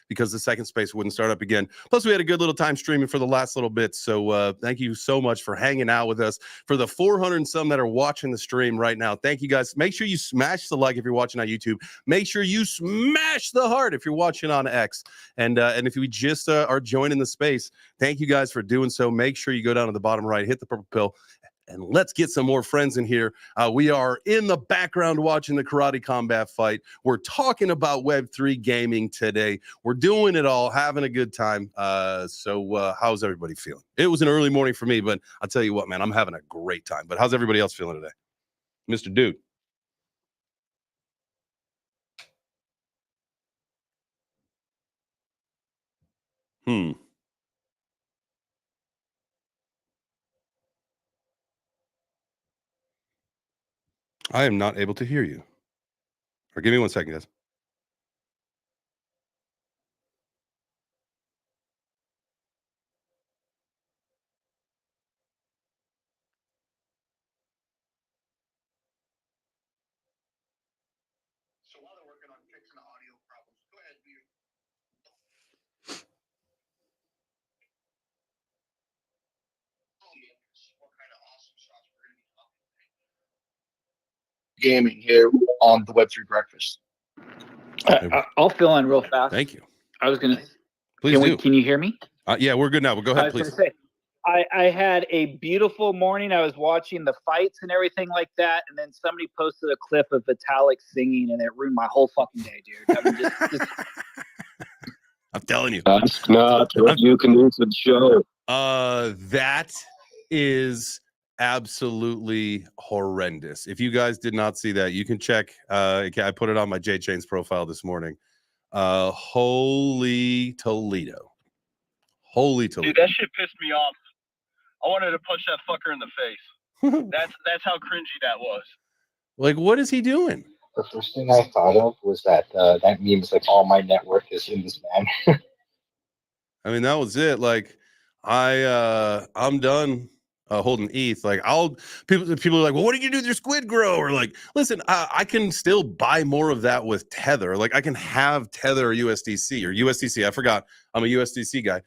because the second space wouldn't start up again. Plus, we had a good little time streaming for the last little bit. So thank you so much for hanging out with us. For the 400 and some that are watching the stream right now, thank you guys. Make sure you smash the like if you're watching on YouTube. Make sure you smash the heart if you're watching on X. And if you just are joining the space, thank you guys for doing so. Make sure you go down to the bottom right, hit the purple pill, and let's get some more friends in here. We are in the background watching the Karate Combat fight. We're talking about Web3 gaming today. We're doing it all, having a good time. So how's everybody feeling? It was an early morning for me, but I'll tell you what, man, I'm having a great time. But how's everybody else feeling today? Mr. Dude. I am not able to hear you. Or give me 1 second, guys. So while they're working on fixing the audio problems, go ahead, Peter. What kind of awesome shots we're going to be talking about. Gaming here on the Web3 Breakfast. I'll fill in real fast. Thank you. I was going to. Please do. Can you hear me? Yeah, we're good now. But go ahead, please. I had a beautiful morning. I was watching the fights and everything like that, and then somebody posted a clip of Vitalik singing, and it ruined my whole fucking day, dude. I mean, just... I'm telling you. That's not what you can do to the show. That is absolutely horrendous. If you guys did not see that, you can check. I put it on my J Chains profile this morning. Holy Toledo. Holy Toledo. Dude, that shit pissed me off. I wanted to punch that fucker in the face. That's how cringy that was. Like, what is he doing? The first thing I thought of was that that means like all my net worth is in this man. I mean, that was it. Like, I'm done holding ETH. Like, people are like, well, what do you do with your squid grow? Or like, listen, I can still buy more of that with Tether. Like, I can have Tether or USDC. I forgot. I'm a USDC guy.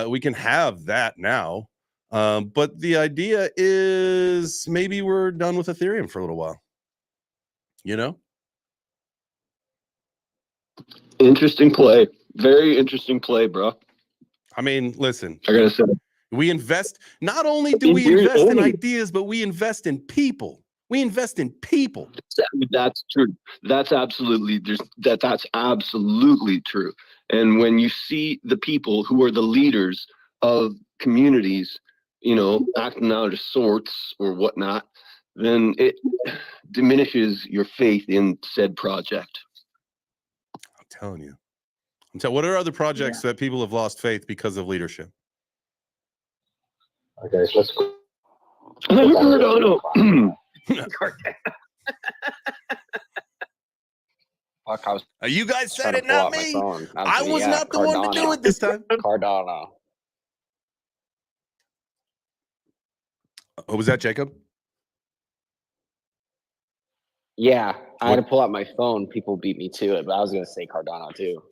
We can have that now. But the idea is maybe we're done with Ethereum for a little while. You know? Interesting play. Very interesting play, bro. I mean, listen. I gotta say, we invest. Not only do we invest in ideas, but we invest in people. We invest in people. That's true. That's absolutely that's absolutely true. And when you see the people who are the leaders of communities, you know, acting out of sorts or whatnot, then it diminishes your faith in said project. I'm telling you. What are other projects that people have lost faith because of leadership? Okay, so let's go. You guys said it, not me. I was not the one to do it this time. Cardano. What was that, Jacob? Yeah, I had to pull out my phone. People beat me to it, but I was going to say Cardano too.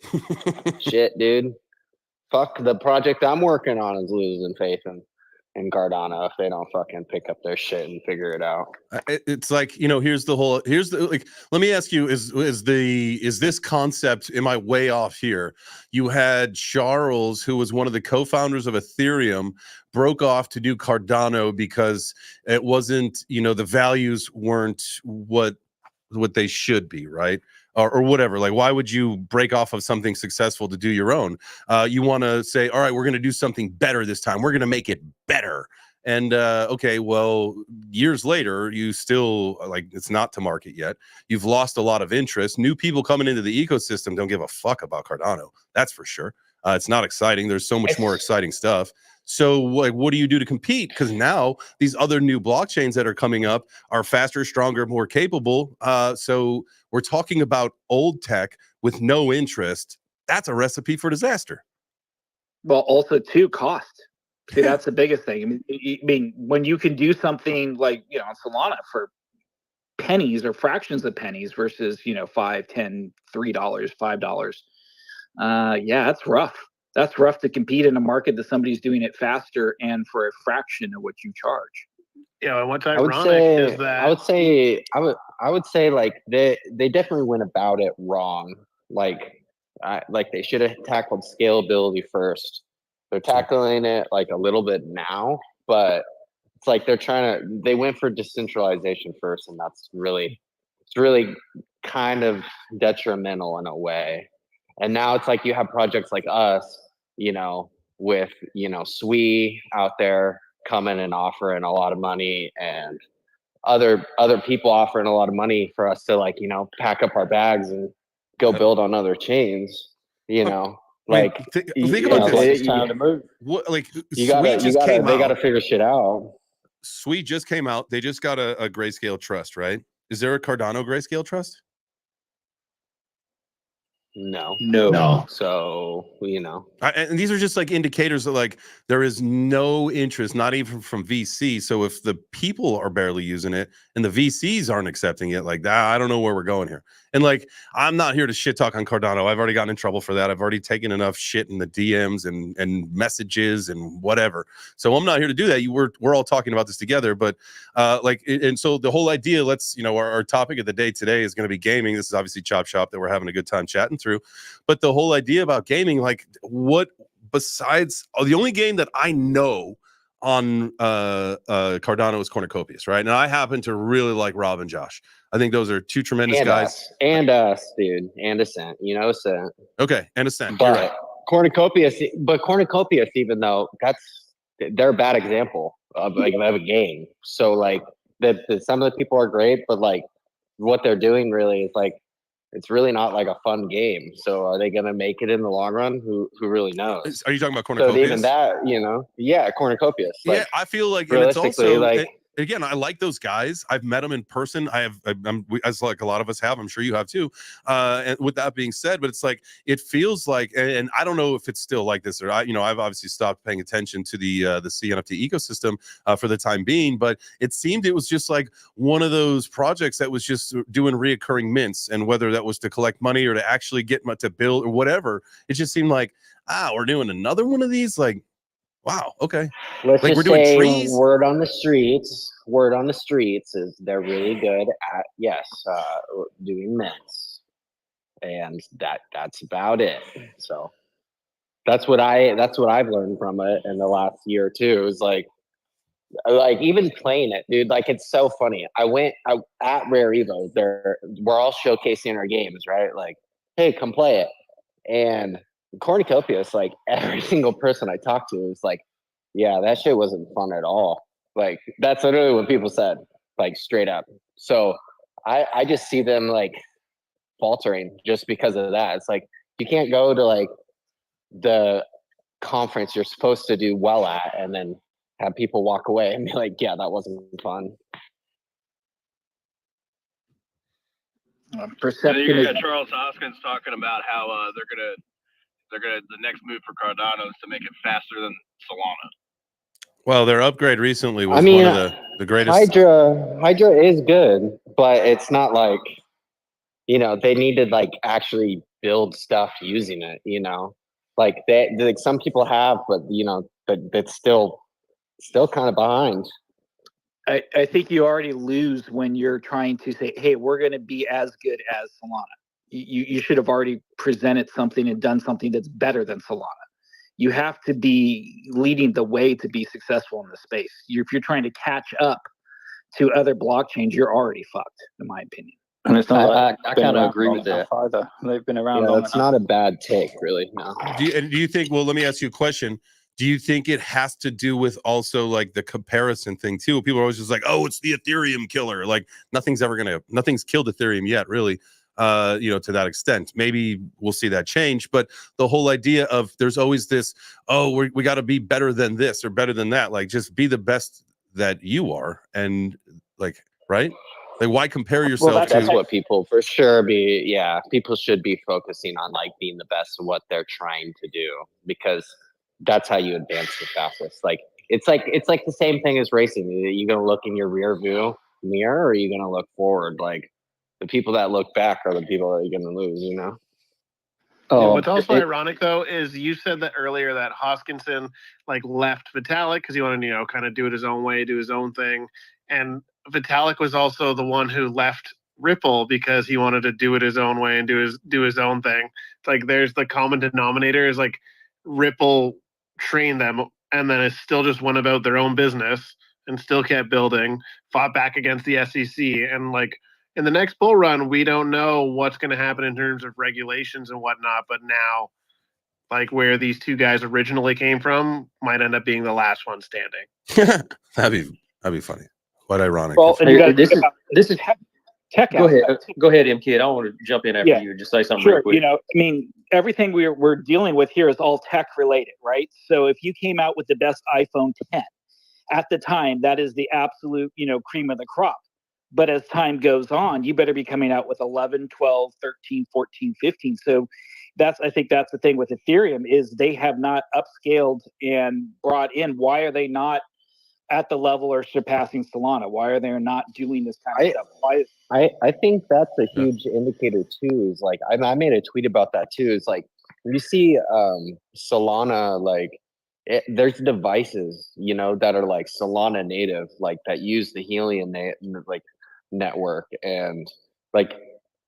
Shit, dude. Fuck, the project I'm working on is losing faith in Cardano if they don't fucking pick up their shit and figure it out. It's like, you know, here's the like, let me ask you, is this concept, am I way off here? You had Charles, who was one of the co-founders of Ethereum, broke off to do Cardano because it wasn't, you know, the values weren't what they should be, right? Or whatever. Like, why would you break off of something successful to do your own? You want to say, all right, we're going to do something better this time. We're going to make it better. And okay, well, years later, you still, like, it's not to market yet. You've lost a lot of interest. New people coming into the ecosystem don't give a fuck about Cardano. That's for sure. It's not exciting. There's so much more exciting stuff. So like, what do you do to compete? Because now these other new blockchains that are coming up are faster, stronger, more capable. So we're talking about old tech with no interest. That's a recipe for disaster. Well, also too, cost. See, that's the biggest thing. I mean, when you can do something like, you know, Solana for pennies or fractions of pennies versus, you know, $5, $10, $3, $5. Yeah, that's rough. That's rough to compete in a market that somebody's doing it faster and for a fraction of what you charge. Yeah, what's I would ironic say, is that I would say like they definitely went about it wrong. Like they should have tackled scalability first. They're tackling it like a little bit now, but it's like they went for decentralization first, and it's really kind of detrimental in a way. And now it's like you have projects like us, with Sui out there coming and offering a lot of money, and other people offering a lot of money for us to pack up our bags and go build on other chains. Like think about It's this. time to move. What like they gotta figure shit out. Sweet just came out. They just got a Grayscale trust, right? Is there a Cardano Grayscale trust? No. So And these are just like indicators that like there is no interest, not even from VC. So if the people are barely using it and the VCs aren't accepting it, like that, I don't know where we're going here. And like, I'm not here to shit talk on Cardano. I've already gotten in trouble for that. I've already taken enough shit in the DMs and messages and whatever. So I'm not here to do that. We're all talking about this together. But and so the whole idea, our topic of the day today is going to be gaming. This is obviously Chop Shop that we're having a good time chatting through. But the whole idea about gaming, like what besides the only game that I know on Cardano is Cornucopias, right? And I happen to really like Rob and Josh. I think those are two tremendous guys. Us, dude, and Ascent. Ascent. Okay, and Ascent. But right. Cornucopias, even though they're a bad example of a game. So like some of the people are great, but like what they're doing really is like it's really not like a fun game. So are they gonna make it in the long run? Who really knows? Are you talking about Cornucopias? So even that, yeah, Cornucopias. Yeah, I feel like realistically, and it's also, like. Again, I like those guys. I've met them in person. As like a lot of us have. I'm sure you have too. And with that being said, but it's like it feels like, and I don't know if it's still like this or I've obviously stopped paying attention to the CNFT ecosystem for the time being. But it seemed it was just like one of those projects that was just doing reoccurring mints, and whether that was to collect money or to actually get to build or whatever, it just seemed like we're doing another one of these. Like, wow, okay. Let's like just we're doing say trees. Word on the streets is they're really good at doing mints, and that's about it. So that's what I've learned from it in the last year or two. Is like even playing it, dude. Like it's so funny. At Rare Evo. We're all showcasing our games, right? Like, hey, come play it. And Cornucopias, like every single person I talked to was like, yeah, that shit wasn't fun at all. Like that's literally what people said, like straight up. So I just see them like faltering just because of that. It's like you can't go to like the conference you're supposed to do well at and then have people walk away and be like, yeah, that wasn't fun. Perception. You got Charles Hoskins talking about how they're gonna the next move for Cardano is to make it faster than Solana. Well, their upgrade recently was one of the greatest. Hydra is good, but it's not like they need to like actually build stuff using it. Like some people have, but but it's still kind of behind. I think you already lose when you're trying to say, hey, we're going to be as good as Solana. You should have already presented something and done something that's better than Solana. You have to be leading the way to be successful in the space. If you're trying to catch up to other blockchains, you're already fucked, in my opinion. And it's not. I kind of agree with that. They've been around. Yeah, that's not a bad take, really. No. Do you think? Well, let me ask you a question. Do you think it has to do with also like the comparison thing too? People are always just like, "Oh, it's the Ethereum killer." Like nothing's killed Ethereum yet, really. To that extent, maybe we'll see that change. But the whole idea of there's always this, we got to be better than this or better than that. Like just be the best that you are, and like right. Like, why compare yourself to? That's to what people for sure be. Yeah, people should be focusing on like being the best of what they're trying to do, because that's how you advance the fastest. Like it's like the same thing as racing. Are you gonna look in your rear view mirror, or are you gonna look forward? Like the people that look back are the people that you're gonna lose. Oh, What's also ironic though is you said that earlier that Hoskinson like left Vitalik because he wanted to kind of do it his own way, do his own thing, and Vitalik was also the one who left Ripple because he wanted to do it his own way and do his own thing. It's like there's the common denominator is like Ripple trained them and then it still just went about their own business and still kept building, fought back against the SEC, and like in the next bull run, we don't know what's going to happen in terms of regulations and whatnot. But now, like where these two guys originally came from, might end up being the last one standing. that'd be funny. Quite ironic. Well, and you got this is tech. Go ahead, MK. I don't want to jump in after you. Just say something real quick. I mean, everything we're dealing with here is all tech related, right? So if you came out with the best iPhone 10 at the time, that is the absolute, cream of the crop. But as time goes on, you better be coming out with 11, 12, 13, 14, 15. So I think that's the thing with Ethereum is they have not upscaled and brought in. Why are they not at the level or surpassing Solana? Why are they not doing this kind of stuff? I think that's a huge indicator too. Is like I made a tweet about that too. It's like you see Solana like there's devices that are like Solana native, like that use the Helium network, and like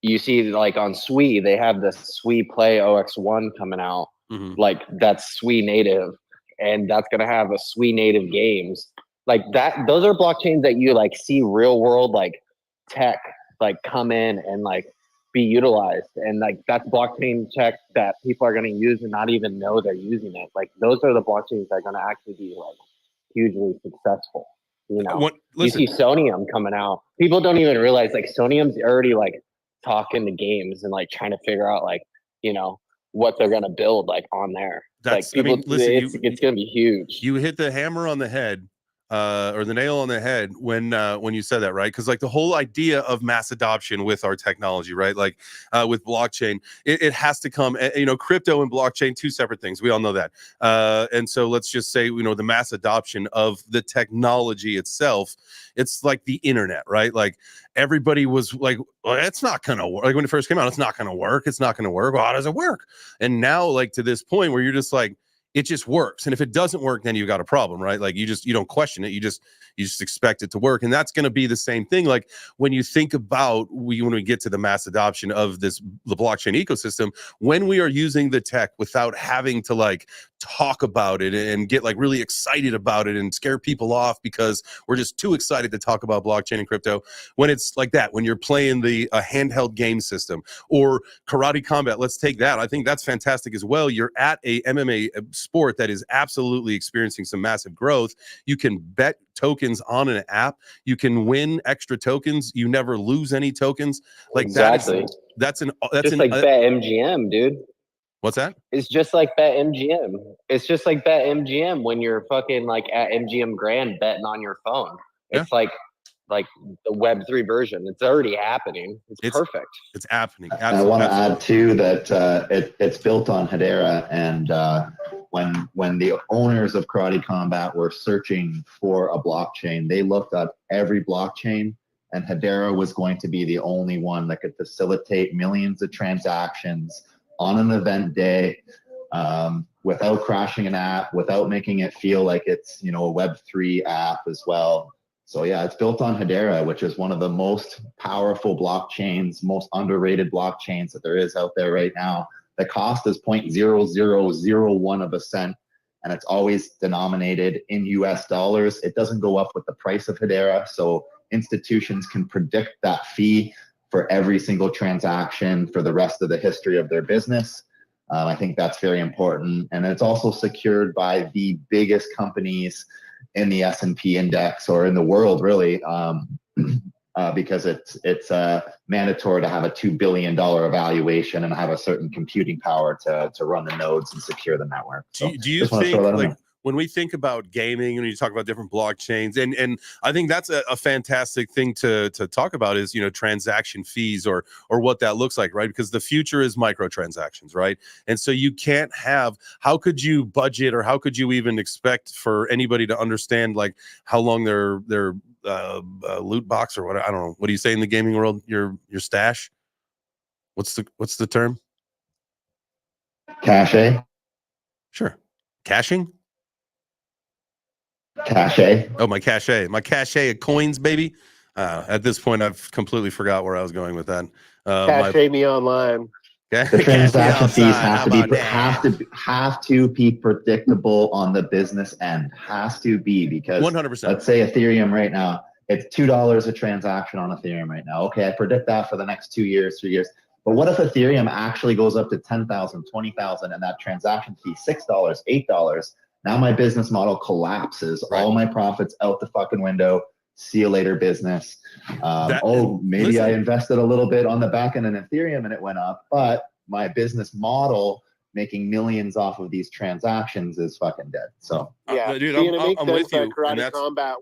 you see like on Sui they have the Sui Play OX1 coming out, like that's Sui native, and that's gonna have a Sui native games like that. Those are blockchains that you like see real world like tech like come in and like be utilized, and like that's blockchain tech that people are going to use and not even know they're using it. Like those are the blockchains that are going to actually be like hugely successful. You see Sonium coming out. People don't even realize like Sonium's already like talking to games and like trying to figure out like what they're going to build like on there. That's like people, it's going to be huge. You hit the hammer on the head. Or the nail on the head when you said that, right? Because like the whole idea of mass adoption with our technology, right? Like with blockchain, it has to come. Crypto and blockchain, two separate things. We all know that. And so let's just say the mass adoption of the technology itself. It's like the internet, right? Like everybody was like, well, it's not gonna work. Like when it first came out, it's not gonna work. It's not gonna work. Well, how does it work? And now, like to this point where you're just like, it just works. And if it doesn't work, then you've got a problem, right? Like you don't question it. You just expect it to work. And that's going to be the same thing. Like when you think about when we get to the mass adoption of the blockchain ecosystem, when we are using the tech without having to like talk about it and get like really excited about it and scare people off because we're just too excited to talk about blockchain and crypto. When it's like that, when you're playing the handheld game system or karate combat, let's take that. I think that's fantastic as well. You're at a MMA sport that is absolutely experiencing some massive growth. You can bet tokens on an app. You can win extra tokens. You never lose any tokens. Like exactly. That's just like BetMGM, dude. What's that? It's just like BetMGM. It's just like BetMGM when you're fucking like at MGM Grand betting on your phone. It's like the Web3 version. It's already happening. It's perfect. It's happening. I want to add too that it's built on Hedera, and when the owners of Karate Combat were searching for a blockchain, they looked at every blockchain, and Hedera was going to be the only one that could facilitate millions of transactions on an event day, without crashing an app, without making it feel like it's a Web3 app as well. So yeah, it's built on Hedera, which is one of the most powerful blockchains, most underrated blockchains that there is out there right now. The cost is 0.0001 of a cent, and it's always denominated in US dollars. It doesn't go up with the price of Hedera, so institutions can predict that fee for every single transaction for the rest of the history of their business. I think that's very important. And it's also secured by the biggest companies in the S&P index or in the world, really, because it's mandatory to have a $2 billion evaluation and have a certain computing power to run the nodes and secure the network. So do you think, when we think about gaming and you talk about different blockchains, and I think that's a fantastic thing to talk about is, transaction fees or what that looks like, right? Because the future is microtransactions, right? And so you can't have, how could you budget or how could you even expect for anybody to understand like how long their loot box or what, I don't know, what do you say in the gaming world? Your stash? What's the term? Cache. Sure. Caching? Cache. Oh, my cache of coins, baby. At this point, I've completely forgot where I was going with that. Cache me online. The transaction fees have to be predictable on the business end. Has to be, because 100%. Let's say Ethereum right now, it's $2 a transaction on Ethereum right now. Okay, I predict that for the next 2 years, 3 years. But what if Ethereum actually goes up to 10,000, 20,000, and that transaction fee $6, $8? Now my business model collapses. Right. All my profits out the fucking window. See you later, business. Maybe I invested a little bit on the back end in Ethereum and it went up, but my business model making millions off of these transactions is fucking dead. So yeah, dude, I'm with you. Karate Combat,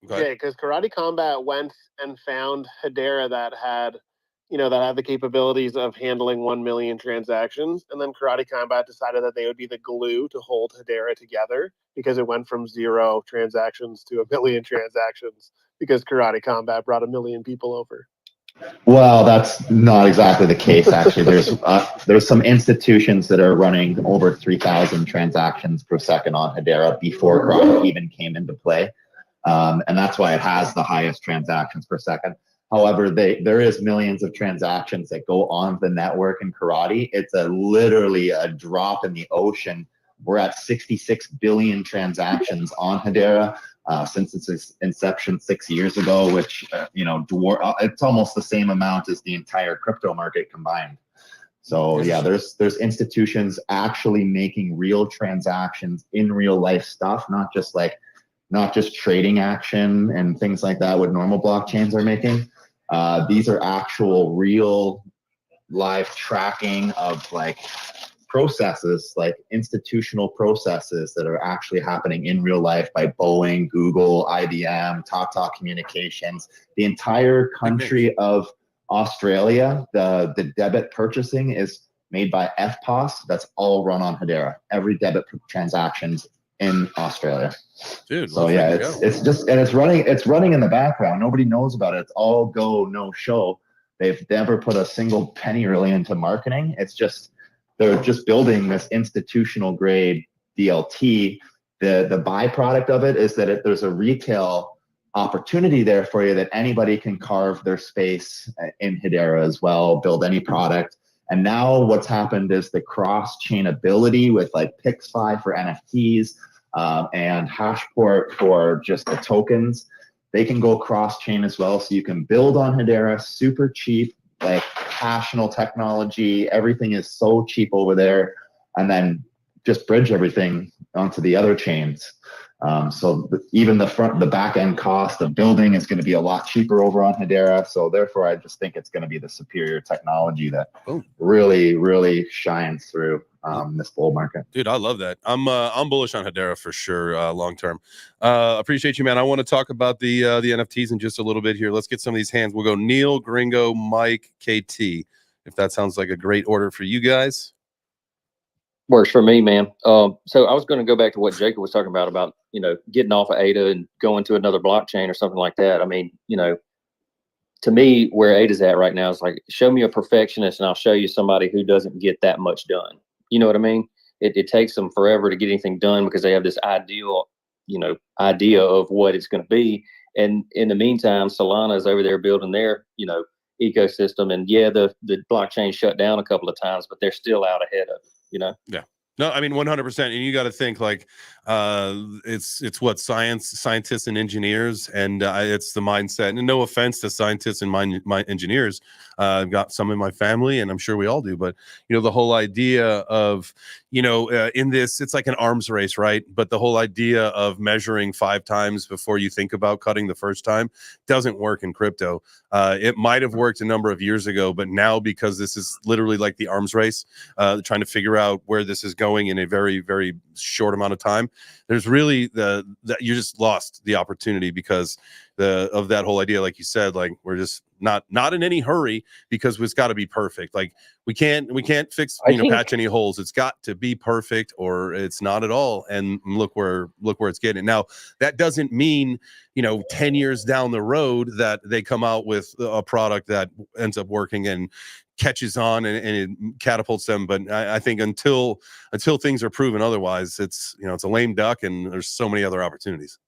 because Karate Combat went and found Hedera that had the capabilities of handling 1 million transactions, and then Karate Combat decided that they would be the glue to hold Hedera together, because it went from 0 transactions to 1 million transactions because Karate Combat brought 1 million people over. Well, that's not exactly the case. Actually, there's some institutions that are running over 3,000 transactions per second on Hedera before Karate even came into play, and that's why it has the highest transactions per second. However, there is millions of transactions that go on the network in Karate. It's literally a drop in the ocean. We're at 66 billion transactions on Hedera since its inception 6 years ago, which it's almost the same amount as the entire crypto market combined. So yeah, there's institutions actually making real transactions in real life stuff, not just trading action and things like that what normal blockchains are making. These are actual real live tracking of processes, like institutional processes that are actually happening in real life by Boeing, Google, IBM, Tata Communications. The entire country of Australia, the debit purchasing is made by FPOS. That's all run on Hedera. Every debit transactions in Australia. Dude, so yeah, it's running in the background. Nobody knows about it. It's all go, no show. They've never put a single penny really into marketing. They're just building this institutional grade DLT. The byproduct of it is that there's a retail opportunity there for you, that anybody can carve their space in Hedera as well, build any product. And now what's happened is the cross-chain ability with PixFi for NFTs and Hashport for just the tokens. They can go cross-chain as well, so you can build on Hedera super cheap, Passional technology. Everything is so cheap over there, and then just bridge everything onto the other chains. So even the back end cost of building is going to be a lot cheaper over on Hedera. So therefore, I just think it's going to be the superior technology that really, really shines through this bull market. Dude, I love that. I'm bullish on Hedera for sure, long term. Appreciate you, man. I want to talk about the NFTs in just a little bit here. Let's get some of these hands. We'll go Neil, Gringo, Mike, KT. If that sounds like a great order for you guys. Works for me, man. So I was going to go back to what Jacob was talking about getting off of ADA and going to another blockchain or something like that. I mean, to me, where ADA's at right now is show me a perfectionist and I'll show you somebody who doesn't get that much done. You know what I mean? It takes them forever to get anything done because they have this idea of what it's going to be. And in the meantime, Solana is over there building their, ecosystem. And yeah, the blockchain shut down a couple of times, but they're still out ahead of it, Yeah. No, I mean 100%. And you got to think it's what scientists and engineers, and it's the mindset. And no offense to scientists and my engineers, I've got some in my family, and I'm sure we all do. But the whole idea of in this, it's like an arms race, right? But the whole idea of measuring 5 times before you think about cutting the first time doesn't work in crypto. It might have worked a number of years ago, but now, because this is literally like the arms race, trying to figure out where this is going in a very, very short amount of time, there's really you just lost the opportunity, because of that whole idea. Like you said, like we're just not in any hurry because it's got to be perfect. Like we can't fix, patch any holes. It's got to be perfect or it's not at all. And look where it's getting. Now that doesn't mean 10 years down the road that they come out with a product that ends up working and catches on and it catapults them. But I think until things are proven otherwise, it's it's a lame duck, and there's so many other opportunities.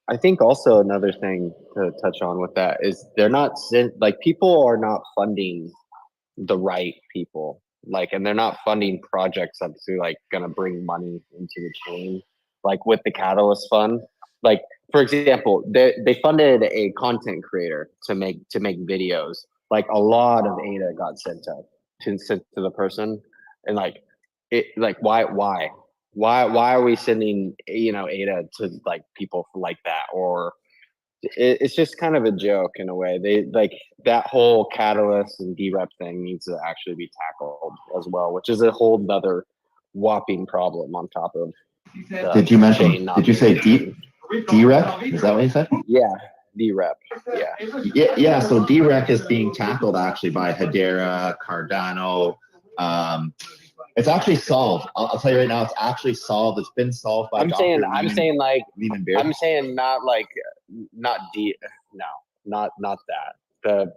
I think also another thing to touch on with that is people are not funding the right people, and they're not funding projects that's going to bring money into the chain, like with the Catalyst Fund. Like, for example, they funded a content creator to make videos. Like a lot of ADA got sent to the person, and why are we sending ADA to people like that? Or it's just kind of a joke in a way. They that whole Catalyst and DREP thing needs to actually be tackled as well, which is a whole nother whopping problem on top of. Did you say DREP? Is that what you said? Yeah, DREP. Yeah. So DREP is being tackled actually by Hedera, Cardano. It's actually solved. I'll tell you right now, it's actually solved. It's been solved by. I'm saying not that. The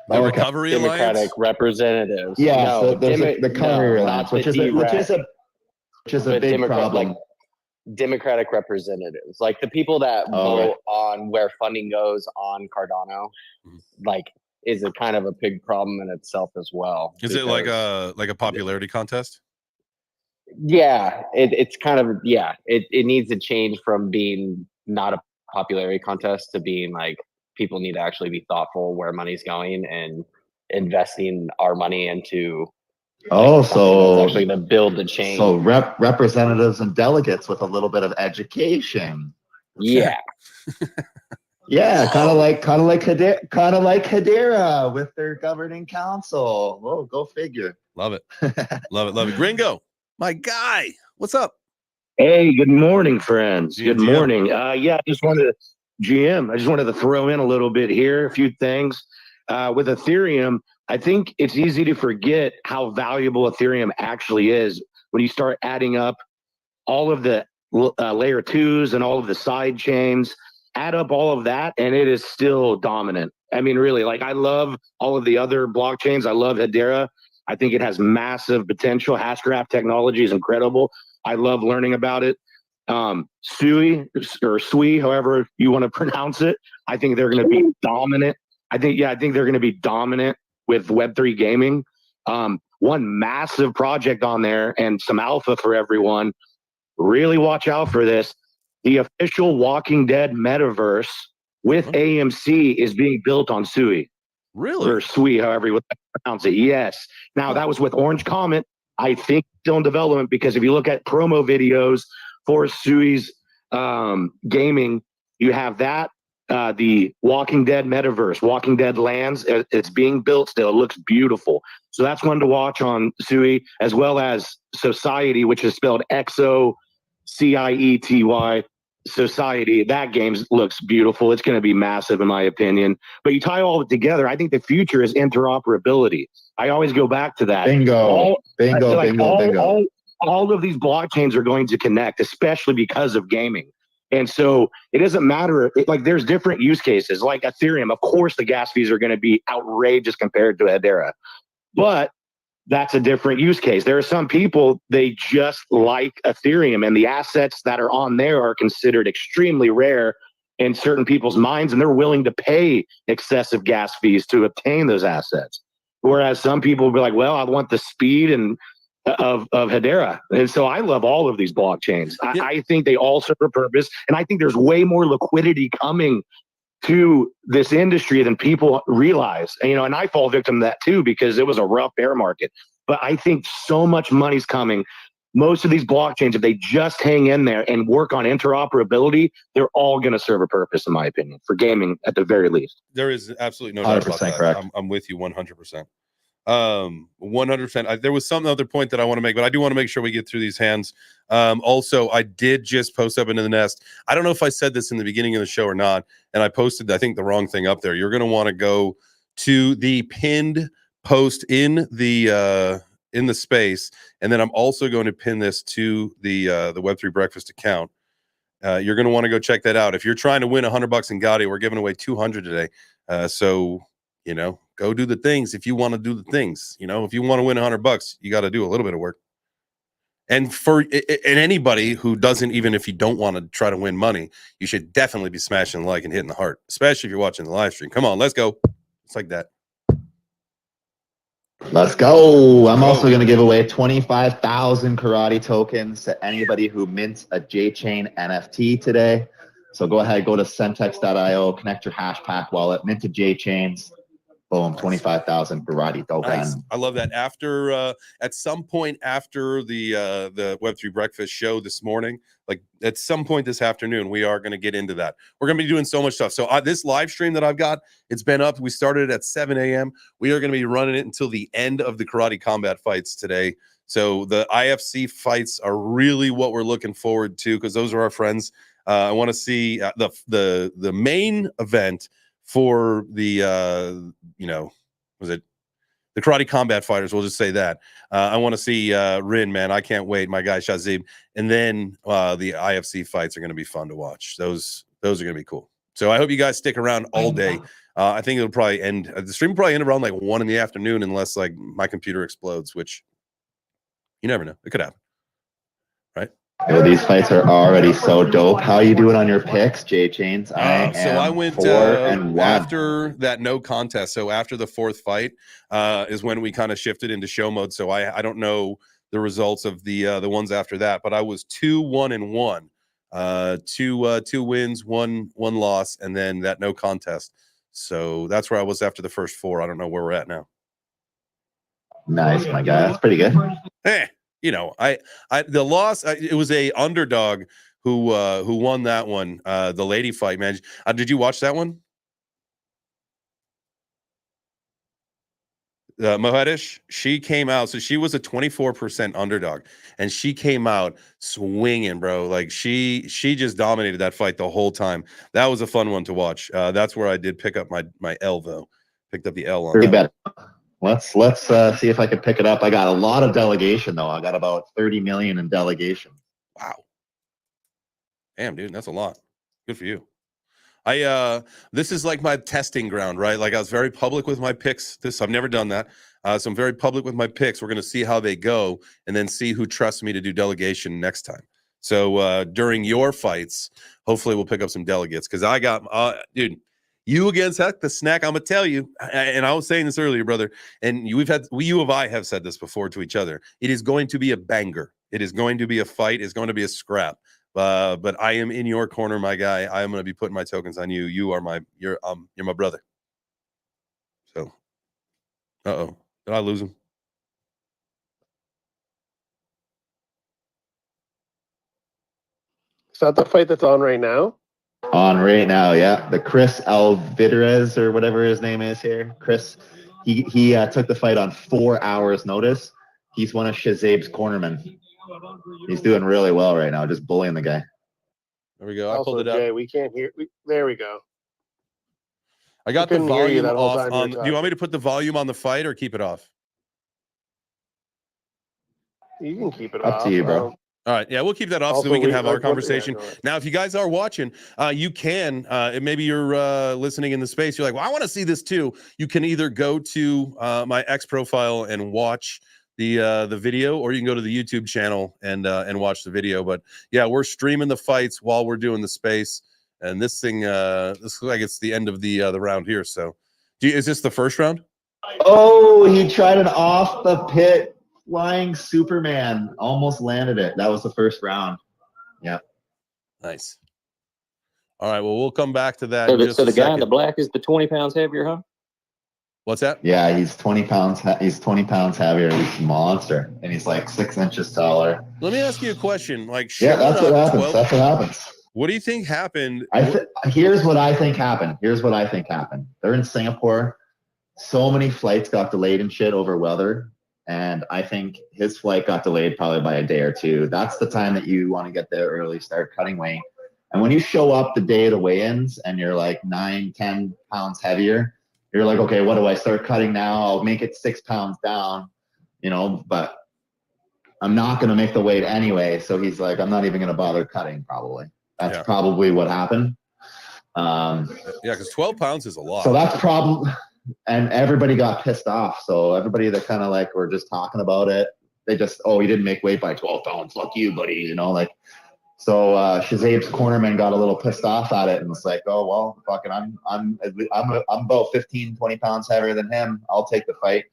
Recovery Democratic Alliance? Representatives. Yeah, no, so there's the Recovery Alliance, which is a big problem. Democratic representatives, like the people that vote on where funding goes on Cardano, is a kind of a big problem in itself as well. Is it like a popularity contest? Yeah, it's kind of It needs to change from being not a popularity contest to being people need to actually be thoughtful where money's going and investing our money into. So actually going to build the chain. So representatives and delegates with a little bit of education. Yeah. Yeah, kind of like Hedera with their governing council. Whoa, go figure. Love it. Love it. Gringo, my guy. What's up? Hey, good morning, friends. Good GM. morning. I just wanted to throw in a little bit here, a few things. With Ethereum, I think it's easy to forget how valuable Ethereum actually is when you start adding up all of the layer 2s and all of the side chains. Add up all of that, and it is still dominant. I mean, really, I love all of the other blockchains. I love Hedera. I think it has massive potential. Hashgraph technology is incredible. I love learning about it. Sui, however you want to pronounce it, I think they're going to be dominant. I think they're going to be dominant with Web3 gaming. One massive project on there and some alpha for everyone. Really watch out for this. The official Walking Dead metaverse with AMC is being built on Sui. Really? Or Sui, however you would pronounce it. Yes. Now, that was with Orange Comet. I think still in development, because if you look at promo videos for Sui's gaming, you have that. The Walking Dead metaverse, Walking Dead lands, it's being built still. It looks beautiful. So that's one to watch on Sui, as well as Society, which is spelled XOCIETY, Society. That game looks beautiful. It's going to be massive, in my opinion. But you tie all of it together, I think the future is interoperability. I always go back to that. Bingo. All of these blockchains are going to connect, especially because of gaming. And so it doesn't matter. There's different use cases. Like Ethereum, of course, the gas fees are going to be outrageous compared to Hedera. But that's a different use case. There are some people, they just like Ethereum, and the assets that are on there are considered extremely rare in certain people's minds, and they're willing to pay excessive gas fees to obtain those assets. Whereas some people will be like, well, I want the speed of Hedera. And so I love all of these blockchains. I think they all serve a purpose, and I think there's way more liquidity coming to this industry than people realize. And I fall victim to that too, because it was a rough bear market. But I think so much money's coming. Most of these blockchains, if they just hang in there and work on interoperability, they're all going to serve a purpose, in my opinion, for gaming at the very least. There is absolutely no doubt about that. correct. I'm with you 100%. 100%. There was some other point that I want to make, but I do want to make sure we get through these hands. Also, I did just post up into the nest. I don't know if I said this in the beginning of the show or not, and I posted, I think, the wrong thing up there. You're going to want to go to the pinned post in the space, and then I'm also going to pin this to the Web3 Breakfast account. You're going to want to go check that out. If you're trying to win $100 in Gotti, we're giving away 200 today. So, you know, go do the things. If you want to do the things, you know, if you want to win $100, you got to do a little bit of work. And anybody who doesn't, even if you don't want to try to win money, you should definitely be smashing the like and hitting the heart, especially if you're watching the live stream. Come on, let's go. It's like that. Let's go. I'm also going to give away 25,000 karate tokens to anybody who mints a JChain NFT today. So go ahead, go to Centex.io, connect your Hashpack wallet, mint a JChains. Boom, 25,000 karate tokens. Nice. I love that. After at some point after the Web3 Breakfast show this morning, like at some point this afternoon, we are going to get into that. We're going to be doing so much stuff. So this live stream that I've got, it's been up. We started it at 7 a.m. We are going to be running it until the end of the Karate Combat fights today. So the IFC fights are really what we're looking forward to, because those are our friends. I want to see the main event for the was it the Karate Combat Fighters? We'll just say that. I want to see Rin, man. I can't wait. My guy Shazib, and then the IFC fights are going to be fun to watch. Those are going to be cool. So I hope you guys stick around all day. I think it'll probably end. The stream will probably end around like 1 in the afternoon, unless like my computer explodes, which you never know. It could happen, right? Yo, these fights are already so dope. How are you doing on your picks, JChains? I went 4-1 after that no contest. So after the fourth fight is when we kind of shifted into show mode. So I don't know the results of the ones after that, but I was 2-1-1, two wins, one loss, and then that no contest. So that's where I was after the first 4. I don't know where we're at now. Nice, my guy. That's pretty good. You know, the loss. It was a underdog who won that one. The lady fight, man. Did you watch that one? Mohedish, she came out. So she was a 24% underdog, and she came out swinging, bro. Like she just dominated that fight the whole time. That was a fun one to watch. That's where I did pick up my L though. Picked up the L on that. Let's see if I can pick it up. I got a lot of delegation though. I got about 30 million in delegation. Wow. Damn, dude, that's a lot. Good for you. This is like my testing ground, right? Like I was very public with my picks. I've never done that. So I'm very public with my picks. We're going to see how they go and then see who trusts me to do delegation next time. So during your fights, hopefully we'll pick up some delegates, because I got, dude, you against Heck the Snack, I'm gonna tell you, and I was saying this earlier, brother, and you of I have said this before to each other. It is going to be a banger. It is going to be a fight. It's going to be a scrap. But I am in your corner, my guy. I am going to be putting my tokens on you. You're my brother. So, did I lose him? Is that the fight that's on right now? On right now, yeah. The Chris Alviderez or whatever his name is here. Chris, he took the fight on 4 hours notice. He's one of Shazab's cornermen. He's doing really well right now, just bullying the guy. There we go. I pulled it up. Jay, we can't hear. There we go. I got the volume off. Do you want me to put the volume on the fight or keep it off? You can keep it off. Up to you, bro. All right, yeah, we'll keep that off so we can have our conversation. Now, if you guys are watching, you can, maybe you're listening in the space, you're like, well, I want to see this too. You can either go to my X profile and watch the video, or you can go to the YouTube channel and watch the video. But yeah, we're streaming the fights while we're doing the space, and this thing, this looks like it's the end of the round here. So, is this the first round? Oh, he tried an off the pit flying Superman, almost landed it. That was the first round. Yeah. Nice. All right. Well, we'll come back to that. So the guy in the black is the 20 pounds heavier, huh? What's that? Yeah, he's 20 pounds. He's 20 pounds heavier. He's a monster, and he's like 6 inches taller. Let me ask you a question. Like, yeah, that's what happens. That's what happens. What do you think happened? Here's what I think happened. They're in Singapore. so many flights got delayed and shit over weather. And I think his flight got delayed probably by a day or two. That's the time that you want to get there early, start cutting weight. And when you show up the day of the weigh-ins and you're like 9-10 pounds heavier, you're like, okay, what do I start cutting now? I'll make it 6 pounds down, you know, but I'm not going to make the weight anyway. So he's like, I'm not even going to bother cutting probably. That's probably what happened. Yeah, because 12 pounds is a lot. So that's problem. And everybody got pissed off. So everybody that kind of like were just talking about it, they just, oh, he didn't make weight by 12 pounds. Fuck you, buddy. You know, like, so Shazab's cornerman got a little pissed off at it and was like, oh, well, fucking, I'm about 15, 20 pounds heavier than him. I'll take the fight.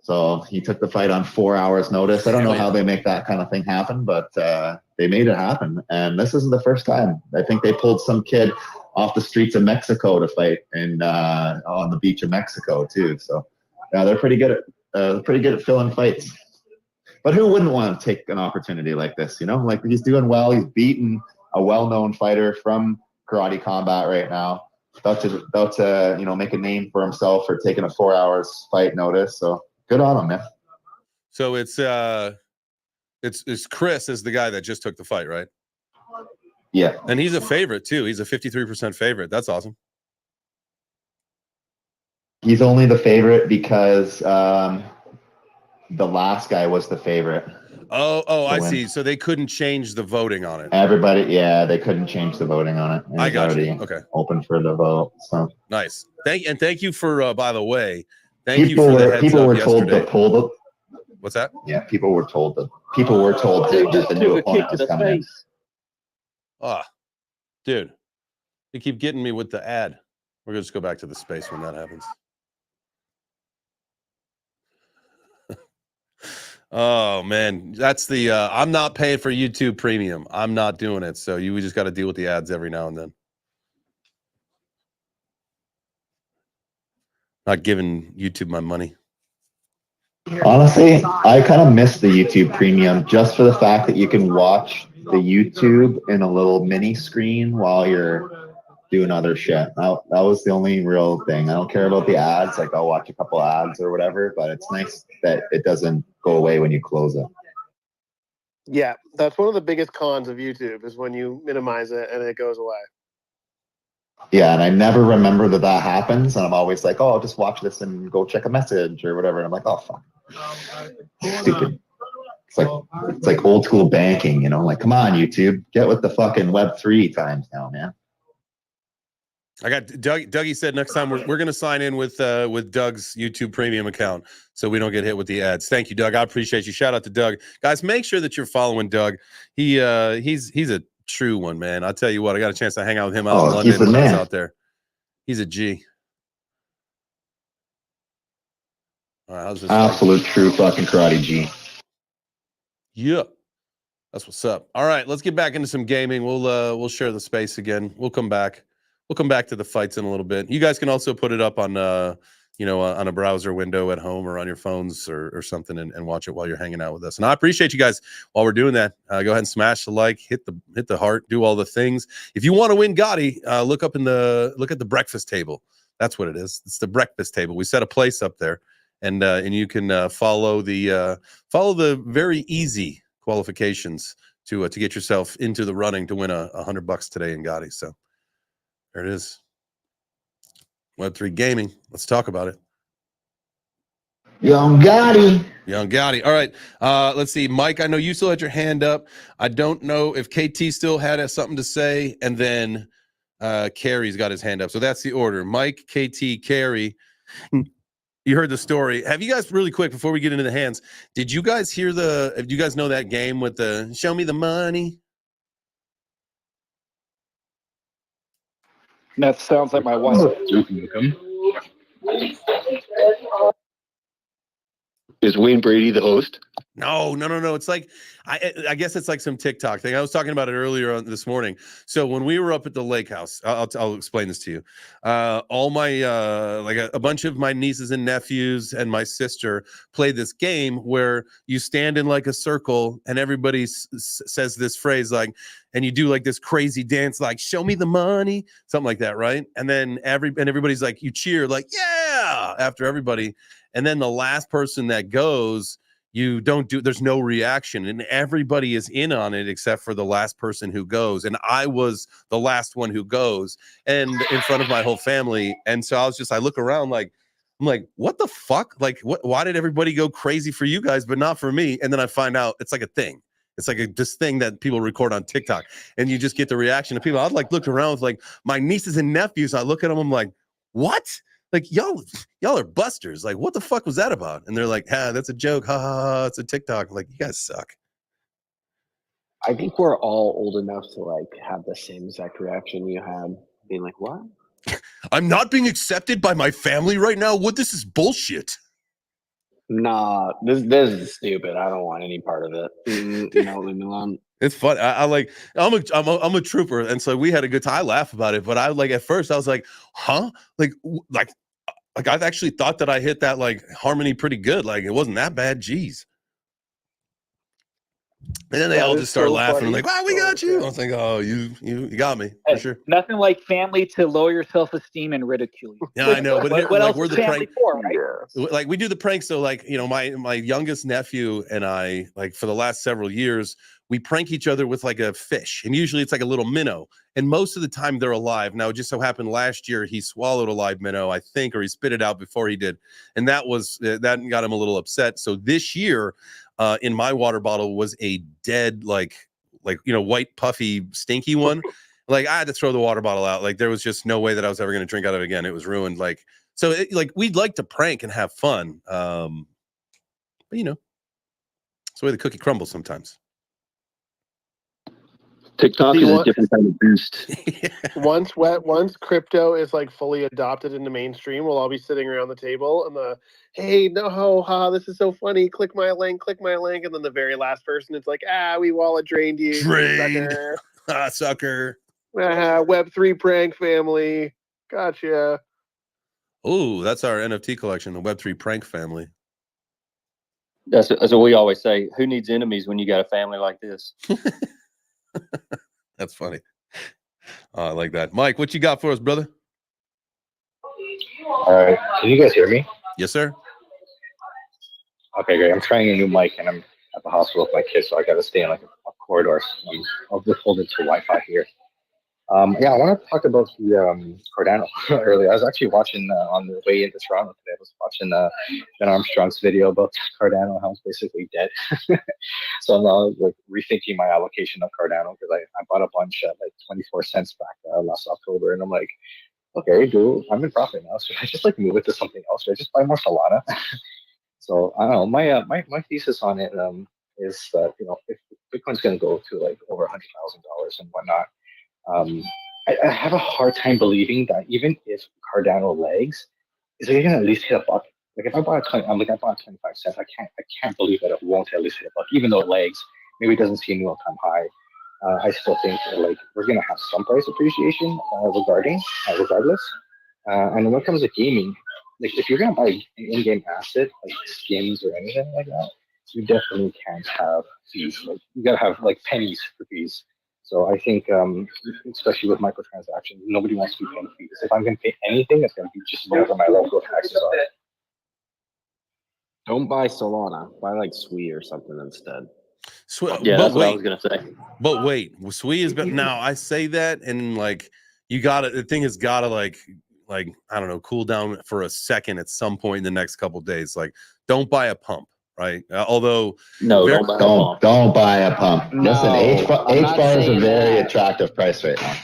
So he took the fight on 4 hours notice. I don't know how they make that kind of thing happen, but they made it happen. And this isn't the first time. I think they pulled some kid off the streets of Mexico to fight and on the beach of Mexico too. So yeah, they're pretty good at filling fights. But who wouldn't want to take an opportunity like this? You know, like he's doing well. He's beaten a well-known fighter from Karate Combat right now. About to you know, make a name for himself for taking a 4 hours fight notice. So good on him, man. So it's Chris is the guy that just took the fight, right? Yeah. And he's a favorite too. He's a 53% favorite. That's awesome. He's only the favorite because the last guy was the favorite. Oh, I see. So they couldn't change the voting on it. Everybody, yeah, they couldn't change the voting on it. I got you. Okay. Open for the vote. So nice. Thank you for by the way. Thank people you for the were heads people up were told yesterday. to pull the. What's that? Yeah, people were told that the new opponent was coming in. Ah, dude, you keep getting me with the ad. We're gonna just go back to the space when that happens. Oh man, that's the I'm not paying for YouTube Premium. I'm not doing it. So we just got to deal with the ads every now and then. Not giving YouTube my money. Honestly, I kind of miss the YouTube Premium just for the fact that you can watch the YouTube in a little mini screen while you're doing other shit. That was the only real thing. I don't care about the ads. Like I'll watch a couple ads or whatever, but it's nice that it doesn't go away when you close it. Yeah, that's one of the biggest cons of YouTube is when you minimize it and it goes away. Yeah, and I never remember that happens, and I'm always like, oh, I'll just watch this and go check a message or whatever. And I'm like, oh fuck, stupid. It's like old school banking, you know? Like, come on, YouTube, get with the fucking Web3 times now, man. I got Dougie said next time we're going to sign in with Doug's YouTube Premium account so we don't get hit with the ads. Thank you, Doug. I appreciate you. Shout out to Doug, guys. Make sure that you're following Doug. He's a true one, man. I'll tell you what. I got a chance to hang out with him out in London when I was out there. He's a G. All right, absolute true fucking karate G. Yeah, that's what's up. All right, let's get back into some gaming. We'll share the space again. We'll come back. We'll come back to the fights in a little bit. You guys can also put it up on on a browser window at home or on your phones or something and watch it while you're hanging out with us. And I appreciate you guys while we're doing that. Go ahead and smash the like, hit the heart, do all the things. If you want to win Gotti, look at the breakfast table. That's what it is. It's the breakfast table. We set a place up there, and you can follow the very easy qualifications to get yourself into the running to win $100 today in Gotti. So there it is. Web3 gaming. Let's talk about it. Young Gotti. All right. Let's see. Mike, I know you still had your hand up. I don't know if KT still had something to say. And then Carrie's got his hand up. So that's the order. Mike, KT, Carrie. You heard the story. Have you guys, really quick, before we get into the hands, did you guys hear do you guys know that game with the show me the money? That sounds like my wife. Is Wayne Brady the host? No. It's like I guess it's like some TikTok thing. I was talking about it earlier this morning. So when we were up at the lake house, I'll explain this to you. All my like a bunch of my nieces and nephews and my sister played this game where you stand in like a circle and everybody says this phrase like, and you do like this crazy dance like show me the money, something like that, right? And then everybody's like, you cheer like yeah. yeah, after everybody. And then the last person that goes, you don't do, there's no reaction, and everybody is in on it except for the last person who goes. And I was the last one who goes, and in front of my whole family. And so I look around like, I'm like, what the fuck? Like, why did everybody go crazy for you guys, but not for me? And then I find out it's like a thing. It's like this thing that people record on TikTok, and you just get the reaction of people. I'd like look around with like my nieces and nephews. I look at them, I'm like, what? Like, y'all are busters. Like, what the fuck was that about? And they're like, that's a joke. Ha ha ha. It's a TikTok. I'm like, you guys suck. I think we're all old enough to like have the same exact reaction you had, being like, what? I'm not being accepted by my family right now. What? This is bullshit. Nah, this is stupid. I don't want any part of it. No, leave me alone. It's fun. I'm a trooper, and so we had a good time. I laugh about it, but I like at first I was like, huh? Like I've actually thought that I hit that like harmony pretty good. Like it wasn't that bad. Jeez. And then they all just start laughing, like, "Wow, we got you!" I was like, "Oh, you got me for sure." Nothing like family to lower your self-esteem and ridicule you. Yeah, I know, but what like, else we're is the family prank for, right? like we do the prank. So like, you know, my youngest nephew and I, like for the last several years, we prank each other with like a fish, and usually it's like a little minnow, and most of the time they're alive. Now it just so happened last year he swallowed a live minnow, I think, or he spit it out before he did, and that got him a little upset. So this year, in my water bottle was a dead like you know, white puffy stinky one. Like I had to throw the water bottle out. Like there was just no way that I was ever going to drink out of it again. It was ruined. Like so, like we'd like to prank and have fun, but you know, it's the way the cookie crumbles sometimes. TikTok is a different kind of boost. Once crypto is like fully adopted into mainstream, we'll all be sitting around the table and hey, no, this is so funny. Click my link, and then the very last person, it's like, we wallet drained you, sucker. Sucker. Web3 prank family, gotcha. Oh, that's our NFT collection, the Web3 prank family. That's what we always say. Who needs enemies when you got a family like this? That's funny. I like that. Mike, what you got for us, brother? All right. Can you guys hear me? Yes, sir. Okay, great. I'm trying a new mic, and I'm at the hospital with my kids, so I got to stay in like a corridor. I'll just hold it to Wi-Fi here. Yeah, I want to talk about the Cardano earlier. I was actually watching on the way into Toronto today. I was watching Ben Armstrong's video about Cardano, how it's basically dead. So I'm now like rethinking my allocation of Cardano because I bought a bunch at like 24 cents back last October, and I'm like, okay, dude, I'm in profit now. So I just like move it to something else. Or I just buy more Solana. So I don't know. My thesis on it is that, you know, if Bitcoin's going to go to like over $100,000 and whatnot. I have a hard time believing that even if Cardano lags, is it gonna at least hit a buck? Like if I bought I bought 25 cents, I can't believe that it won't at least hit a buck, even though it lags. Maybe it doesn't see a new all-time high. I still think that, like, we're gonna have some price appreciation regardless. And when it comes to gaming, like if you're gonna buy an in-game asset like skins or anything like that, you definitely can't have fees. Like you gotta have like pennies for fees. So I think, especially with microtransactions, nobody wants to be paying fees. If I'm going to pay anything, it's going to be just whatever my local taxes are. Don't buy Solana. Buy like Sui or something instead. Yeah, that's what I was going to say. But wait, Sui is better. Now I say that, and like the thing has got to like I don't know, cool down for a second at some point in the next couple of days. Like, don't buy a pump. Right. Although don't buy a pump. No, listen, H bar is a very attractive price right now.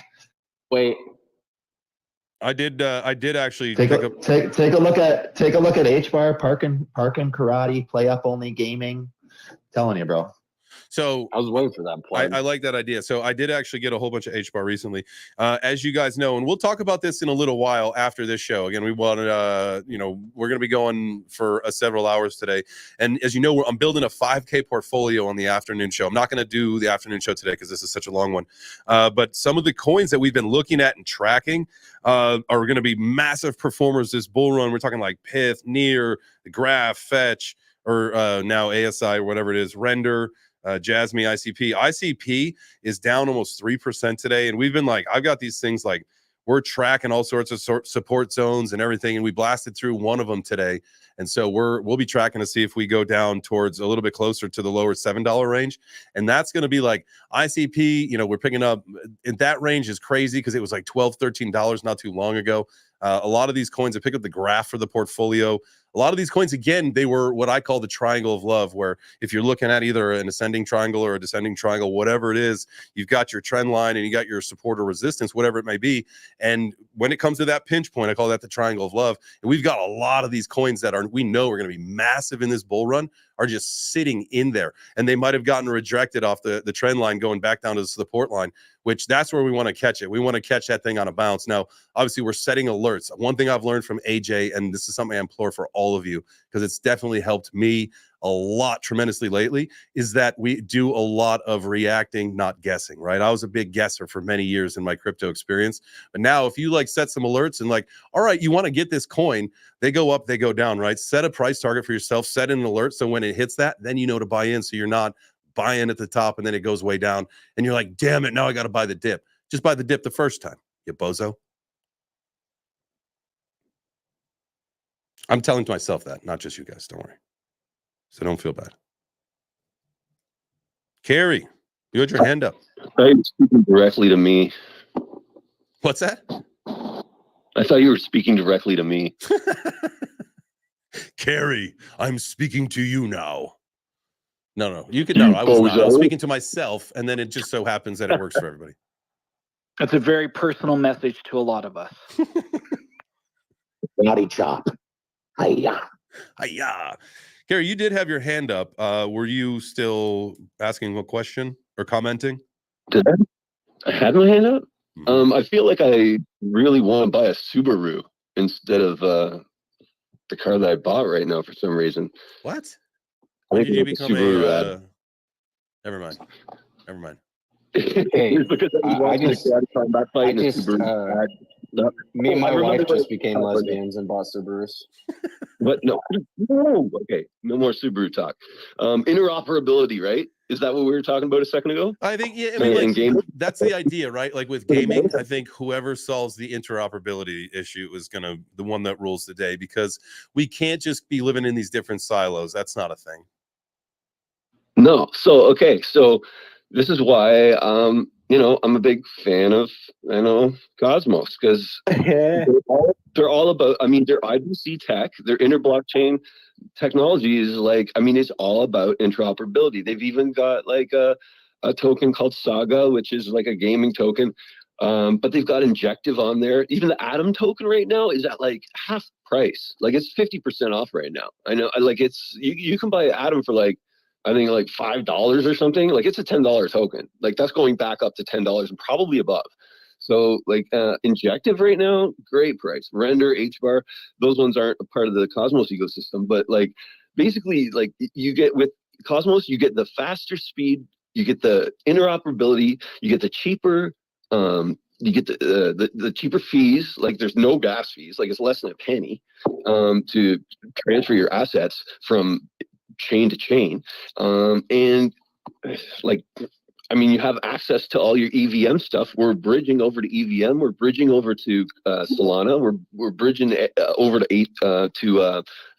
Wait, I did actually take a look at H bar, parking karate, play up only gaming. Telling you, bro. So I was waiting for that plug. I like that idea. So I did actually get a whole bunch of H-bar recently. As you guys know, and we'll talk about this in a little while after this show. Again, we wanted, you know, we're going to be going for several hours today. And as you know, I'm building a 5K portfolio on the afternoon show. I'm not going to do the afternoon show today because this is such a long one. But some of the coins that we've been looking at and tracking are going to be massive performers this bull run. We're talking like Pith, Near, the Graph, Fetch, or now ASI or whatever it is, Render, Jasmine, ICP is down almost 3% today, and we've been like, I've got these things like we're tracking all sorts of support zones and everything, and we blasted through one of them today. And so we'll be tracking to see if we go down towards a little bit closer to the lower $7 range. And that's going to be like ICP, you know, we're picking up in that range is crazy because it was like $12, $13 not too long ago. A lot of these coins, I picked up the graph for the portfolio. A lot of these coins, again, they were what I call the triangle of love, where if you're looking at either an ascending triangle or a descending triangle, whatever it is, you've got your trend line and you got your support or resistance, whatever it may be. And when it comes to that pinch point, I call that the triangle of love. And we've got a lot of these coins that we know are going to be massive in this bull run, are just sitting in there. And they might have gotten rejected off the trend line going back down to the support line, which that's where we want to catch it. We want to catch that thing on a bounce. Now, obviously, we're setting alerts. One thing I've learned from AJ, and this is something I implore for all of you, because it's definitely helped me a lot tremendously lately, is that we do a lot of reacting, not guessing, right? I was a big guesser for many years in my crypto experience. But now if you like set some alerts and like, all right, you want to get this coin, they go up, they go down, right? Set a price target for yourself, set an alert. So when it hits that, then you know to buy in. So you're not buying at the top and then it goes way down. And you're like, damn it, now I got to buy the dip. Just buy the dip the first time, you bozo. I'm telling to myself that, not just you guys. Don't worry. So don't feel bad. Carrie, you had your hand up. You're speaking directly to me. What's that? I thought you were speaking directly to me. Carrie, I'm speaking to you now. No, you could no, I was not. I was speaking to myself, and then it just so happens that it works for everybody. That's a very personal message to a lot of us. Body chop. Hiya. Hiya. Gary, you did have your hand up. Were you still asking a question or commenting? Did I had my hand up? I feel like I really want to buy a Subaru instead of the car that I bought right now for some reason. What? When did you become a... Never mind. Hey, me and my wife just became lesbians and bought Subarus. But no, okay, no more Subaru talk. Interoperability, right? Is that what we were talking about a second ago? I think, yeah, I mean, like, that's the idea, right? Like with gaming, I think whoever solves the interoperability issue is the one that rules the day, because we can't just be living in these different silos. That's not a thing. No. So this is why I'm a big fan of Cosmos, because they're all about, I mean, their IBC tech, their inter-blockchain technology is like, I mean, it's all about interoperability. They've even got like a token called Saga, which is like a gaming token. But they've got Injective on there. Even the Atom token right now is at like half price. Like it's 50% off right now. I know, like it's you can buy Atom for like, I think like $5 or something. Like it's a $10 token. Like that's going back up to $10 and probably above. So like Injective right now, great price. Render, HBAR, those ones aren't a part of the Cosmos ecosystem, but like basically like you get with Cosmos, you get the faster speed, you get the interoperability, you get the cheaper, you get the cheaper fees. Like there's no gas fees, like it's less than a penny to transfer your assets from chain to chain, and like, I mean, you have access to all your EVM stuff. We're bridging over to EVM. We're bridging over to Solana. We're bridging over to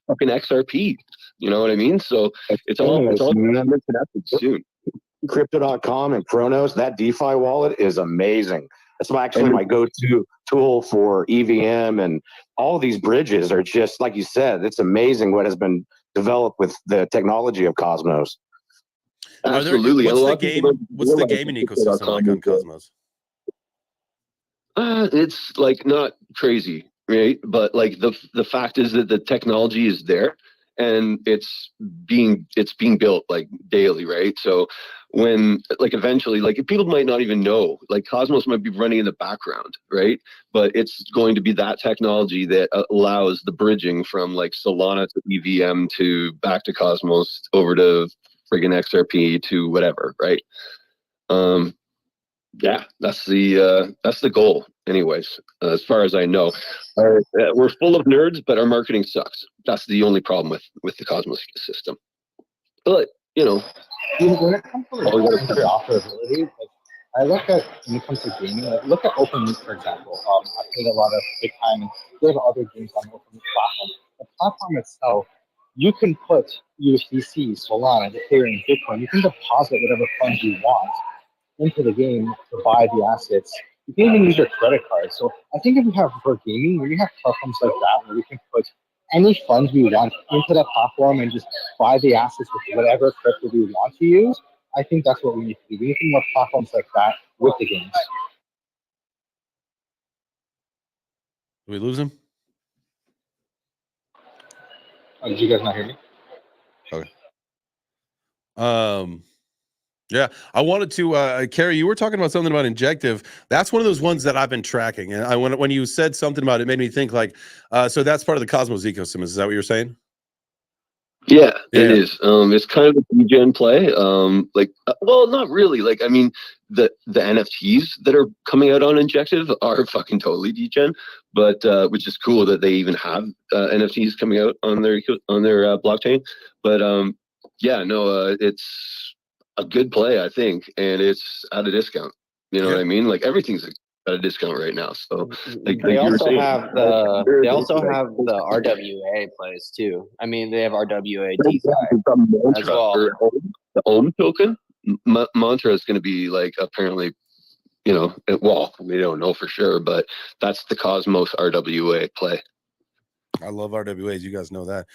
fucking XRP. You know what I mean? So it's all connected soon. Crypto.com and Chronos, that DeFi wallet is amazing. That's actually my go-to tool for EVM, and all these bridges are just, like you said, it's amazing what has been developed with the technology of Cosmos. Absolutely. What's the gaming ecosystem like on Cosmos? It's like not crazy, right? But like the fact is that the technology is there and it's being built like daily, right? So when like eventually, like people might not even know, like Cosmos might be running in the background, right? But it's going to be that technology that allows the bridging from like Solana to EVM to back to Cosmos over to friggin' XRP to whatever, right? Yeah, that's the goal anyways, as far as I know. We're full of nerds, but our marketing sucks. That's the only problem with the Cosmos system. But, you know, when it comes to like interoperability, I look at when it comes to gaming, like look at OpenMeet for example. I played a lot of big time and there's other games on the OpenMeet platform. The platform itself, you can put USDC, Solana, Ethereum, Bitcoin. You can deposit whatever funds you want into the game to buy the assets. You can even use your credit card. So I think if we have for gaming, where you have platforms like that where we can put any funds we want into that platform and just buy the assets with whatever crypto we want to use, I think that's what we need to do. We need more platforms like that with the games. Did we lose him? Did you guys not hear me? Okay. Yeah, I wanted to, Carrie, you were talking about something about Injective. That's one of those ones that I've been tracking. And when you said something about it, it made me think like, so that's part of the Cosmos ecosystem. Is that what you're saying? Yeah, it is. It's kind of a degen play. Well, not really. Like, I mean, the NFTs that are coming out on Injective are fucking totally degen, but which is cool that they even have NFTs coming out on their blockchain. But yeah, no, it's a good play, I think, and it's at a discount. You know what I mean? Like everything's at a discount right now. So they also have the RWA plays too. I mean, they have RWA DeFi as well. The Ohm token, Mantra is going to be like apparently, you know, well, we don't know for sure, but that's the Cosmos RWA play. I love RWAs. You guys know that.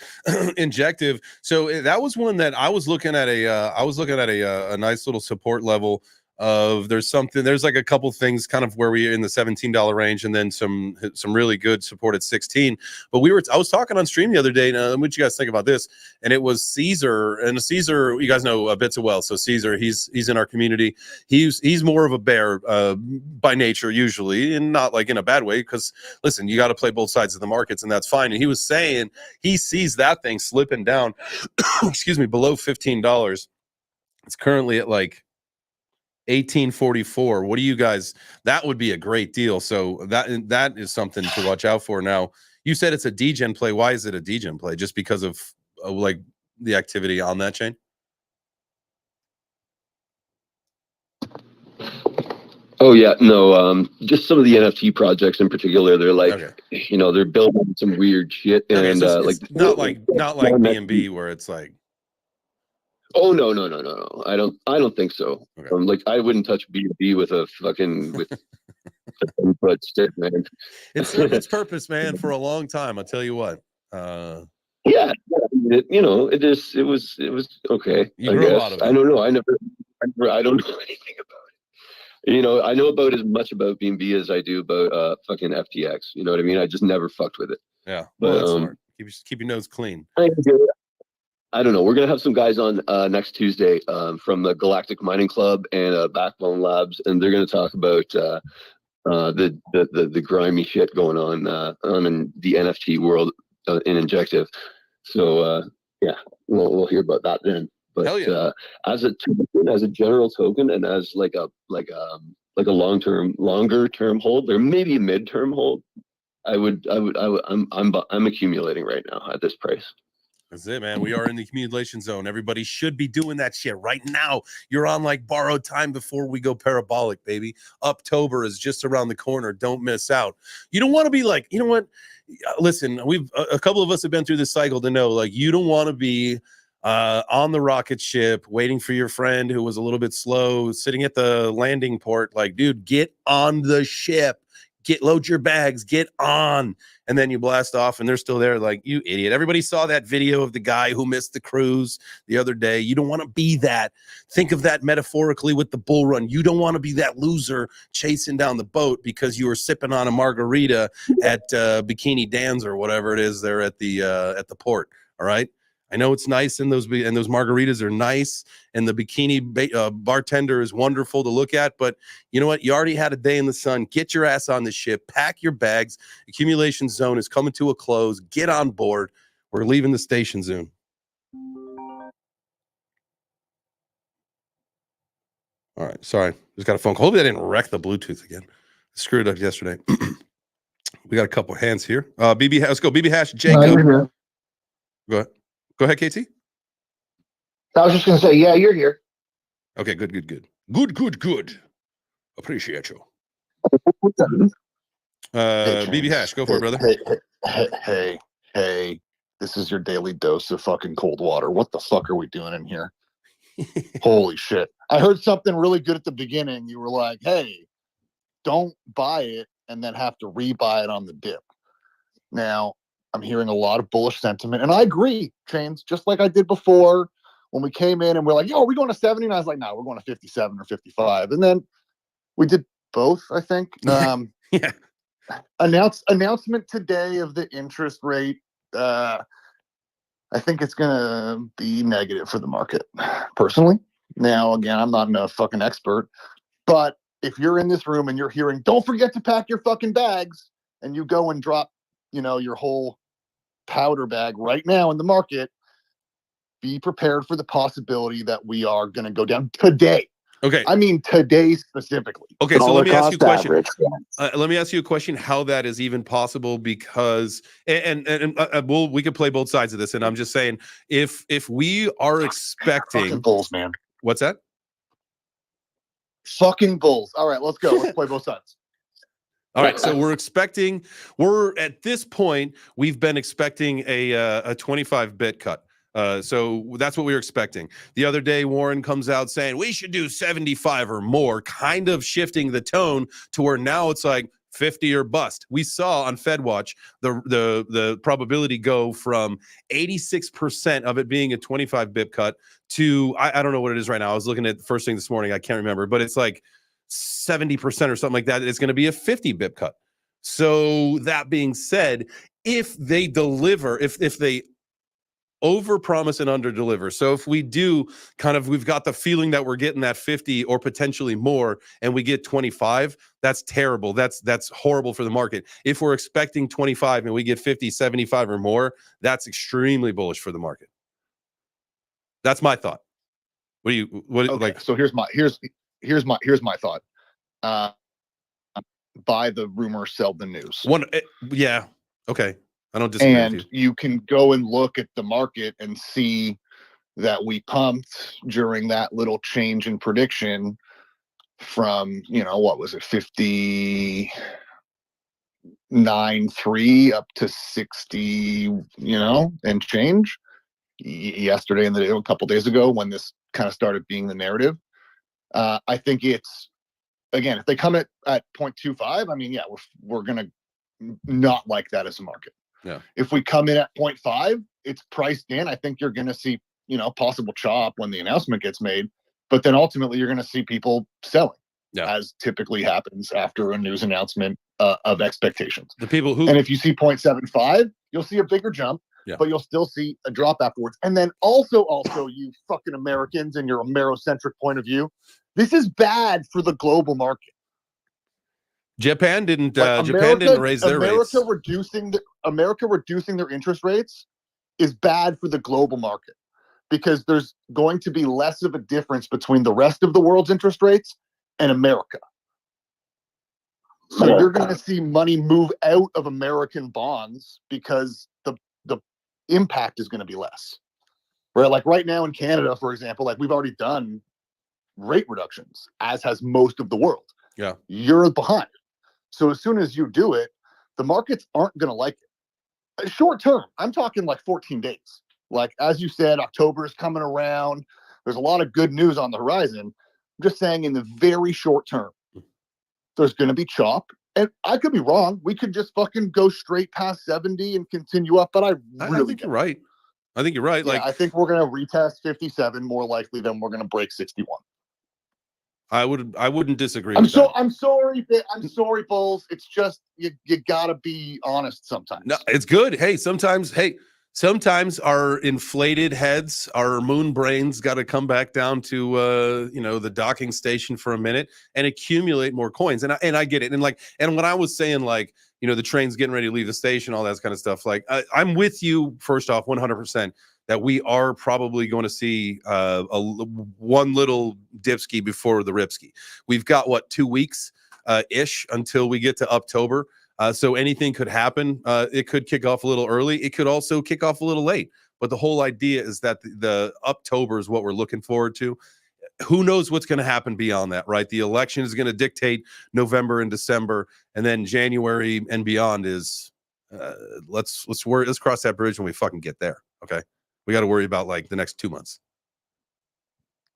Injective. So that was one that I was looking at a nice little support level of there's like a couple things kind of where we're in the $17 range and then some really good support at 16. But I was talking on stream the other day, and what you guys think about this? And it was Caesar, and Caesar, you guys know Bits of Wealth. So Caesar, he's in our community. He's more of a bear by nature usually, and not like in a bad way, because listen, you got to play both sides of the markets, and that's fine. And he was saying he sees that thing slipping down, excuse me, below $15. It's currently at like 1844. What do you guys? That would be a great deal. So that is something to watch out for. Now, you said it's a degen play. Why is it a degen play? Just because of like the activity on that chain? Oh yeah, no, just some of the NFT projects in particular. They're like, you know, they're building some weird shit, and so like not like BNB where it's like. Oh no! I don't think so. Okay. Like I wouldn't touch BNB with a fucking with a foot stick, man. It served its purpose, man, for a long time. I'll tell you what. Yeah, you know, it was okay. You grew a lot of it. I don't know. I don't know anything about it. You know, I know about as much about BNB as I do about fucking FTX. You know what I mean? I just never fucked with it. Yeah, well, that's smart. Keep your nose clean. I don't know. We're gonna have some guys on next Tuesday from the Galactic Mining Club and Backbone Labs, and they're gonna talk about the grimy shit going on in the NFT world in Injective. So yeah, we'll hear about that then. But hell yeah. As a general token, and as like a longer term hold, or maybe a mid-term hold, I'm accumulating right now at this price. That's it, man. We are in the accumulation zone. Everybody should be doing that shit right now. You're on like borrowed time before we go parabolic, baby. October is just around the corner. Don't miss out. You don't want to be like, you know what? Listen, a couple of us have been through this cycle to know, like, you don't want to be on the rocket ship waiting for your friend who was a little bit slow, sitting at the landing port. Like, dude, get on the ship. Load your bags, get on. And then you blast off and they're still there like, you idiot. Everybody saw that video of the guy who missed the cruise the other day. You don't want to be that. Think of that metaphorically with the bull run. You don't want to be that loser chasing down the boat because you were sipping on a margarita at Bikini Dan's or whatever it is there at the port. All right. I know it's nice, and those margaritas are nice, and the bikini bartender is wonderful to look at. But you know what? You already had a day in the sun. Get your ass on the ship. Pack your bags. Accumulation zone is coming to a close. Get on board. We're leaving the station soon. All right. Sorry. Just got a phone call. Hopefully I didn't wreck the Bluetooth again. Screwed it up yesterday. We got a couple hands here. BB, let's go. BB Hash, Jacob. Go ahead. Go ahead, KT. I was just going to say, yeah, you're here. Okay, good. Appreciate you. Hey, BB James. Hash, go for it, brother. Hey, this is your daily dose of fucking cold water. What the fuck are we doing in here? Holy shit. I heard something really good at the beginning. You were like, hey, don't buy it and then have to rebuy it on the dip. Now, I'm hearing a lot of bullish sentiment, and I agree, Chains, just like I did before when we came in and we're like, yo, are we going to 70? And I was like, no, we're going to 57 or 55. And then we did both, I think. Yeah. Announcement today of the interest rate. I think it's gonna be negative for the market, personally. Now, again, I'm not a fucking expert, but if you're in this room and you're hearing, don't forget to pack your fucking bags, and you go and drop, your whole powder bag right now in the market, be prepared for the possibility that we are going to go down today. Okay. I mean, today specifically. Okay, so let me ask you a question. Average, Let me ask you a question. How that is even possible? Because we could play both sides of this, and I'm just saying, if we are expecting fucking bulls, man. What's that? Fucking bulls. All right, let's go. Let's play both sides. All right, so we're at this point, we've been expecting a 25 bit cut. So that's what we were expecting. The other day, Warren comes out saying we should do 75 or more, kind of shifting the tone to where now it's like 50 or bust. We saw on FedWatch the probability go from 86% of it being a 25 bip cut to I don't know what it is right now. I was looking at the first thing this morning. I can't remember, but it's like 70% or something like that. It's going to be a 50 bip cut. So that being said, if they deliver, if they overpromise and underdeliver. So if we do we've got the feeling that we're getting that 50 or potentially more, and we get 25, that's terrible. That's horrible for the market. If we're expecting 25 and we get 50, 75 or more, that's extremely bullish for the market. That's my thought. Okay, like? So here's my thought. Buy the rumor, sell the news. Yeah. Okay. I don't disagree and with you. You can go and look at the market and see that we pumped during that little change in prediction from, what was it, 59.3 up to 60, and change yesterday and a couple days ago when this kind of started being the narrative. I think it's, again, if they come at 0.25, I mean, yeah, we're going to not like that as a market. Yeah. If we come in at 0.5, it's priced in. I think you're going to see, possible chop when the announcement gets made, but then ultimately you're going to see people selling, as typically happens after a news announcement of expectations. The people who, and if you see 0.75, you'll see a bigger jump, but you'll still see a drop afterwards. And then also, you fucking Americans and your Amerocentric point of view, this is bad for the global market. Japan didn't raise their rates. America reducing their interest rates is bad for the global market because there's going to be less of a difference between the rest of the world's interest rates and America. So you're going to see money move out of American bonds because the impact is going to be less. Right? Like right now in Canada, for example, like we've already done rate reductions, as has most of the world. Yeah. You're behind. So as soon as you do it, the markets aren't going to like it. Short term, I'm talking like 14 days. Like, as you said, October is coming around. There's a lot of good news on the horizon. I'm just saying in the very short term, there's going to be chop. And I could be wrong. We could just fucking go straight past 70 and continue up. But I think you're right. I think you're right. Yeah, I think we're going to retest 57 more likely than we're going to break 61. I wouldn't disagree. I'm sorry, Bulls. It's just you gotta be honest sometimes. No, it's good. Hey, sometimes our inflated heads, our moon brains, got to come back down to the docking station for a minute and accumulate more coins. And I get it. And when I was saying the train's getting ready to leave the station, all that kind of stuff. I'm with you. First off, 100%. That we are probably going to see one little dipski before the ripski. We've got 2 weeks ish until we get to October. So anything could happen. It could kick off a little early. It could also kick off a little late. But the whole idea is that the October is what we're looking forward to. who knows what's going to happen beyond that, right? The election is going to dictate November and December, and then January and beyond is let's cross that bridge when we fucking get there. Okay, we got to worry about like the next 2 months.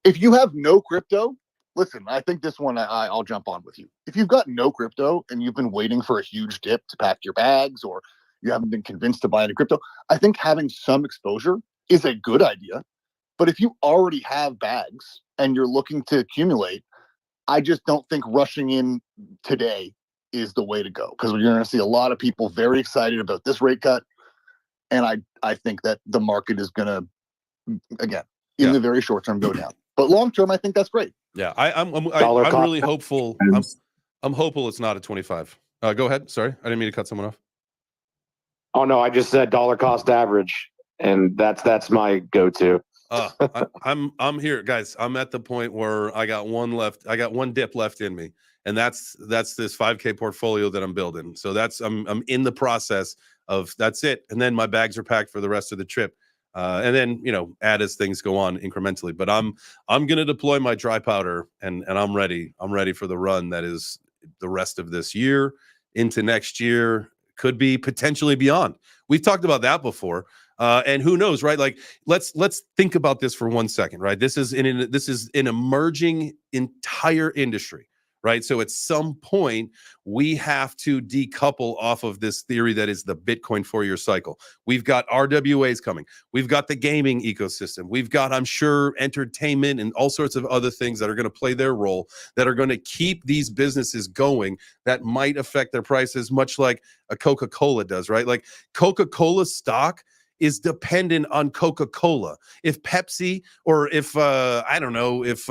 If you have no crypto, listen, I think this one I'll jump on with you. If you've got no crypto and you've been waiting for a huge dip to pack your bags, or you haven't been convinced to buy any crypto, I think having some exposure is a good idea. But if you already have bags and you're looking to accumulate, I just don't think rushing in today is the way to go, because you're going to see a lot of people very excited about this rate cut. And I think that the market is going to, again, in the very short term, go down. But long term, I think that's great. Yeah, I'm really hopeful. I'm hopeful it's not at 25. Go ahead. Sorry, I didn't mean to cut someone off. Oh no, I just said dollar cost average, and that's my go-to. I'm here, guys. I'm at the point where I got one left. I got one dip left in me, and that's this 5K portfolio that I'm building. So I'm in the process of that's it, and then my bags are packed for the rest of the trip. And then add as things go on incrementally. But I'm gonna deploy my dry powder, and I'm ready. I'm ready for the run that is the rest of this year into next year. Could be potentially beyond. We've talked about that before. And who knows, right? Like let's think about this for 1 second, right? This is an emerging entire industry, right? So at some point we have to decouple off of this theory that is the Bitcoin 4-year cycle. We've got RWAs coming. We've got the gaming ecosystem. We've got, I'm sure, entertainment and all sorts of other things that are going to play their role, that are going to keep these businesses going, that might affect their prices, much like a Coca-Cola does, right? Like Coca-Cola stock is dependent on Coca-Cola. If Pepsi, or if I don't know, if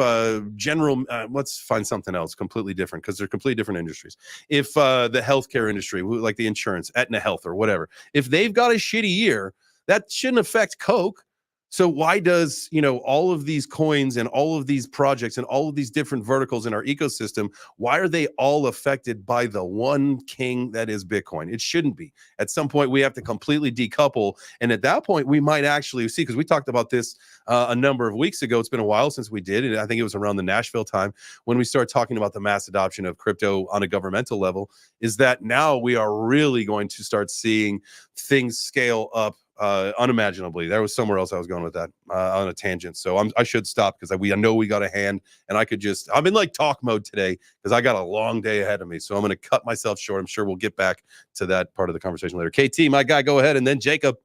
General, let's find something else completely different, because they're completely different industries. If the healthcare industry, like the insurance, Aetna Health or whatever, if they've got a shitty year, that shouldn't affect Coke. So why does, all of these coins and all of these projects and all of these different verticals in our ecosystem, why are they all affected by the one king that is Bitcoin? It shouldn't be. At some point, we have to completely decouple. And at that point, we might actually see, because we talked about this a number of weeks ago. It's been a while since we did. And I think it was around the Nashville time when we started talking about the mass adoption of crypto on a governmental level, is that now we are really going to start seeing things scale up unimaginably. There was somewhere else I was going with that on a tangent. So I should stop, because I know we got a hand, and I'm in like talk mode today because I got a long day ahead of me. So I'm going to cut myself short. I'm sure we'll get back to that part of the conversation later. KT, my guy, go ahead, and then Jacob.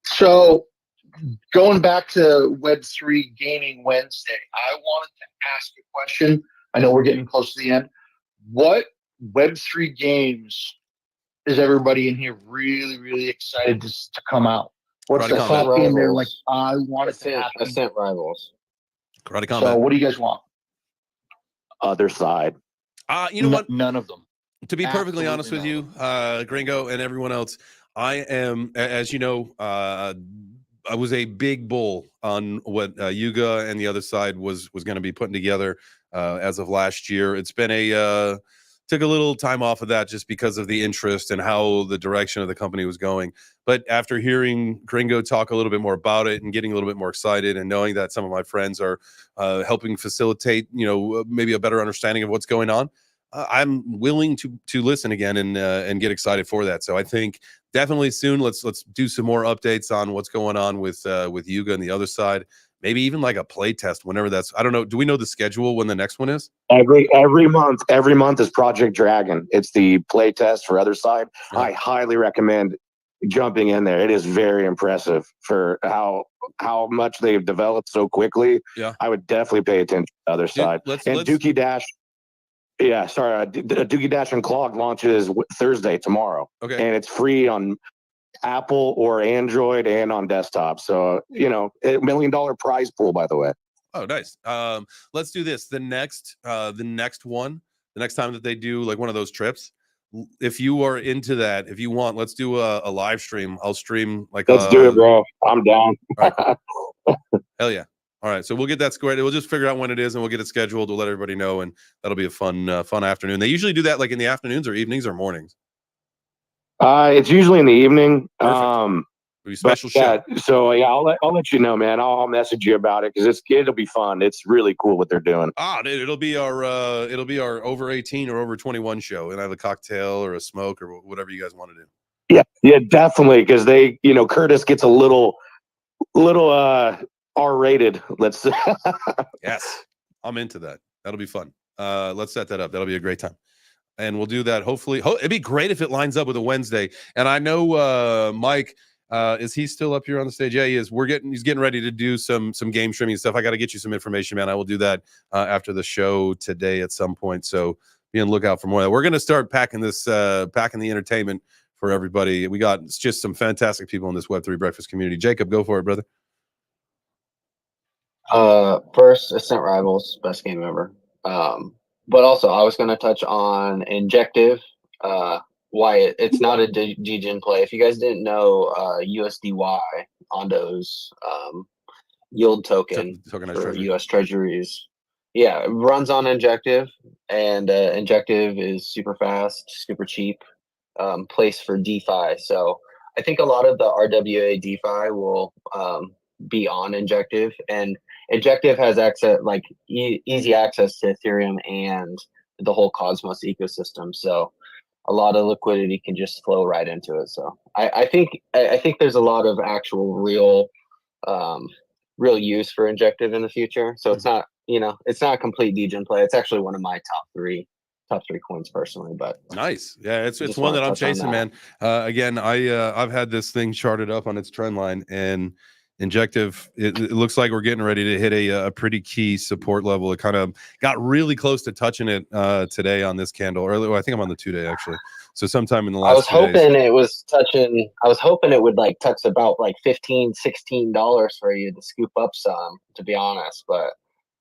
So going back to Web3 Gaming Wednesday, I wanted to ask a question. I know we're getting close to the end. What Web3 games is everybody in here really, really excited to come out? What's the top game there? Like, I want it to happen. Ascent Rivals. Karate Combat. So what do you guys want? Other side. You know what? None of them. To be perfectly honest with you, Gringo and everyone else, I am, as you know, I was a big bull on what Yuga and the other side was going to be putting together as of last year. It's been took a little time off of that just because of the interest and how the direction of the company was going. But after hearing Gringo talk a little bit more about it and getting a little bit more excited, and knowing that some of my friends are helping facilitate, maybe a better understanding of what's going on, I'm willing to listen again and get excited for that. So I think definitely soon let's do some more updates on what's going on with Yuga and the other side. Maybe even like a play test whenever that's, I don't know. Do we know the schedule when the next one is? Every month is Project Dragon. It's the play test for other side. Yeah. I highly recommend jumping in there. It is very impressive for how much they've developed so quickly. Yeah, I would definitely pay attention to the other side. Dookie Dash. Yeah, sorry. Dookie Dash and Clog launches Thursday, tomorrow. Okay, and it's free on Apple or Android and on desktop. So, $1 million prize pool, by the way. Oh, nice. Let's do this. The next time that they do like one of those trips, if you are into that, if you want, let's do a live stream. I'll stream like. Let's do it, bro. I'm down. Right. Hell yeah. All right, so we'll get that squared. We'll just figure out when it is, and we'll get it scheduled. We'll let everybody know, and that'll be a fun afternoon. They usually do that like in the afternoons or evenings or mornings. It's usually in the evening. It'll be a special show. Yeah, so yeah, I'll let you know, man. I'll message you about it because it'll be fun. It's really cool what they're doing. Dude, it'll be our over 18 or over 21 show, and have a cocktail or a smoke or whatever you guys want to do. Yeah, definitely, because they, Curtis gets a little R-rated. Let's. Yes, I'm into that. That'll be fun. Let's set that up. That'll be a great time. And we'll do that. Hopefully, it'd be great if it lines up with a Wednesday. And I know Mike, is he still up here on the stage? Yeah, he is. He's getting ready to do some game streaming stuff. I got to get you some information, man. I will do that after the show today at some point. So be on the lookout for more. We're gonna start packing the entertainment for everybody. We got just some fantastic people in this Web3 breakfast community. Jacob, go for it, brother. First, Ascent Rivals, best game ever. But also, I was going to touch on Injective, why it's not a degen play. If you guys didn't know, USDY, Ondo's yield token for US Treasuries, it runs on Injective, and Injective is super fast, super cheap, place for DeFi. So I think a lot of the RWA DeFi will be on Injective, and Injective has access, like easy access to Ethereum and the whole Cosmos ecosystem. So a lot of liquidity can just flow right into it. So I think there's a lot of actual real use for Injective in the future. So it's not a complete degen play. It's actually one of my top three coins personally. But nice. Yeah, it's one that I'm chasing, man. Again, I've had this thing charted up on its trend line, and Injective, it looks like we're getting ready to hit a pretty key support level. It kind of got really close to touching it today on this candle. Earlier, I think I'm on the 2-day actually. So sometime in the last I was hoping it would like touch about like $15-16 for you to scoop up some, to be honest. But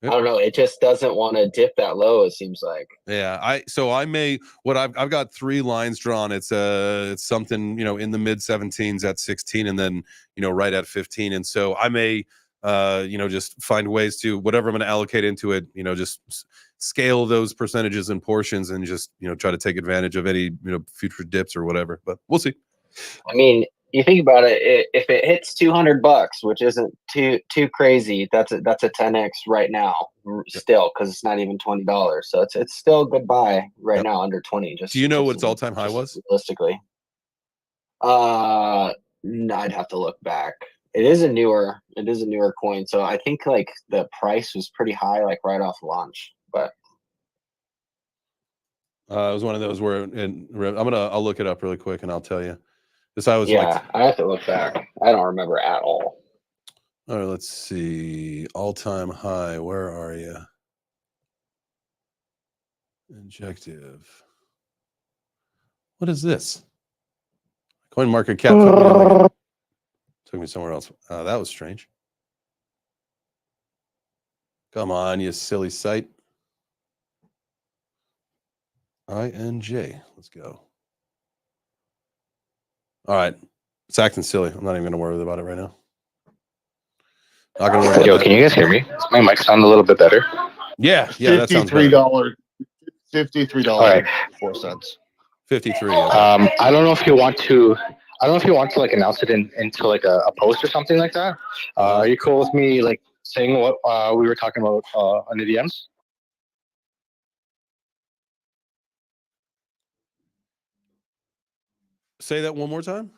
I don't know. It just doesn't want to dip that low, it seems like. Yeah, I've got 3 lines drawn. It's something, in the mid 17s at 16, and then, right at 15. And so I may just find ways to, whatever I'm going to allocate into it, just scale those percentages and portions, and just, try to take advantage of any, future dips or whatever. But we'll see. I mean, you think about it, if it hits $200, which isn't too crazy, that's a 10x right now still, because it's not even $20. So it's still a good buy right now under 20. Do you know what its all-time high was? Realistically, I'd have to look back. It is a newer coin, so I think like the price was pretty high, like right off launch. But it was one of those where, I'll look it up really quick and I'll tell you. I have to look back. I don't remember at all. All right, let's see. All-time high. Where are you? Injective. What is this? Coin market cap. Took me somewhere else. That was strange. Come on, you silly site. INJ. Let's go. All right. It's acting silly. I'm not even going to worry about it right now. Not gonna worry. Yo, can you guys hear me? Does my mic sound a little bit better? Yeah, that sounds better. $53. 4 cents. 53. I don't know if you want to like announce it into like a post or something like that. Are you cool with me like saying what we were talking about on the DMs? Say that one more time.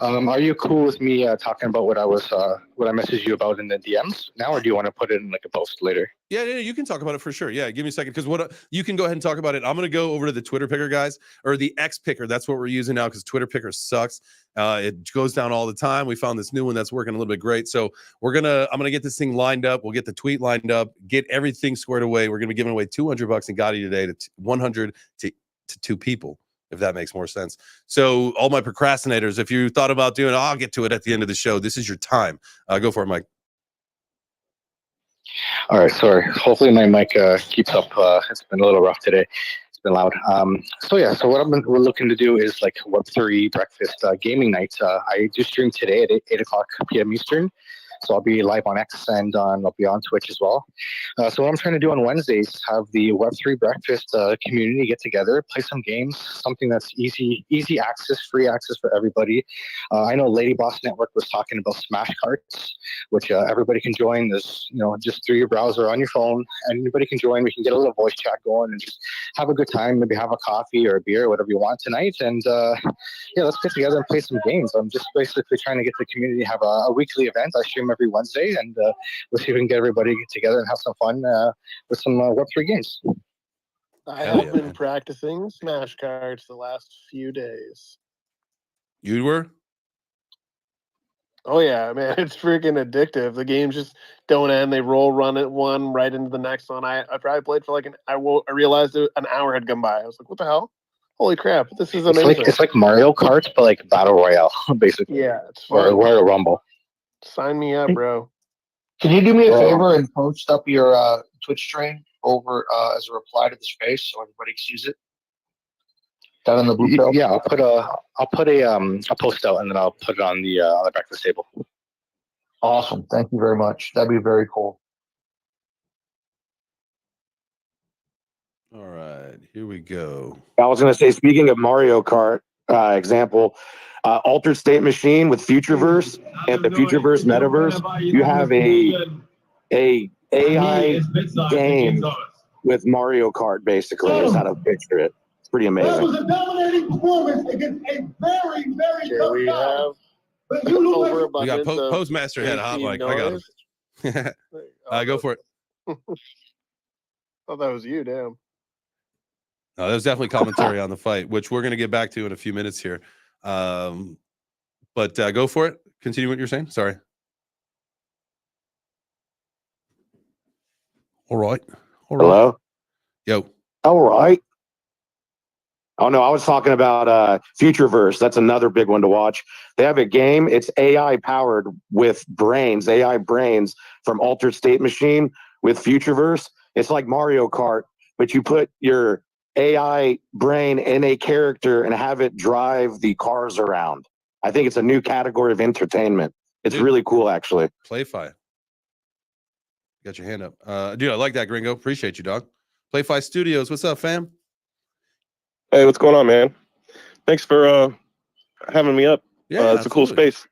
Are you cool with me talking about what I messaged you about in the DMs now, or do you want to put it in like a post later? Yeah, you can talk about it for sure. Yeah, give me a second, because you can go ahead and talk about it. I'm gonna go over to the Twitter picker, guys, or the X picker. That's what we're using now, because Twitter picker sucks. It goes down all the time. We found this new one that's working a little bit great. So I'm gonna get this thing lined up. We'll get the tweet lined up, get everything squared away. We're gonna be giving away $200 in Gotti today to 100 to 2 people, if that makes more sense. So all my procrastinators, if you thought about doing it, I'll get to it at the end of the show. This is your time. Go for it, Mike. All right, sorry. Hopefully my mic keeps up. It's been a little rough today. It's been loud. So what we're looking to do is like Web3 breakfast gaming night. I just streamed today at 8 o'clock p.m. Eastern. So I'll be live on X and I'll be on Twitch as well. So what I'm trying to do on Wednesdays is have the Web3 breakfast community get together, play some games, something that's easy access, free access for everybody. I know Lady Boss Network was talking about Smash Carts, which everybody can join. There's, just through your browser on your phone, anybody can join. We can get a little voice chat going and just have a good time, maybe have a coffee or a beer, whatever you want tonight. And let's get together and play some games. I'm just basically trying to get the community to have a weekly event. I stream every Wednesday, and we'll see if we can get everybody together and have some fun with some Web3 games. I Hell have yeah, been man. practicing Smash Cards the last few days. You were? Oh yeah, man, it's freaking addictive. The games just don't end. They run it one right into the next one. I probably played for I realized an hour had gone by. I was like, what the hell? Holy crap, this is amazing. It's like Mario Kart, but like Battle Royale, basically. Yeah, it's fun. Or Royal Rumble. Sign me up, bro. Can you do me a favor and post up your Twitch stream over as a reply to the space so everybody sees it? Down in the blue pill? Yeah, I'll put a post out and then I'll put it on the breakfast table. Awesome. Thank you very much. That'd be very cool. All right, here we go. I was going to say, speaking of Mario Kart example, Altered State Machine with Futureverse and the Futureverse Metaverse, you have a AI game with Mario Kart, basically, is how to picture it. It's pretty amazing. That was a dominating performance against a very, very tough We guy. have But you look like We got overabundance of Postmaster had a hot AC mic. I got noise. him. Go for it. Oh, that was you, damn. No, there's definitely commentary on the fight, which we're going to get back to in a few minutes here. But go for it. Continue what you're saying. Sorry. All right. Hello? Yo. All right. Oh, no, I was talking about Futureverse. That's another big one to watch. They have a game. It's AI powered with brains, AI brains from Altered State Machine with Futureverse. It's like Mario Kart, but you put your AI brain in a character and have it drive the cars around. I think it's a new category of entertainment. It's really cool, actually. Playfi. Got your hand up. Dude, I like that, Gringo. Appreciate you, dog. Playfi Studios. What's up, fam? Hey, what's going on, man? Thanks for having me up. Yeah, it's a cool space.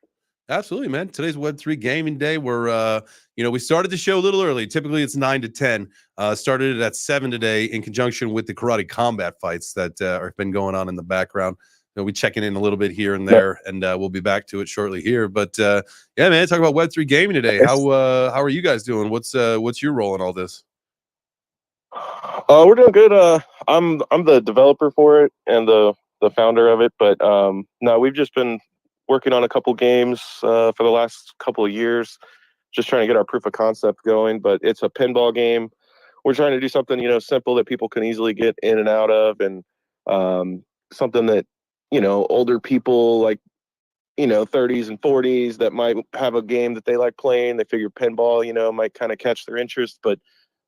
Absolutely, man. Today's Web3 gaming day. We're, we started the show a little early. Typically, it's 9 to 10. Started it at 7 today in conjunction with the karate combat fights that have been going on in the background. We checking in a little bit here and there, and we'll be back to it shortly here. But yeah, man, talk about Web3 gaming today. How are you guys doing? What's your role in all this? We're doing good. I'm the developer for it and the founder of it. But no, we've just been working on a couple games for the last couple of years, just trying to get our proof of concept going. But it's a pinball game. We're trying to do something simple that people can easily get in and out of, and something that older people like 30s and 40s that might have a game that they like playing. They figure pinball might kind of catch their interest, but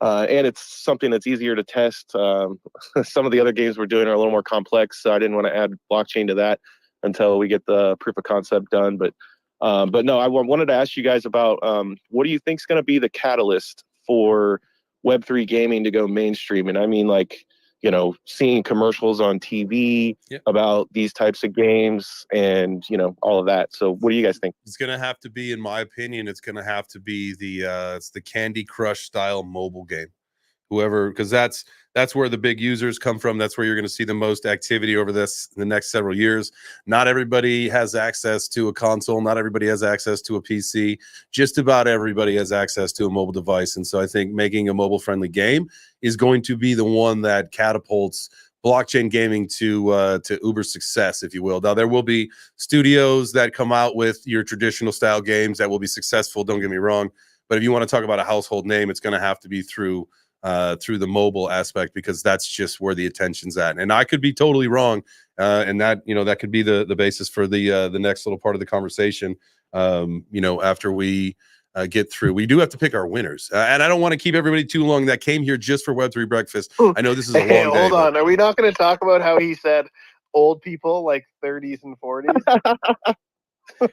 and it's something that's easier to test. Some of the other games we're doing are a little more complex, so I didn't want to add blockchain to that until we get the proof of concept done. But no, I wanted to ask you guys about what do you think is going to be the catalyst for Web3 gaming to go mainstream? And I mean, seeing commercials on TV about these types of games and all of that. So what do you guys think? It's gonna have to be, in my opinion, it's gonna have to be it's the Candy Crush style mobile game. Whoever, because that's where the big users come from. That's where you're going to see the most activity over the next several years. Not everybody has access to a console. Not everybody has access to a PC. Just about everybody has access to a mobile device. And so I think making a mobile friendly game is going to be the one that catapults blockchain gaming to uber success, if you will. Now, there will be studios that come out with your traditional style games that will be successful. Don't get me wrong. But if you want to talk about a household name, it's going to have to be through the mobile aspect, because that's just where the attention's at. And I could be totally wrong, and that that could be the basis for the next little part of the conversation. After we get through, we do have to pick our winners, and I don't want to keep everybody too long that came here just for Web3 breakfast. I know this is a long day. Hold on, are we not going to talk about how he said old people like 30s and 40s?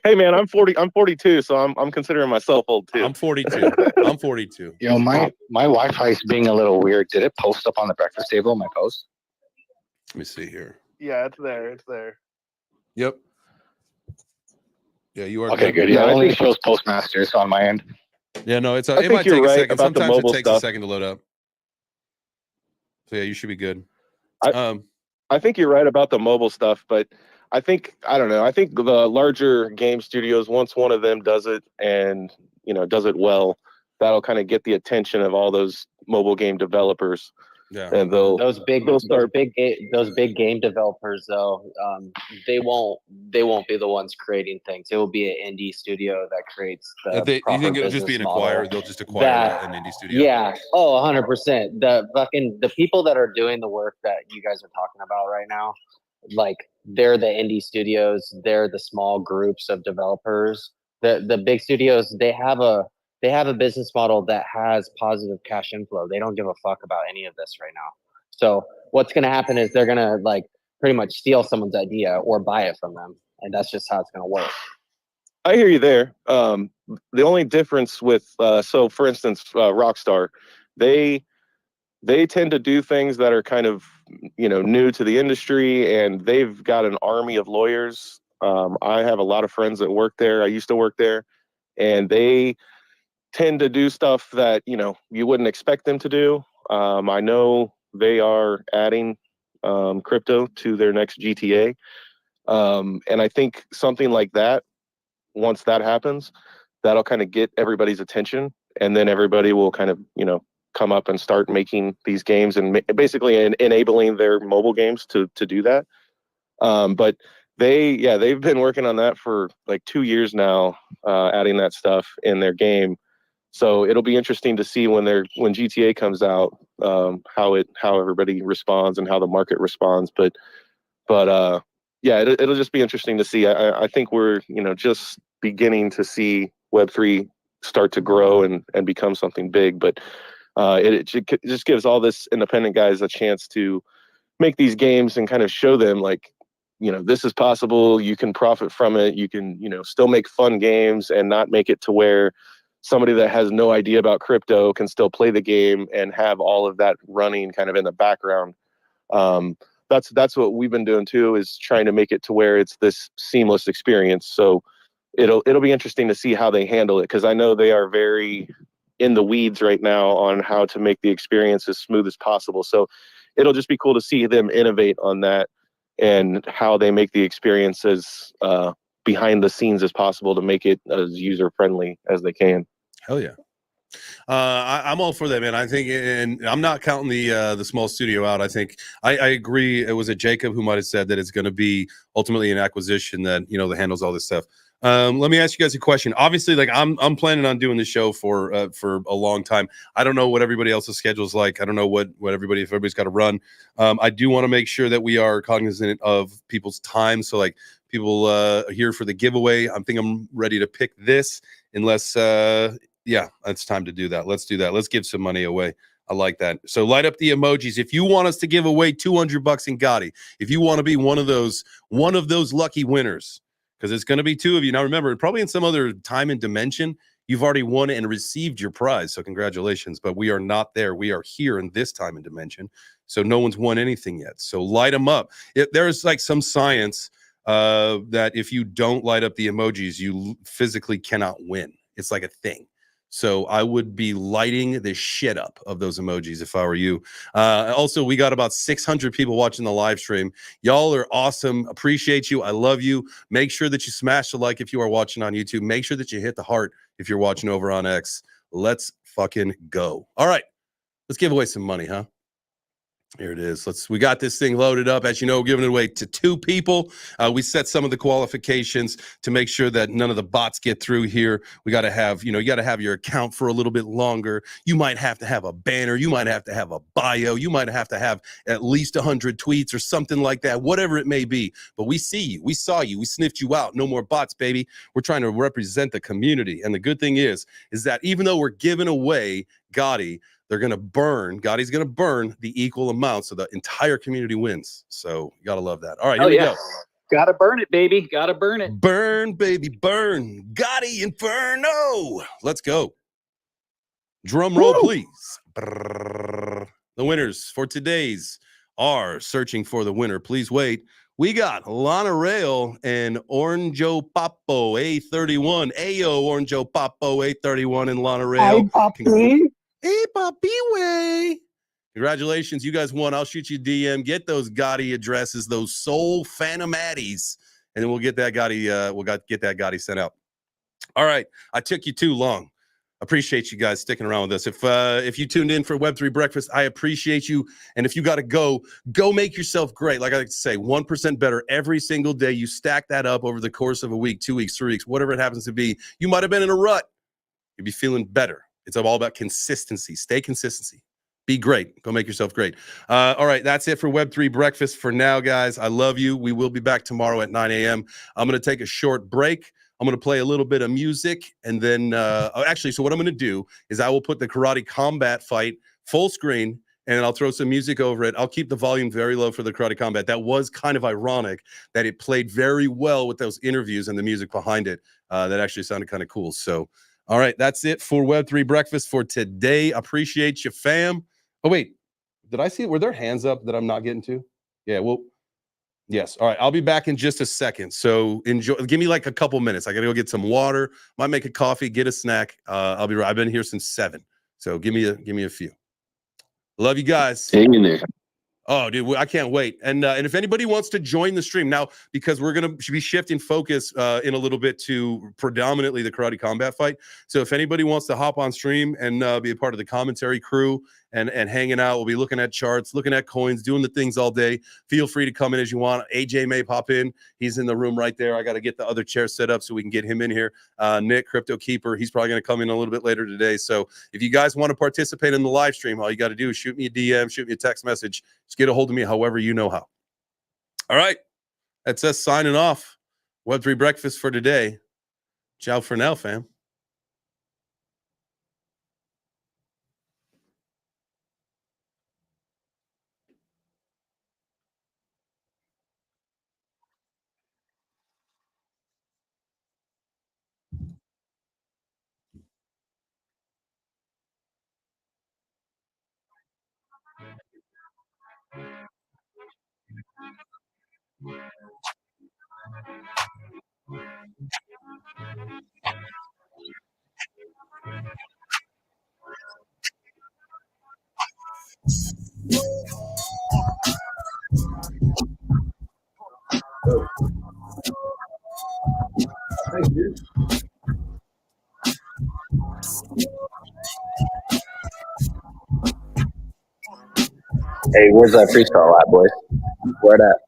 Hey man, I'm 40. I'm 42, so I'm considering myself old too. I'm 42. I'm 42. You know, my Wi-Fi is being a little weird. Did it post up on the breakfast table? My post. Let me see here. Yeah, it's there. It's there. Yep. Yeah, you are Okay, good. Yeah, it only shows Postmasters on my end. Yeah, no, it's I it think might you're take a right second. about the Sometimes it mobile takes a stuff. second to load up. So yeah, you should be good. I think you're right about the mobile stuff, but I don't know. I think the larger game studios, once one of them does it and does it well, that'll kind of get the attention of all those mobile game developers. Yeah, and those big game developers though, they won't be the ones creating things. It will be an indie studio that creates the you think it'll just be an acquirer? They'll just acquire an indie studio. Yeah. Oh, 100%. The people that are doing the work that you guys are talking about right now, like they're the indie studios. They're the small groups of developers. The big studios, they have a business model that has positive cash inflow. They don't give a fuck about any of this right now. So what's going to happen is they're going to like pretty much steal someone's idea or buy it from them. And that's just how it's going to work. I hear you there. The only difference with, so for instance, Rockstar, they tend to do things that are kind of, new to the industry, and they've got an army of lawyers. I have a lot of friends that work there. I used to work there, and they tend to do stuff that, you wouldn't expect them to do. I know they are adding crypto to their next GTA. And I think something like that, once that happens, that'll kind of get everybody's attention, and then everybody will kind of, come up and start making these games and basically enabling their mobile games to do that. But they've been working on that for like 2 years now, adding that stuff in their game. So it'll be interesting to see when GTA comes out, how everybody responds and how the market responds. But yeah, it'll just be interesting to see. I think we're just beginning to see Web3 start to grow and become something big. But it just gives all this independent guys a chance to make these games and kind of show them like, this is possible. You can profit from it. You can still make fun games and not make it to where somebody that has no idea about crypto can still play the game and have all of that running kind of in the background. That's what we've been doing too, is trying to make it to where it's this seamless experience. So it'll be interesting to see how they handle it, because I know they are very in the weeds right now on how to make the experience as smooth as possible. So it'll just be cool to see them innovate on that and how they make the experience as behind the scenes as possible to make it as user friendly as they can. Hell yeah. I'm all for that, man. I think, and I'm not counting the small studio out. I think I agree. It was a Jacob who might have said that it's going to be ultimately an acquisition that that handles all this stuff. Let me ask you guys a question. Obviously, like I'm planning on doing the show for a long time. I don't know what everybody else's schedule is like. I don't know what if everybody's got to run. I do want to make sure that we are cognizant of people's time. So like people here for the giveaway, I'm ready to pick this unless yeah, it's time to do that. Let's do that. Let's give some money away. I like that. So light up the emojis. If you want us to give away $200 in Gotti, if you want to be one of those lucky winners, because it's going to be two of you. Now remember, probably in some other time and dimension, you've already won and received your prize. So congratulations. But we are not there. We are here in this time and dimension. So no one's won anything yet. So light them up. There's like some science that if you don't light up the emojis, you physically cannot win. It's like a thing. So I would be lighting the shit up of those emojis if I were you. Also, we got about 600 people watching the live stream. Y'all are awesome. Appreciate you. I love you. Make sure that you smash the like if you are watching on YouTube. Make sure that you hit the heart if you're watching over on X. Let's fucking go. All right. Let's give away some money, huh? Here it is. We got this thing loaded up. As you know, we're giving it away to 2 people. We set some of the qualifications to make sure that none of the bots get through here. We got to have, you got to have your account for a little bit longer. You might have to have a banner. You might have to have a bio. You might have to have at least 100 tweets or something like that, whatever it may be. But we see you. We saw you. We sniffed you out. No more bots, baby. We're trying to represent the community. And the good thing is that even though we're giving away Gotti, Gotti's going to burn the equal amount so the entire community wins. So you got to love that. All right, here we go. Gotta burn it, baby. Gotta burn it. Burn, baby, burn. Gotti Inferno. Let's go. Drum roll, please. Brrr. The winners for today's are searching for the winner. Please wait. We got Lana Rail and Oranjo Papo A31. Ayo, Oranjo Papo A31 and Lana Rail. Hi, Papi. Hey, Papi way. Congratulations. You guys won. I'll shoot you a DM. Get those Gotti addresses, those soul Phantom Addies, and then we'll get that Gotti, get that Gotti sent out. All right. I took you too long. Appreciate you guys sticking around with us. If you tuned in for Web3 Breakfast, I appreciate you. And if you got to go make yourself great. Like I like to say, 1% better every single day. You stack that up over the course of a week, 2 weeks, 3 weeks, whatever it happens to be. You might have been in a rut. You'll be feeling better. It's all about consistency. Stay consistency. Be great. Go make yourself great. All right. That's it for Web3 Breakfast for now, guys. I love you. We will be back tomorrow at 9 a.m. I'm going to take a short break. I'm going to play a little bit of music. And then so what I'm going to do is I will put the Karate Combat fight full screen and I'll throw some music over it. I'll keep the volume very low for the Karate Combat. That was kind of ironic that it played very well with those interviews and the music behind it. That actually sounded kind of cool. So, all right, that's it for Web3 Breakfast for today. Appreciate you, fam. Oh, wait, did I see it? Were there hands up that I'm not getting to? Yeah, well, yes. All right, I'll be back in just a second. So enjoy. Give me like a couple minutes. I got to go get some water. Might make a coffee, get a snack. I'll be right. I've been here since 7. So give me a few. Love you guys. Hang in there. Oh, dude, I can't wait. And if anybody wants to join the stream now, because we're going to be shifting focus in a little bit to predominantly the Karate Combat fight. So if anybody wants to hop on stream and be a part of the commentary crew and hanging out, we'll be looking at charts, looking at coins, doing the things all day. Feel free to come in as you want. AJ may pop in. He's in the room right there. I got to get the other chair set up so we can get him in here. Nick, Crypto Keeper, he's probably going to come in a little bit later today. So if you guys want to participate in the live stream, all you got to do is shoot me a DM, shoot me a text message. Just get a hold of me however you know how. All right. That's us signing off. Web3 Breakfast for today. Ciao for now, fam. Hey, where's that freestyle at, boys? Where that?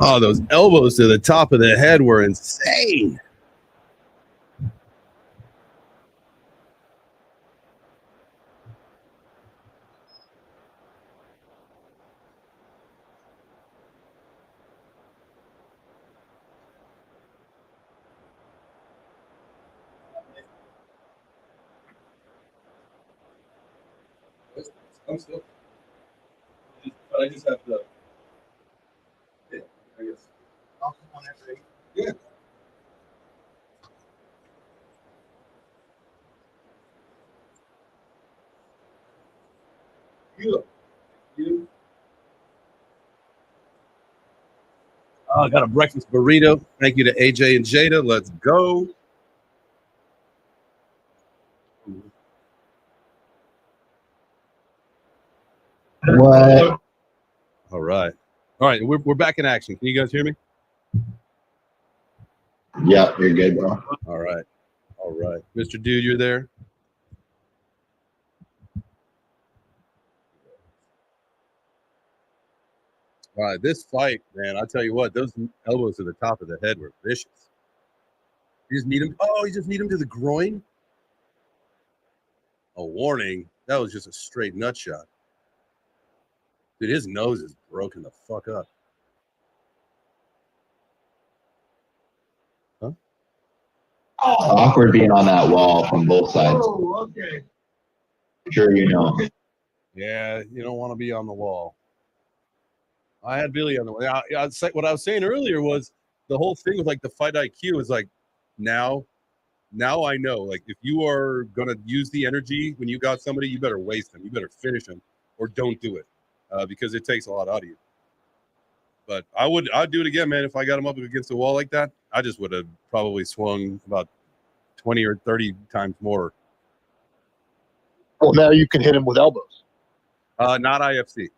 Oh, those elbows to the top of the head were insane. I'm still. I just have to. Yeah, I guess. Yeah. You. Oh, I got a breakfast burrito. Thank you to AJ and Jada. Let's go. What? All right. All right. We're back in action. Can you guys hear me? Yeah, you're good, bro. All right. All right. Mr. Dude, you're there? All right. This fight, man, I'll tell you what, those elbows to the top of the head were vicious. You just need him. Oh, you just need him to the groin? A warning. That was just a straight nut shot. Dude, his nose is broken the fuck up. Huh? Awkward being on that wall from both sides. Oh, okay. Sure, you know. Yeah, you don't want to be on the wall. I had Billy on the wall. What I was saying earlier was the whole thing with like the fight IQ is like now I know, like, if you are gonna use the energy when you got somebody, you better waste them. You better finish them, or don't do it, because it takes a lot out of you. But I'd do it again, man. If I got him up against the wall like that, I just would have probably swung about 20 or 30 times more. Well, now you can hit him with elbows. Not IFC.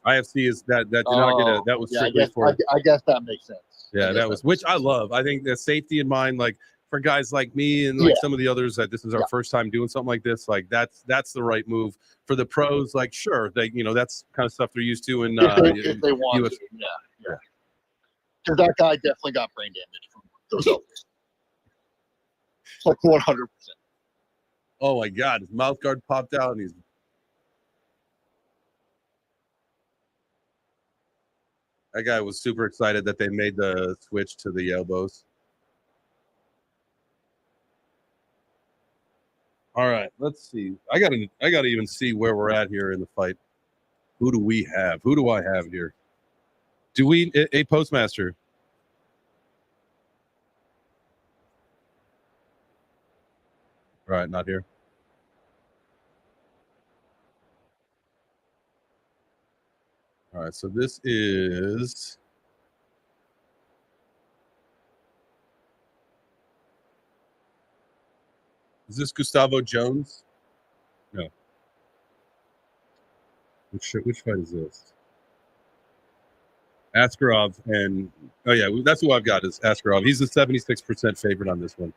IFC is that did not get a, that was strictly for. I guess that makes sense. Yeah, that was, which I love. I think the safety in mind, like for guys like me and like some of the others, that this is our first time doing something like this. Like that's the right move. For the pros, like sure, they that's kind of stuff they're used to. And If they want to, yeah. Because that guy definitely got brain damage from those elbows. It's like 100%. Oh my God, his mouth guard popped out, and he's. That guy was super excited that they made the switch to the elbows. All right, let's see. I gotta even see where we're at here in the fight. Who do we have? Who do I have here? Do we a postmaster? All right, not here. All right, so this is. Is this Gustavo Jones? No. Which fight is this? Askarov and oh yeah, that's who I've got is Askarov. He's a 76% favorite on this one.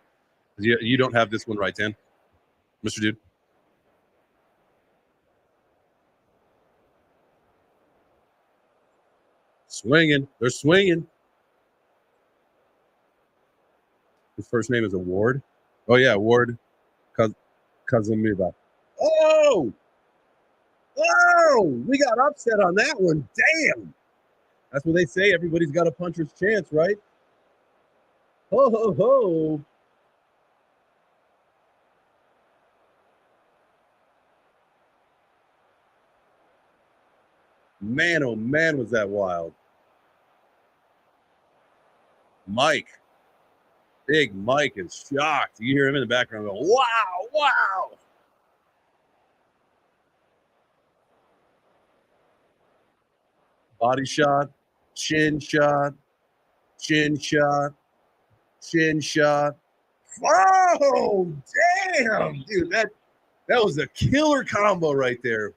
You don't have this one right, Dan, Mr. Dude. Swinging, they're swinging. His first name is Ward. Oh yeah, Ward Kazamiba. Oh, we got upset on that one. Damn. That's what they say. Everybody's got a puncher's chance, right? Ho, ho, ho. Man, oh man, was that wild. Mike. Big Mike is shocked. You hear him in the background go, wow, wow. Body shot, chin shot, chin shot, chin shot. Oh, damn, dude, that was a killer combo right there.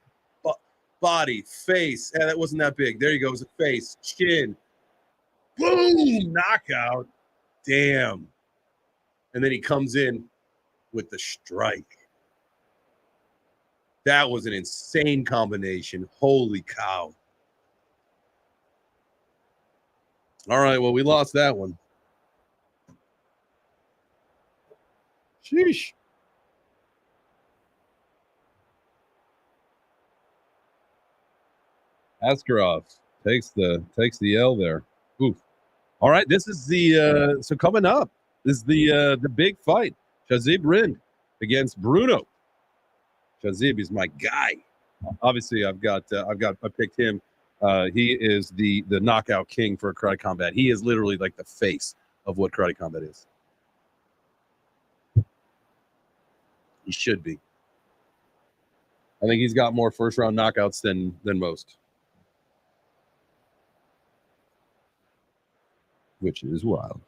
Body, face, that wasn't that big. There you go, it was a face, chin, boom, knockout. Damn. And then he comes in with the strike. That was an insane combination. Holy cow. All right. Well, we lost that one. Sheesh. Askarov takes the L there. Oof. All right. This is the so coming up. This is the big fight. Shazib Rind against Bruno. Shazib is my guy. Obviously, I picked him. He is the knockout king for karate combat. He is literally like the face of what karate combat is. He should be. I think he's got more first round knockouts than most, which is wild.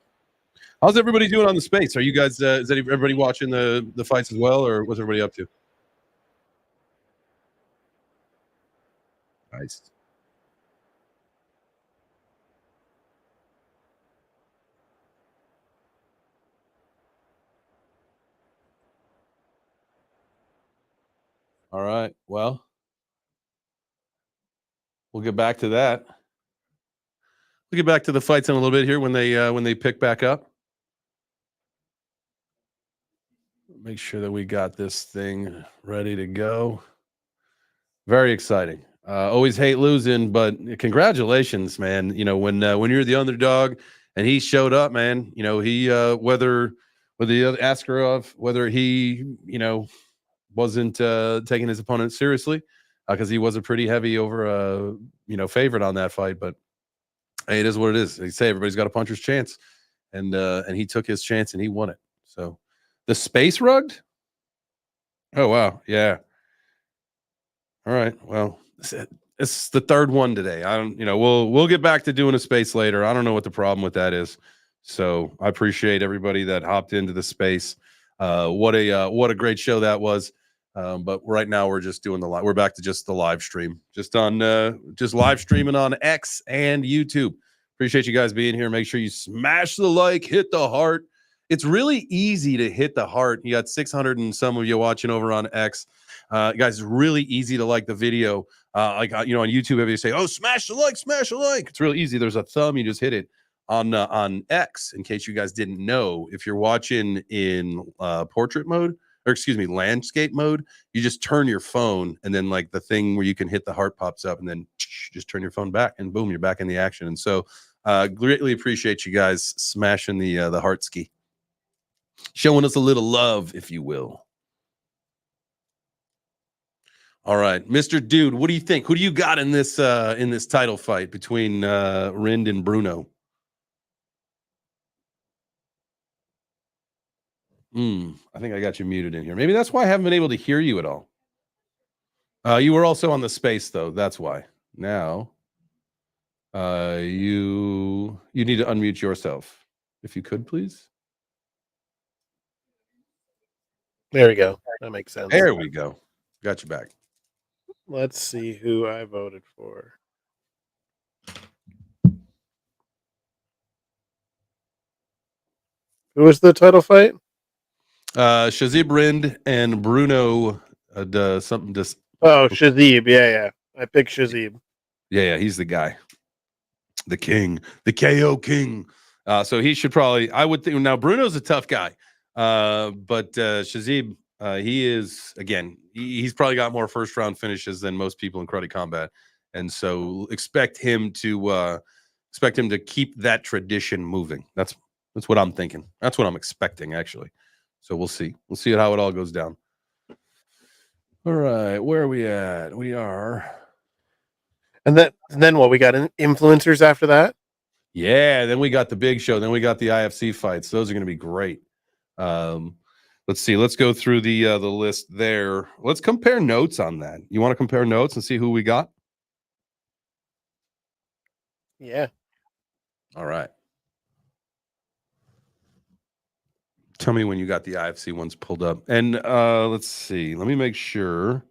How's everybody doing on the space? Are you guys? Is everybody watching the fights as well, or what's everybody up to? Nice. All right. Well, we'll get back to that. We'll get back to the fights in a little bit here when they pick back up. Make sure that we got this thing ready to go. Very exciting. Always hate losing, but congratulations, man. You know, when you're the underdog and he showed up, man, you know, he whether the other Askarov, whether he, you know, wasn't taking his opponent seriously, because he was a pretty heavy over favorite on that fight, but hey, it is what it is. They say everybody's got a puncher's chance, and he took his chance and he won it. So the space rugged. Oh wow, yeah. All right, well, it's the third one today. I don't, we'll get back to doing a space later. I don't know what the problem with that is. So I appreciate everybody that hopped into the space. What a great show that was. But right now we're just doing we're back to just the live stream, just live streaming on X and YouTube. Appreciate you guys being here. Make sure you smash the like, hit the heart. It's really easy to hit the heart. You got 600 and some of you watching over on X. Guys, it's really easy to like the video. On YouTube, everybody say, "Oh, smash the like, smash the like." It's real easy. There's a thumb. You just hit it on X. In case you guys didn't know, if you're watching in portrait mode, or excuse me, landscape mode, you just turn your phone, and then like the thing where you can hit the heart pops up, and then just turn your phone back, and boom, you're back in the action. And so, greatly appreciate you guys smashing the heart ski, showing us a little love, if you will. All right, Mr. Dude, what do you think? Who do you got in this title fight between Rind and Bruno? I think I got you muted in here. Maybe that's why I haven't been able to hear you at all. You were also on the space, though. That's why. Now, you need to unmute yourself, if you could, please. There we go. That makes sense. There we go. Got you back. Let's see who I voted for. Who was the title fight? Shazib Rind and Bruno. Something just. Oh, Shazib. Yeah. I picked Shazib. Yeah. He's the guy. The king. The KO king. So he should probably. I would think. Now Bruno's a tough guy. But Shazib, he is, again, he's probably got more first round finishes than most people in karate combat, and so expect him to keep that tradition moving. That's what I'm thinking. That's what I'm expecting, actually. So we'll see how it all goes down. All right, where are we at? We are, and then what? We got influencers after that. Yeah, then we got the big show. Then we got the IFC fights. Those are going to be great. Let's see. Let's go through the list there. Let's compare notes on that. You want to compare notes and see who we got? Yeah. All right. Tell me when you got the IFC ones pulled up. And let's see. Let me make sure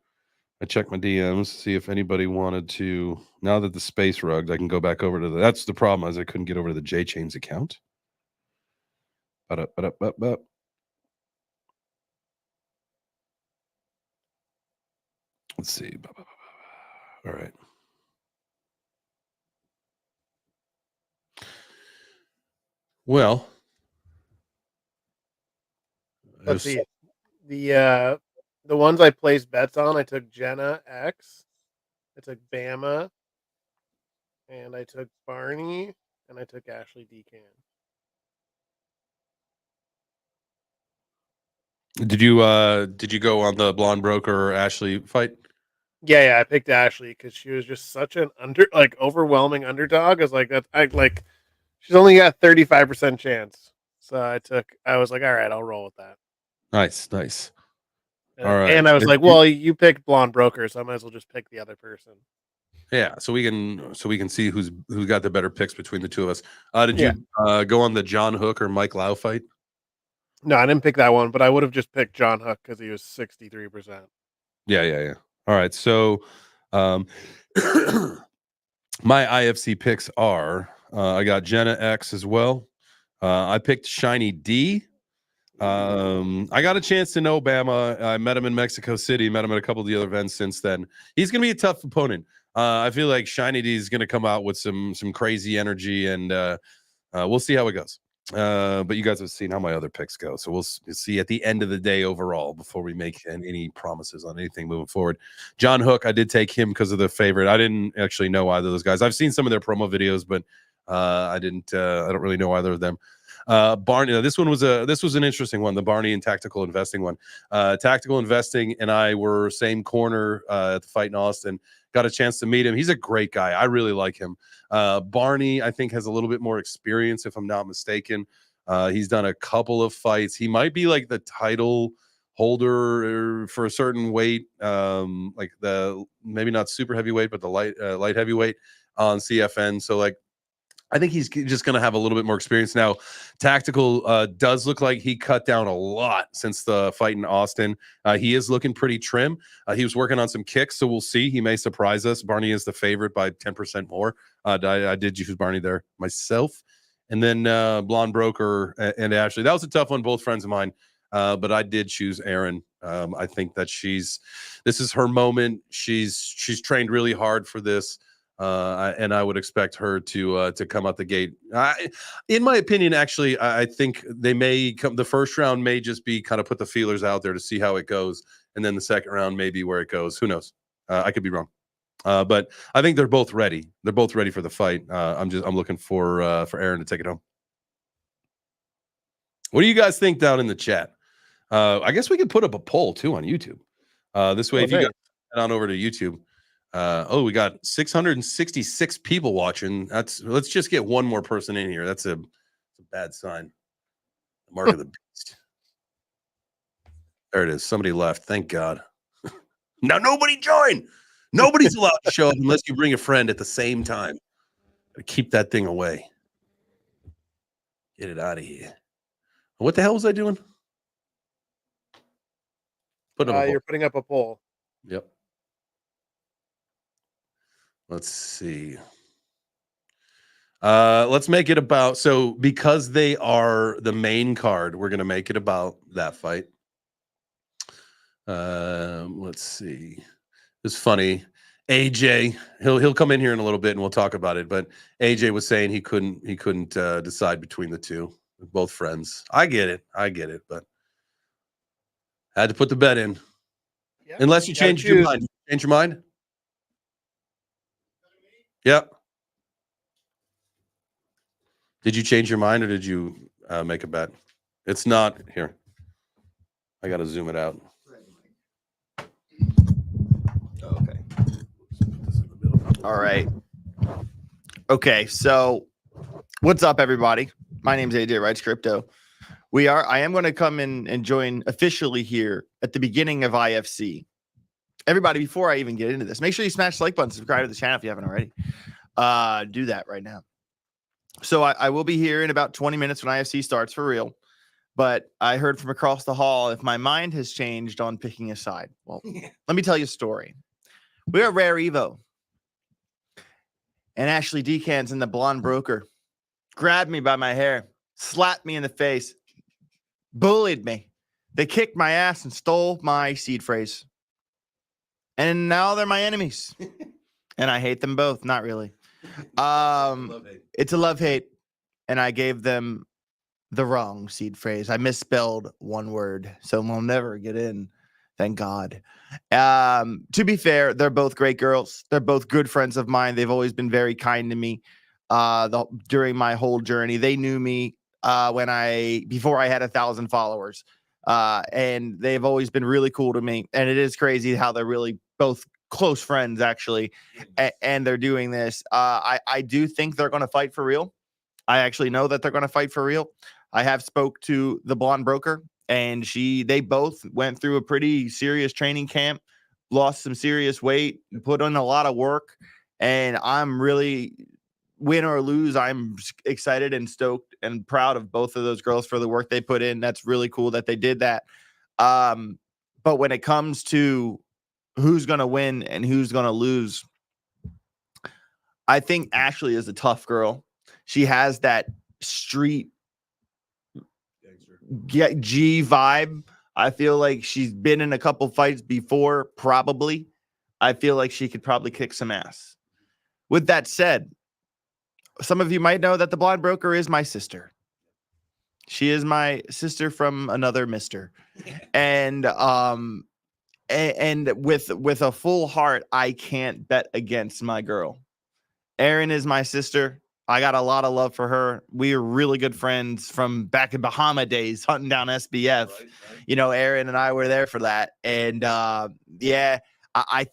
I check my DMs, see if anybody wanted to. Now that the space rugged, I can go back over to that's the problem, is I couldn't get over to the J Chains account. Let's see. All right. Well, Let's see. The ones I placed bets on, I took Jenna X, I took Bama, and I took Barney, and I took Ashley Decan. Did you go on the blonde broker Ashley fight? Yeah, I picked Ashley because she was just such an overwhelming underdog. I was like, she's only got 35% chance. So I was like, all right, I'll roll with that. Nice. All right. And I was like, well, you picked blonde broker, so I might as well just pick the other person. Yeah, so we can see who's got the better picks between the two of us. Did you go on the John Hook or Mike Lau fight? No, I didn't pick that one, but I would have just picked John Hook because he was 63%. Yeah. All right, so my IFC picks are I got Jenna X as well. I picked Shiny D. I got a chance to know Bama. I met him in Mexico City, met him at a couple of the other events since then. He's going to be a tough opponent. I feel like Shiny D is going to come out with some crazy energy, and we'll see how it goes. But you guys have seen how my other picks go, so we'll see at the end of the day overall before we make any promises on anything moving forward. John Hook, I did take him because of the favorite. I didn't actually know either of those guys. I've seen some of their promo videos, but I don't really know either of them. Barney, this was an interesting one, the Barney and tactical investing one. Tactical investing and I were same corner at the fight in Austin. Got a chance to meet him. He's a great guy. I really like him. Barney, I think, has a little bit more experience, if I'm not mistaken. He's done a couple of fights. He might be like the title holder for a certain weight, like the maybe not super heavyweight, but the light heavyweight on CFN. So like, I think he's just going to have a little bit more experience now. Tactical does look like he cut down a lot since the fight in Austin. He is looking pretty trim. He was working on some kicks, so we'll see. He may surprise us. Barney is the favorite by 10% more. I did use Barney there myself. And then Blonde Broker and Ashley. That was a tough one, both friends of mine. But I did choose Erin. I think that this is her moment. She's trained really hard for this. And I would expect her to come out the gate. In my opinion, actually, I think they may come. The first round may just be kind of put the feelers out there to see how it goes, and then the second round may be where it goes. Who knows? I could be wrong, but I think they're both ready. They're both ready for the fight. I'm looking for Aaron to take it home. What do you guys think down in the chat? I guess we could put up a poll too on YouTube. This way, if you guys head on over to YouTube. We got 666 people watching. Let's just get one more person in here. That's a bad sign. The mark of the beast. There it is. Somebody left. Thank God. Now nobody join. Nobody's allowed to show up unless you bring a friend at the same time. Keep that thing away. Get it out of here. What the hell was I doing? You're putting up a poll. Yep. Let's see. Let's make it about, so because they are the main card, we're going to make it about that fight. Let's see. It's funny. AJ, he'll come in here in a little bit and we'll talk about it. But AJ was saying he couldn't decide between the two. Both friends. I get it, but I had to put the bet in. Yeah, unless you change your mind. Change your mind? Yep. Did you change your mind or did you make a bet? It's not here. I got to zoom it out. Okay. All right. Okay. So what's up, everybody? My name's AJ Wrights Crypto. I am going to come in and join officially here at the beginning of IFC. Everybody, before I even get into this, make sure you smash the like button, subscribe to the channel if you haven't already. Do that right now. So I will be here in about 20 minutes when IFC starts for real. But I heard from across the hall if my mind has changed on picking a side. Well, let me tell you a story. We're at Rare Evo. And Ashley Decan's in the blonde broker. Grabbed me by my hair. Slapped me in the face. Bullied me. They kicked my ass and stole my seed phrase. And now they're my enemies. And I hate them both. Not really. It's a love-hate. And I gave them the wrong seed phrase. I misspelled one word, so we'll never get in. Thank God. To be fair, they're both great girls. They're both good friends of mine. They've always been very kind to me during my whole journey. They knew me before I had 1,000 followers. And they've always been really cool to me. And it is crazy how they're really both close friends, actually. And they're doing this. I do think they're going to fight for real. I actually know that they're going to fight for real. I have spoke to the blonde broker, and they both went through a pretty serious training camp, lost some serious weight, put in a lot of work. And I'm really, win or lose, I'm excited and stoked and proud of both of those girls for the work they put in. That's really cool that they did that. But when it comes to who's going to win and who's going to lose, I think Ashley is a tough girl. She has that street G vibe. I feel like she's been in a couple fights before, probably. I feel like she could probably kick some ass. With that said, some of you might know that the blonde broker is my sister. She is my sister from another mister. And with a full heart, I can't bet against my girl. Erin is my sister. I got a lot of love for her. We are really good friends from back in Bahama days, hunting down SBF. Right. You know, Erin and I were there for that. And I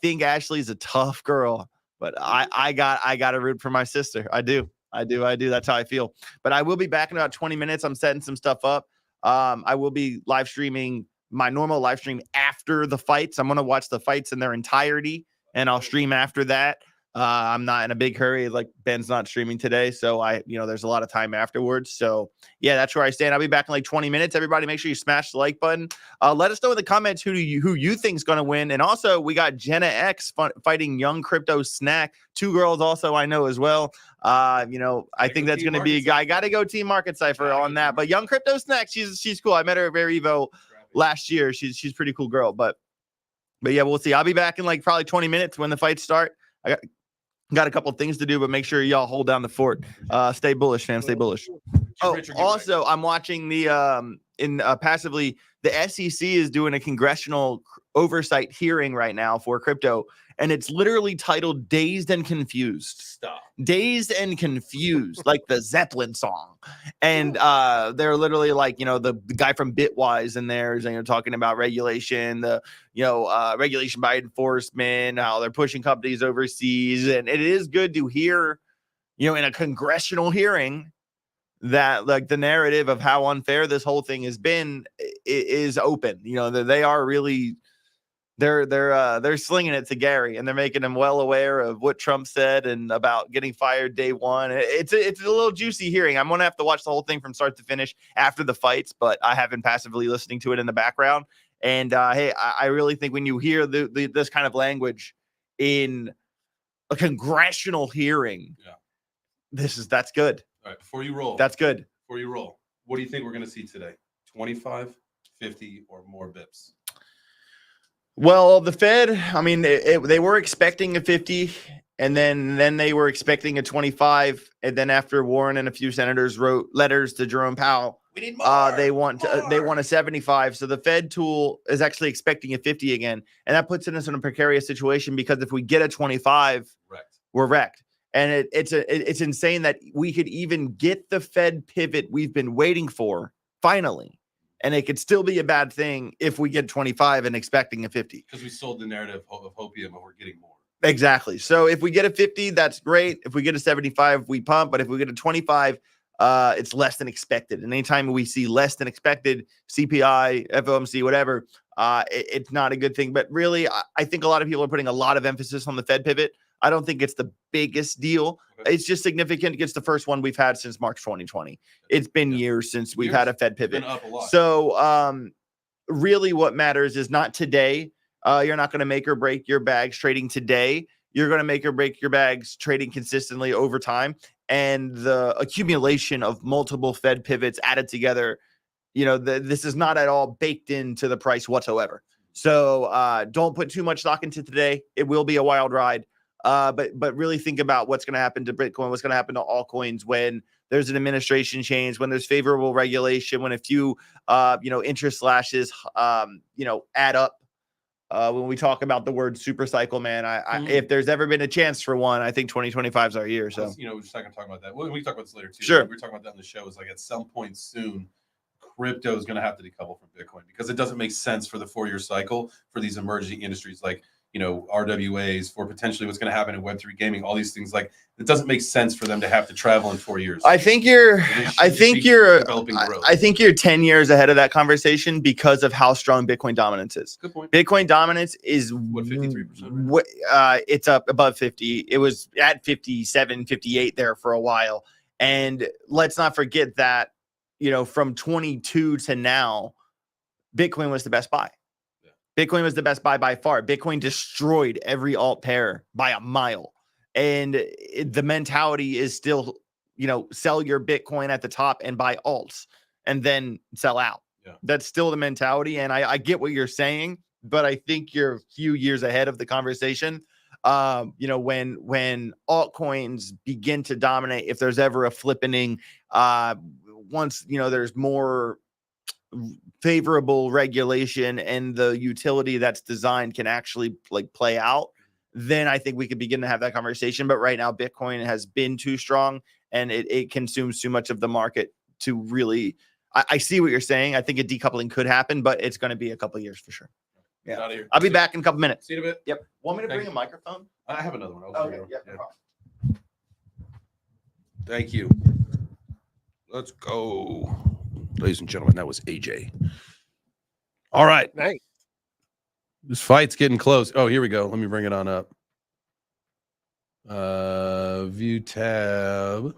think Ashley's a tough girl, but I got to root for my sister. I do. That's how I feel. But I will be back in about 20 minutes. I'm setting some stuff up. I will be live streaming my normal live stream after the fights. I'm going to watch the fights in their entirety, and I'll stream after that. I'm not in a big hurry. Like, Ben's not streaming today, so there's a lot of time afterwards. So yeah, that's where I stand. I'll be back in like 20 minutes. Everybody, make sure you smash the like button. Let us know in the comments who you think is going to win. And also, we got Jenna X fighting Young Crypto Snack. Two girls also I know as well. I think that's going to be a guy. Got to go Team Market Cypher on that. But Young Crypto Snack, she's cool. I met her at Rare Evo last year. She's a pretty cool girl. But yeah, we'll see. I'll be back in like probably 20 minutes when the fights start. I got a couple of things to do, but make sure y'all hold down the fort. Stay bullish, fam. Stay bullish. Oh, also, I'm watching passively, the SEC is doing a congressional oversight hearing right now for crypto, and it's literally titled "Dazed and Confused." Stop. Dazed and Confused, like the Zeppelin song. And they're literally like, the guy from Bitwise in there is talking about regulation, regulation by enforcement, how they're pushing companies overseas. And it is good to hear, in a congressional hearing, that like the narrative of how unfair this whole thing has been is open. They are really they're slinging it to Gary, and they're making him well aware of what Trump said and about getting fired day one. It's a little juicy hearing. I'm gonna have to watch the whole thing from start to finish after the fights, but I have been passively listening to it in the background. And hey, I really think when you hear this kind of language in a congressional hearing, that's good. All right, before you roll, that's good. Before you roll, what do you think we're gonna see today? 25, 50, or more bips? Well, the Fed, I mean, they were expecting a 50, and then they were expecting a 25, and then after Warren and a few senators wrote letters to Jerome Powell, we need more. They want a 75. So the Fed tool is actually expecting a 50 again, and that puts us in a precarious situation, because if we get a 25, we're wrecked. And it's insane that we could even get the Fed pivot we've been waiting for finally. And it could still be a bad thing if we get 25 and expecting a 50. Because we sold the narrative of hopium and we're getting more. Exactly. So if we get a 50, that's great. If we get a 75, we pump. But if we get a 25, it's less than expected. And anytime we see less than expected, CPI, FOMC, whatever, it's not a good thing. But really, I think a lot of people are putting a lot of emphasis on the Fed pivot. I don't think it's the biggest deal. Okay. It's just significant. It's the first one we've had since March 2020. It's been years since we've had a Fed pivot. Up a lot. So really what matters is not today. You're not going to make or break your bags trading today. You're going to make or break your bags trading consistently over time. And the accumulation of multiple Fed pivots added together, this is not at all baked into the price whatsoever. So don't put too much stock into today. It will be a wild ride. But really think about what's going to happen to Bitcoin, what's going to happen to altcoins when there's an administration change, when there's favorable regulation, when a few, interest slashes, add up. When we talk about the word super cycle, man, if there's ever been a chance for one, I think 2025 is our year. So, we're just not going to talk about that. Well, we talk about this later too. Sure. We're talking about that on the show. Is like at some point soon, crypto is going to have to decouple from Bitcoin because it doesn't make sense for the 4-year cycle for these emerging industries like, RWAs, for potentially what's going to happen in Web3 gaming, all these things. Like, it doesn't make sense for them to have to travel in 4 years. I think you're 10 years ahead of that conversation because of how strong Bitcoin dominance is. Good point. Bitcoin dominance is 53%? It's up above 50. It was at 57, 58 there for a while. And let's not forget that, from 22 to now, Bitcoin was the best buy. Bitcoin was the best buy by far. Bitcoin destroyed every alt pair by a mile. And the mentality is still, sell your Bitcoin at the top and buy alts and then sell out. Yeah. That's still the mentality. And I get what you're saying, but I think you're a few years ahead of the conversation. When altcoins begin to dominate, if there's ever a flippening, once, there's more favorable regulation and the utility that's designed can actually play out, then I think we could begin to have that conversation. But right now, Bitcoin has been too strong and it consumes too much of the market to really, I see what you're saying. I think a decoupling could happen, but it's going to be a couple of years for sure. Get out of here. I'll be back in a couple minutes. See you in a bit. Yep. Want me to Thank bring a you. microphone? I have another one. Okay. Yeah. No problem. Thank you. Let's go. Ladies and gentlemen, that was AJ. All right. Nice. This fight's getting close. Oh, here we go. Let me bring it on up. View tab.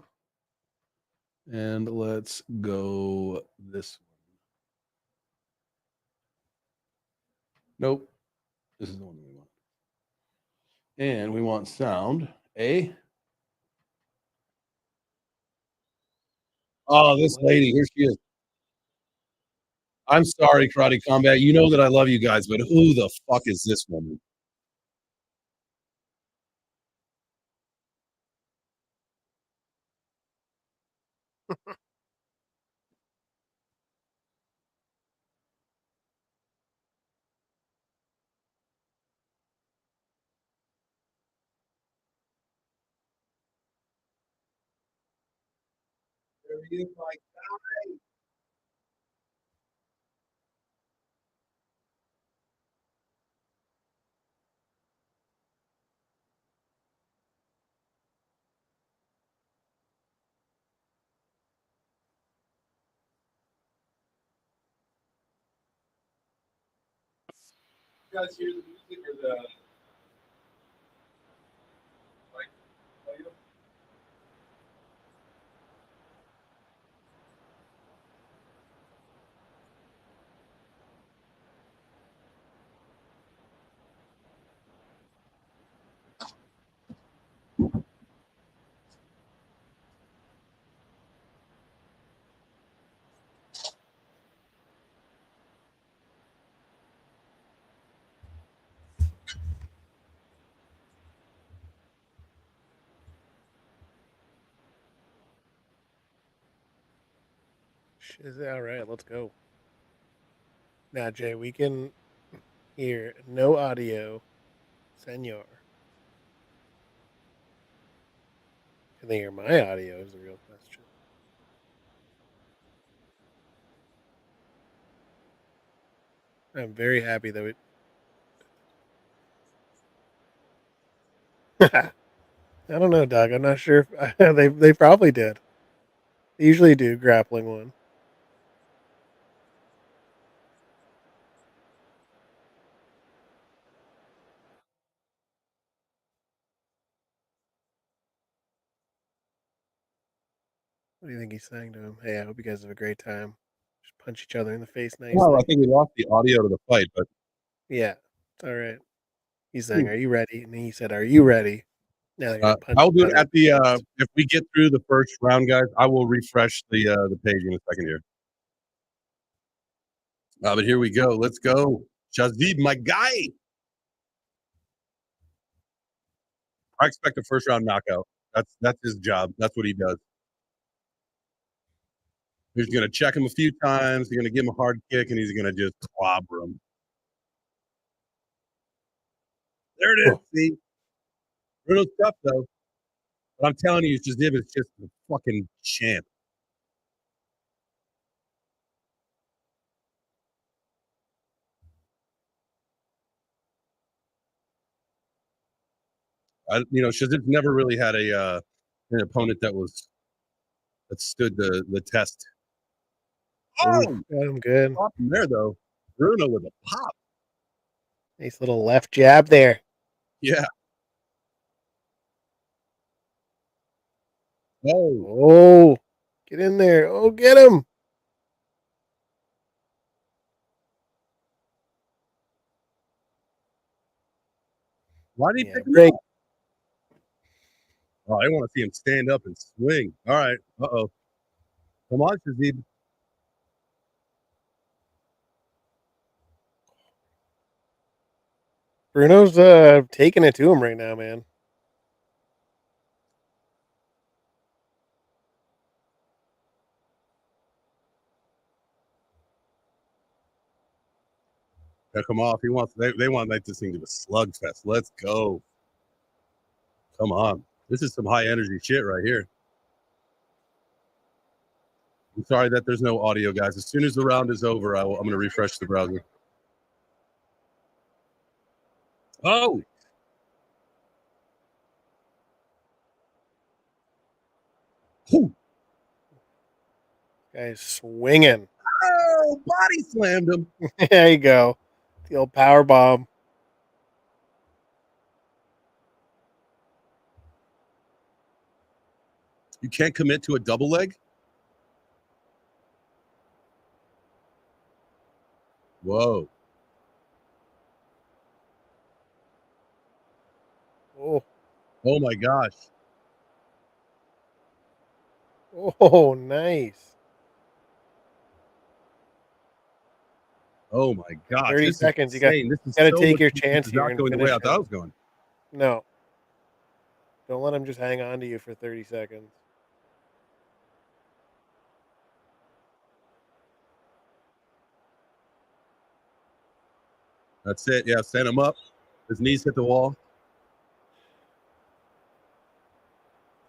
And let's go this one. Nope. This is the one we want. And we want sound. Oh, this lady. Here she is. I'm sorry, Karate Combat. You know that I love you guys, but who the fuck is this woman? There he is, my guy. You guys hear the music or the volume? Is all right? Let's go. Now, Jay, we can hear no audio, senor. Can they hear my audio? Is the real question. I'm very happy that we. I don't know, Doug. I'm not sure if they probably did. They usually do grappling one. What do you think he's saying to him? Hey, I hope you guys have a great time. Just punch each other in the face nicely. Well, I think we lost the audio to the fight, but yeah, it's all right. He's saying, "Are you ready?" And he said, "Are you ready?" Now they're gonna punch I'll do each it other. at the if we get through the first round, guys. I will refresh the page in a second here. But here we go. Let's go, Shazid, my guy. I expect a first round knockout. That's his job. That's what he does. He's going to check him a few times. He's going to give him a hard kick, and he's going to just clobber him. There it is. See? Bruno's tough, though. But I'm telling you, Shazib is just a fucking champ. Shazib's never really had an opponent that stood the test. Oh, got him good. Pop him there though. Bruno with a pop. Nice little left jab there. Yeah. Oh, get in there. Oh, get him. Why did he pick him break? up? Oh, I want to see him stand up and swing. All right. Uh-oh. Come on, Shazib. Bruno's taking it to him right now, man. Yeah, come off. They want to make this thing to a slugfest. Let's go. Come on. This is some high energy shit right here. I'm sorry that there's no audio, guys. As soon as the round is over, I'm going to refresh the browser. Oh. Whew. Guy's swinging. Oh, body slammed him. There you go. The old power bomb. You can't commit to a double leg? Whoa. Oh. Oh my gosh. Oh, nice. Oh my gosh. 30 seconds. You got to so take much your this chance is here not and going the finish way I thought him. it was going. No. Don't let him just hang on to you for 30 seconds. That's it. Yeah, stand him up. His knees hit the wall.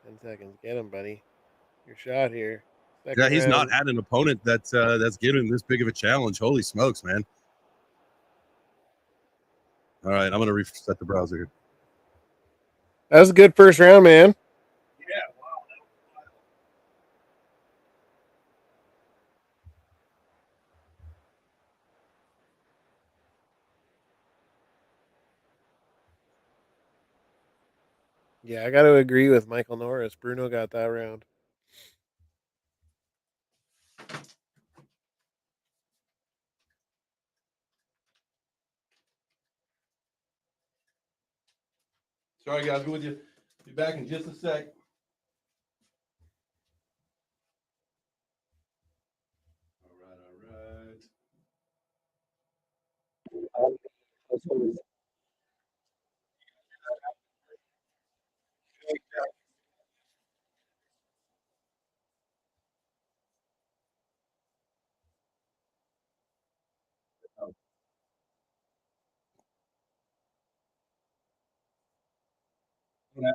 10 seconds. Get him, buddy. Your shot here. Yeah, he's round. not had an opponent that's given him this big of a challenge. Holy smokes, man. All right, I'm going to reset the browser here. That was a good first round, man. Yeah, I got to agree with Michael Norris. Bruno got that round. Sorry, guys. Be with you. Be back in just a sec.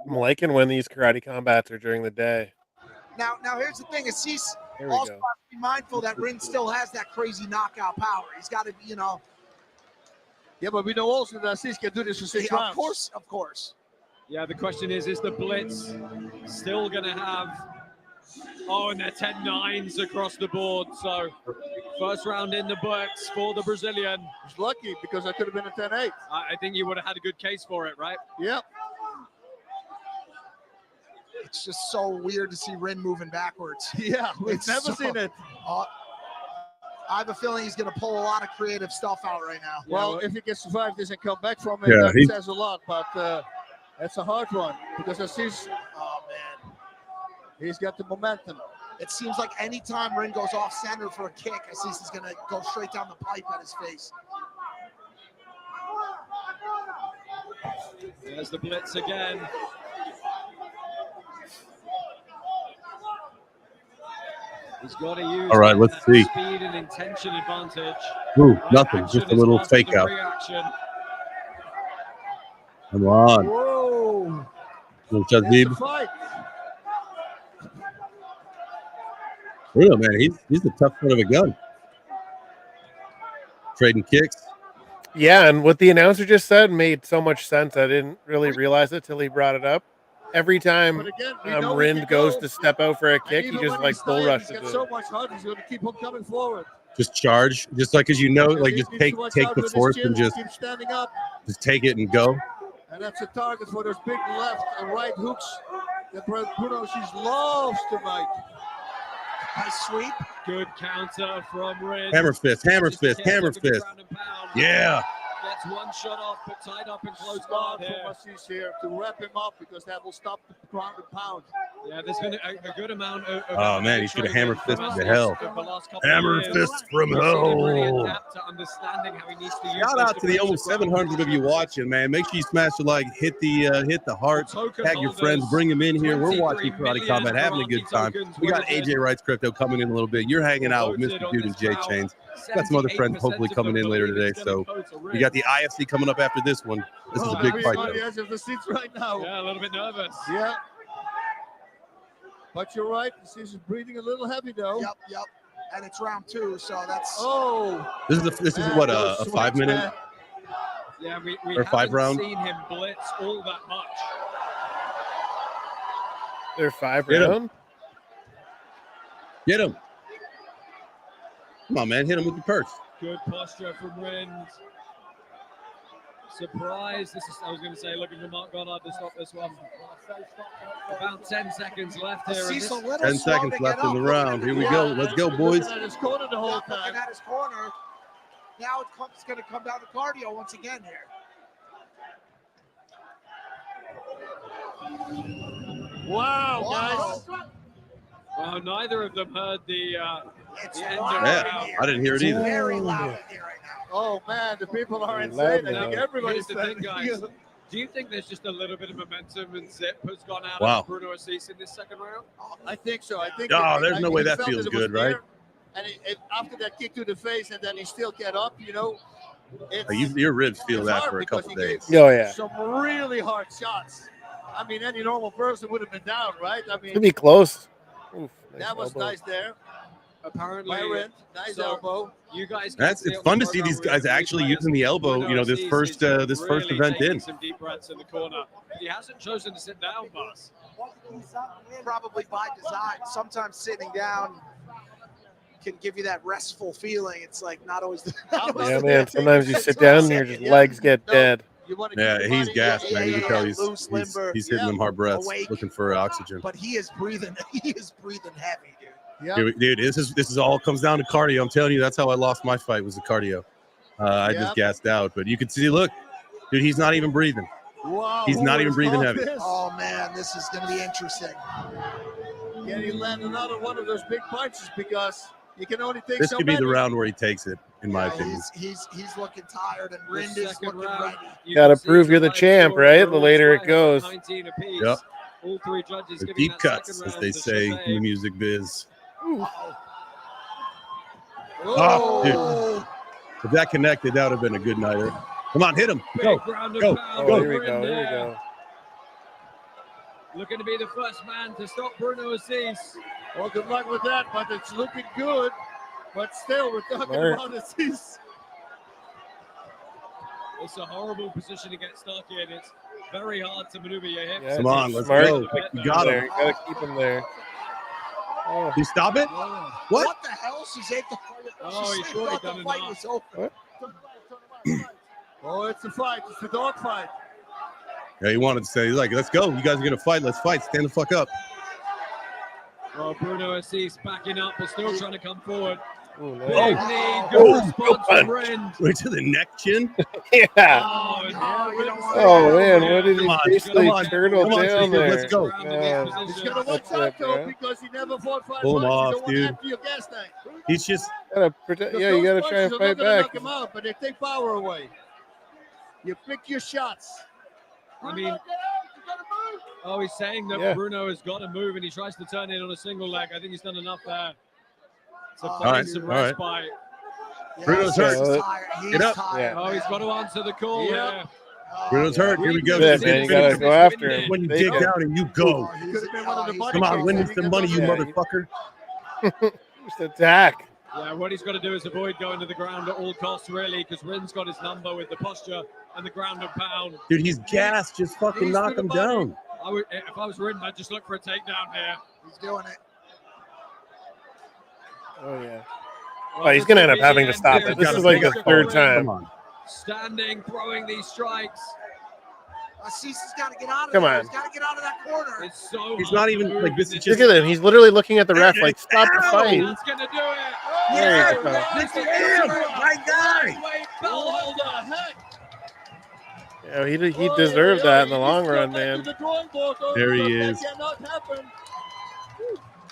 I'm liking when these karate combats are during the day. Now here's the thing: Assis Here we also go. has to be mindful that Rin still has that crazy knockout power. He's got to be, Yeah, but we know also that Assis can do this for 6 rounds. Of course. Yeah, the question is the Blitz still going to have... Oh, and they're 10-9s across the board. So, first round in the books for the Brazilian. He's lucky because I could have been a 10-8. I think you would have had a good case for it, right? Yep. It's just so weird to see Rin moving backwards. Yeah, we've never seen it. I have a feeling he's going to pull a lot of creative stuff out right now. Well, if he can survive this and come back from it, Yeah, that says a lot. But that's a hard one because Assis, oh man, he's got the momentum. It seems like anytime Rin goes off center for a kick, Assis is going to go straight down the pipe at his face. There's the Blitz again. He's got to use All right, let's that see. speed and intention advantage. Ooh, Right, nothing. action Just a is little faster fake than out. reaction. Come on. Whoa. Little It's a Chazib. fight. Bruno, man, he's a tough son of a gun. Trading kicks. Yeah, and what the announcer just said made so much sense. I didn't really realize it till he brought it up. Every time But again, we know he Rind can goes go. to step out for a And kick, he even just when like he's bull tired, rushes he's got it. so much heart, he's going to keep on coming forward. Just charge. Just like, as you know, Because like he just needs take to watch take out the with his force chin and just keep standing up. take it and go. And that's a target for those big left and right hooks that Bruno loves tonight. Nice sweep. Good counter from Red. Hammer fist, hammer fist, hammer Looking for fist. ground and pound. Yeah. Gets one shot off, but tied up in close Smart guard here. from Assis here to wrap him up because that will stop the ground and pound. Yeah, there's been a good amount of Oh man, he's gonna hammer fist to hell. over the last couple Hammer of years. fist from We've seen him really hell. adapt to understanding how he needs to use Shout those out to the almost 700 of you watching, man. Make sure you smash the like, hit the heart, tag your friends, bring them in here. We're watching Karate Combat, having a good time. We got AJ Wrights Crypto coming in a little bit. You're hanging out with Mr. Dude and Jay Chains. Got some other friends hopefully coming in later today. So we got the IFC coming up after this one. This is a big fight, On the though. edge of the seats right now. Yeah, a little bit nervous. Yeah. But you're right. Assis is breathing a little heavy though. Yep. And it's round 2, so that's. Oh. This is what a 5 minute Yeah, we or 5 haven't round. seen him blitz all that much. They're 5 Hit him. round. Get him. Come on, man. Hit him with the purse. Good posture from Rind. Surprise. I was going to say, looking for Mark Goddard to stop this one. About 10 seconds left here. 10 seconds left in the round. Here we go. Let's go, boys. Looking at his corner the whole time. Looking at his corner. Now it's going to come down to cardio once again here. Wow, guys. Well, neither of them heard the end of the Yeah, round. I didn't hear it either. Very loud in here right now. Oh man, the people are insane. I think everybody's Here's the thing, saying. guys. Do you think there's just a little bit of momentum and zip has gone out Wow. of Bruno Assis in this second round? I think so. I think. Oh, there's no way he that felt feels it was good, right? there, And after that kick to the face, and then he still get up. It's, Your ribs feel it's that hard for a because couple he days. gave Oh, yeah. some really hard shots. I mean, any normal person would have been down, right? I mean, Could be close. Oof, nice that was elbow. nice there. Apparently, By Rind. Nice elbow. You guys. It's fun to see these guys actually using the elbow. This first event in. Some deep breaths in the corner. He hasn't chosen to sit down, boss. Probably by design. Sometimes sitting down can give you that restful feeling. It's like not always the Yeah, man. Sometimes you sit down and your just legs get dead. Yeah, he's gassed, man. You can tell loose, limber. he's hitting them hard breaths, Awake. looking for oxygen. But he is breathing. He is breathing heavy, dude. Dude, this is all comes down to cardio. I'm telling you, that's how I lost my fight, was the cardio. I just gassed out, but you can see, look, dude, he's not even breathing. Wow, He's not even breathing heavy. Oh man, this is going to be interesting. Can he land another one of those big punches because you can only take This so could be many. the round where he takes it, in my opinion. He's looking tired, and Rind is looking ready. You got to prove you're the champ, right? The later it goes. 19 apiece. Yep. All three judges The giving deep that cuts, second as round they to say in the Chavez. music biz. Oh. Oh, dude. If that connected, that would have been a good nighter. Come on, hit him. Go. Big round of Go. pound Go. from Here we go. Rind Here we there. go. Looking to be the first man to stop Bruno Assis. Well, good luck with that, but it's looking good. But still, we're talking Smart. about Assis. It's a horrible position to get stuck in. It's very hard to maneuver your hips. Yeah, Come on, let's smart. go. You got There, him. you got to keep him there. Oh. You stop it? What? What the hell? She saved the fight. Oh, he She surely thought done the fight enough. was over. Oh, it's a fight. It's a dog fight. Yeah, he wanted to say, like, let's go. You guys are going to fight. Let's fight. Stand the fuck up. Well, Bruno Assis backing up, but still trying to come forward. Ooh, Big nice. knee, good response from Rind. Right to the neck chin. Yeah. Oh, You don't want Oh man, what did he Come on, basically come on, turtle come on, down Steve, there? let's go. Man, He's going to watch That's out, it, though, bro. because he never fought 5 Pull him fights. off, You don't want dude. to empty your gas tank. He's just, gotta protect. Because Yeah, you those gotta try and punches are fight not gonna back. knock him out, but they take power away. You pick your shots. I mean, he's saying that Yeah. Bruno has got to move and he tries to turn in on a single leg. I think he's done enough there. to All find right, some all right. respite. Bruno's hurt. Get up. Oh, he's got to answer the call here. Bruno's hurt. Here we go. That's it, man. You gotta go after him. When you Take dig it. down and you go. Come on, win me some money, you Yeah. motherfucker. Just attack. Yeah, what he's got to do is avoid going to the ground at all costs, really, because Rin's got his number with the posture and the ground and pound. Dude, he's gassed. Just fucking Knees knock to the him body. down. If I was Rin, I'd just look for a takedown here. He's doing it. Oh yeah. Well, Oh, he's this gonna could end up be having the to stop end it. here. This is like the third Come time. on. Standing, throwing these strikes. Cece's got to get out of Come there. on. He's got to get out of that corner. It's so He's hard not to even move like in this. Is this just Look at him. He's literally looking at the ref like, stop the Oh, fight. that's going to do it. There you go. My guy. Bell holder. Yeah, he deserved that in the long run, man. There he is.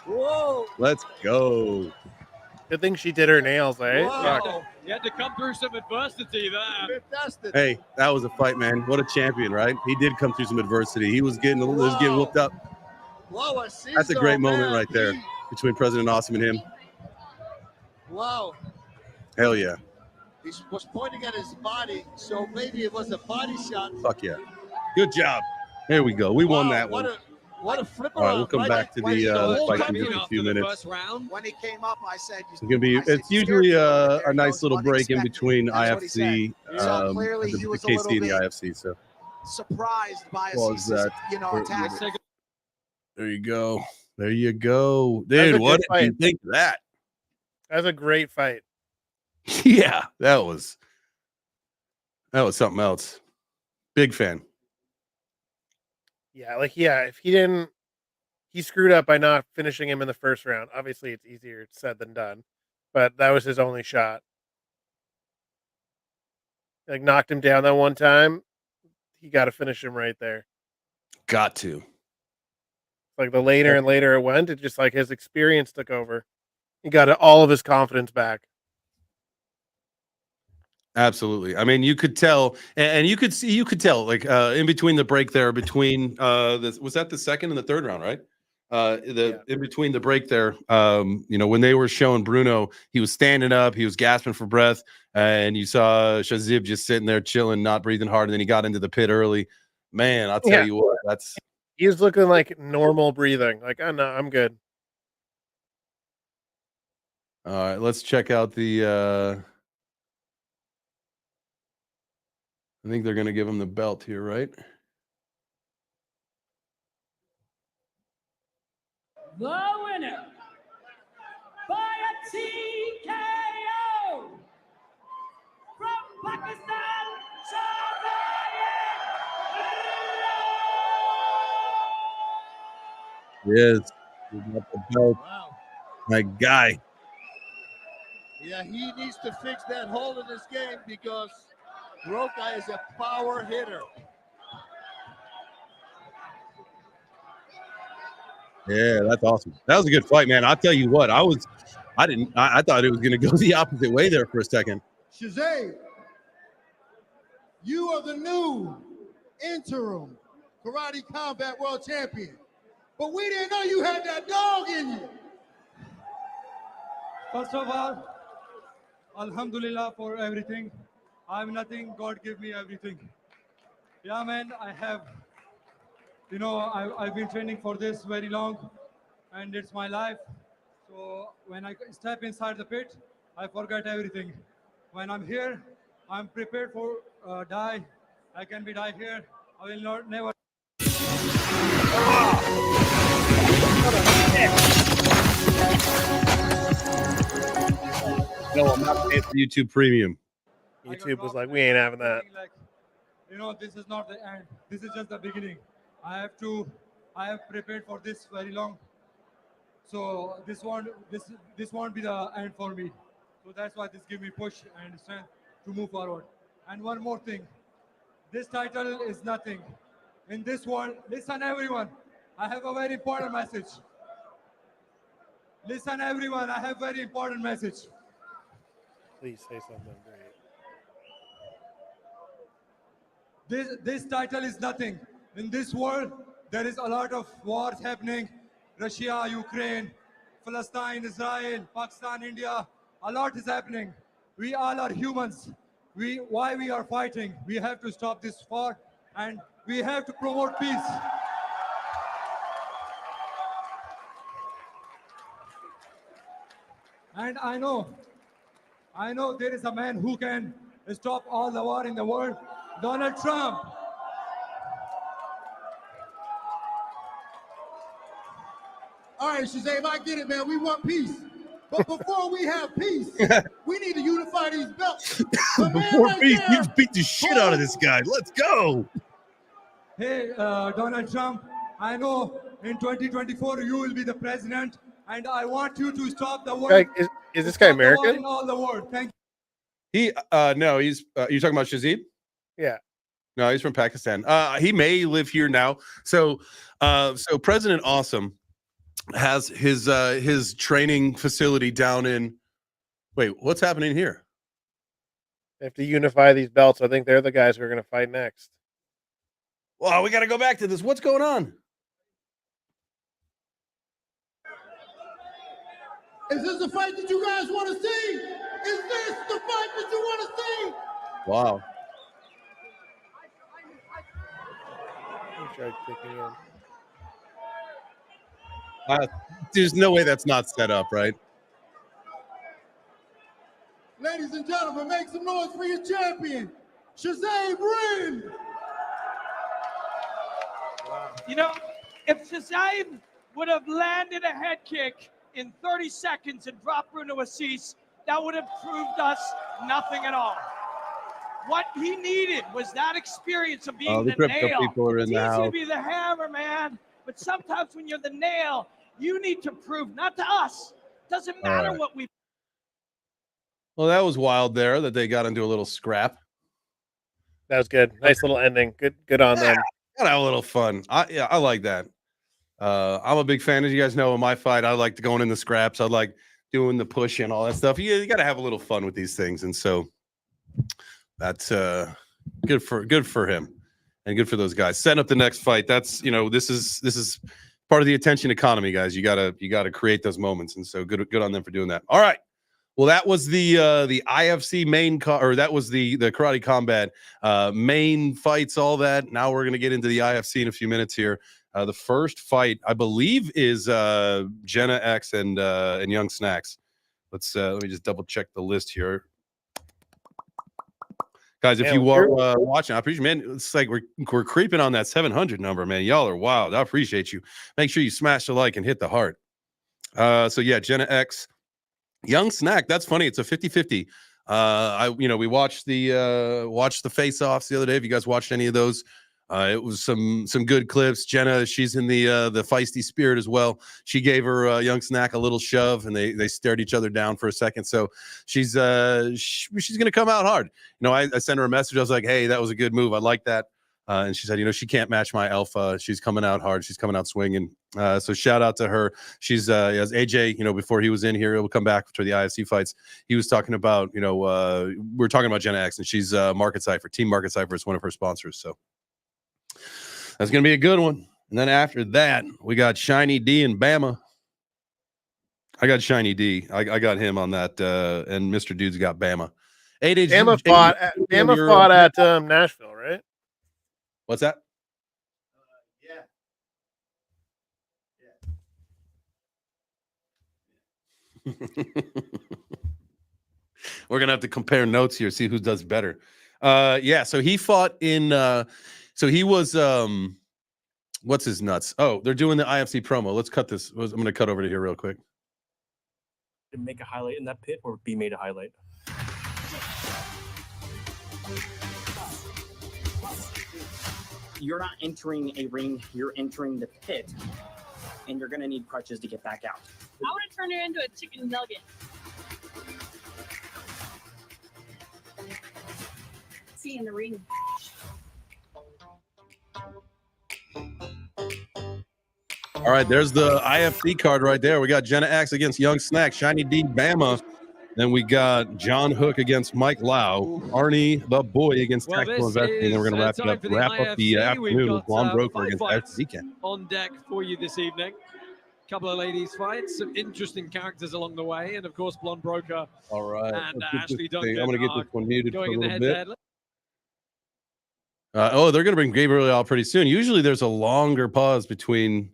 Whoa. Let's go. Good thing she did her nails, eh? Fuck. Wow. You had to come through some adversity there. Fantastic. Hey, that was a fight, man. What a champion, right? He did come through some adversity. He was getting whooped up. Wow, That's a great moment right there between President Awesome and him. Wow. Hell yeah. He was pointing at his body, so maybe it was a body shot. Fuck yeah. Good job. There we go. We won that one. What a flip All right, around. we'll come back to the fight in just a few minutes. When he came up, I said, It's gonna be. It's usually a nice little break in between IFC, clearly the he was a KC little and the bit IFC. So surprised by what was that? attack. There you go. There you go, That's a dude. What good did you fight. think of that? That's a great fight. Yeah, that was something else. Big fan. Yeah, if he screwed up by not finishing him in the first round. Obviously, it's easier said than done, but that was his only shot. Like, knocked him down that one time. He got to finish him right there. Got to. Like, the later and later it went, it just like his experience took over. He got all of his confidence back. Absolutely. I mean, you could tell, and you could tell, like in between the break there, between was that the second and the third round, right? In between the break there, when they were showing Bruno, he was standing up, he was gasping for breath, and you saw Shazib just sitting there chilling, not breathing hard, and then he got into the pit early. Man, I'll tell you what, he was looking like normal breathing. Like, oh no, I'm good. All right, let's check out the. I think they're going to give him the belt here, right? The winner by a TKO from Pakistan, Yes, he got the belt. Wow. My guy. Yeah, he needs to fix that hole in his game because Roca is a power hitter. Yeah, that's awesome. That was a good fight, man. I'll tell you what, I thought it was going to go the opposite way there for a second. Shazay, you are the new interim Karate Combat World Champion, but we didn't know you had that dog in you. First of all, Alhamdulillah for everything. I'm nothing, God give me everything. Yeah, man, I've been training for this very long and it's my life. So when I step inside the pit, I forget everything. When I'm here, I'm prepared for die. I can be die here. I will not never. No, I'm not paying for YouTube Premium. YouTube was like, we ain't having that. This is not the end. This is just the beginning. I have prepared for this very long. So this won't be the end for me. So that's why this gives me push and strength to move forward. And one more thing, this title is nothing. In this world, listen everyone, I have a very important message. Listen everyone, I have a very important message. Please say something great. This title is nothing. In this world, there is a lot of wars happening. Russia, Ukraine, Palestine, Israel, Pakistan, India. A lot is happening. We all are humans. Why we are fighting? We have to stop this war, and we have to promote peace. And I know there is a man who can stop all the war in the world, Donald Trump. All right, Shazam, I get it, man. We want peace. But before we have peace, we need to unify these belts. The man Before right peace, there, you beat the shit out of this guy. Let's go. Hey, Donald Trump, I know in 2024 you will be the president, and I want you to stop the war. Like, is this guy stop the war American? in all the world. Thank you. He no, he's you talking about Shazib? Yeah. No, he's from Pakistan. He may live here now. So President Awesome has his training facility down in. Wait, what's happening here? They have to unify these belts. I think they're the guys who are going to fight next. Well, we got to go back to this. What's going on? is this the fight that you guys want to see? Is this the fight that you want to see? Wow. There's no way that's not set up, right? Ladies and gentlemen, make some noise for your champion, Shazam Rin. You know, if Shazam would have landed a head kick in 30 seconds and dropped Bruno Assis, that would have proved us nothing at all. What he needed was that experience of being the the crypto nail. people are in It's the easy house. to be the hammer, man, but sometimes when you're the nail, you need to prove, not to us. Doesn't matter right. what we. Well, that was wild there that they got into a little scrap. That was good. Nice little ending. Good on them. Gotta have a little fun. I like that. I'm a big fan, as you guys know, in my fight. I like going in the scraps. I like doing the push and all that stuff. You got to have a little fun with these things, and so that's good for him and good for those guys. Setting up the next fight. That's this is part of the attention economy, guys. You gotta create those moments, and so good on them for doing that. All right. Well, that was the IFC main or that was the Karate Combat main fights, all that. Now we're gonna get into the IFC in a few minutes here. The first fight, I believe, is Jenna X and Young Snacks. Let me just double check the list here, guys. If you are watching, I appreciate, man. It's like we're creeping on that 700 number, man. Y'all are wild. I appreciate you. Make sure you smash the like and hit the heart. So yeah, Jenna X. Young Snack, that's funny. It's a 50-50. We watched the face-offs the other day. If you guys watched any of those, it was some good clips. Jenna, she's in the feisty spirit as well. She gave her Young Snack a little shove, and they stared each other down for a second. So she's gonna come out hard. I sent her a message. I was like, hey, that was a good move. I like that. And she said, she can't match my alpha. She's coming out hard. She's coming out swinging. So shout out to her. She's as AJ, before he was in here, he'll come back to the IFC fights. He was talking about, we're talking about Jenna X, and she's Market Cypher. Team Market Cypher is one of her sponsors. So that's going to be a good one. And then after that, we got Shiny D and Bama. I got Shiny D. I got him on that. And Mr. Dude's got Bama. Bama fought at Nashville, right? What's that? We're gonna have to compare notes here, see who does better. So he fought in so he was what's his nuts? Oh, they're doing the IFC promo. Let's cut this. I'm gonna cut over to here real quick. To make a highlight in that pit or be made a highlight? You're not entering a ring, you're entering the pit, and you're gonna need crutches to get back out. I want to turn it into a chicken nugget. See in the ring. All right, there's the IFC card right there. We got Jenna X against Young Snack, Shiny D Bama. Then we got John Hook against Mike Lau, Arnie the Boy against Tactical Investing, and then we're going to wrap up the afternoon with Blonde Broker against IFC Weekend. On deck for you this evening. couple of ladies fights, some interesting characters along the way, and of course, Blonde Broker. All right. And let's get Ashley this thing. Duncan I'm going to get are this one muted for a going in the little bit. head-to-head. Oh, they're going to bring Gabriel out pretty soon. Usually there's a longer pause between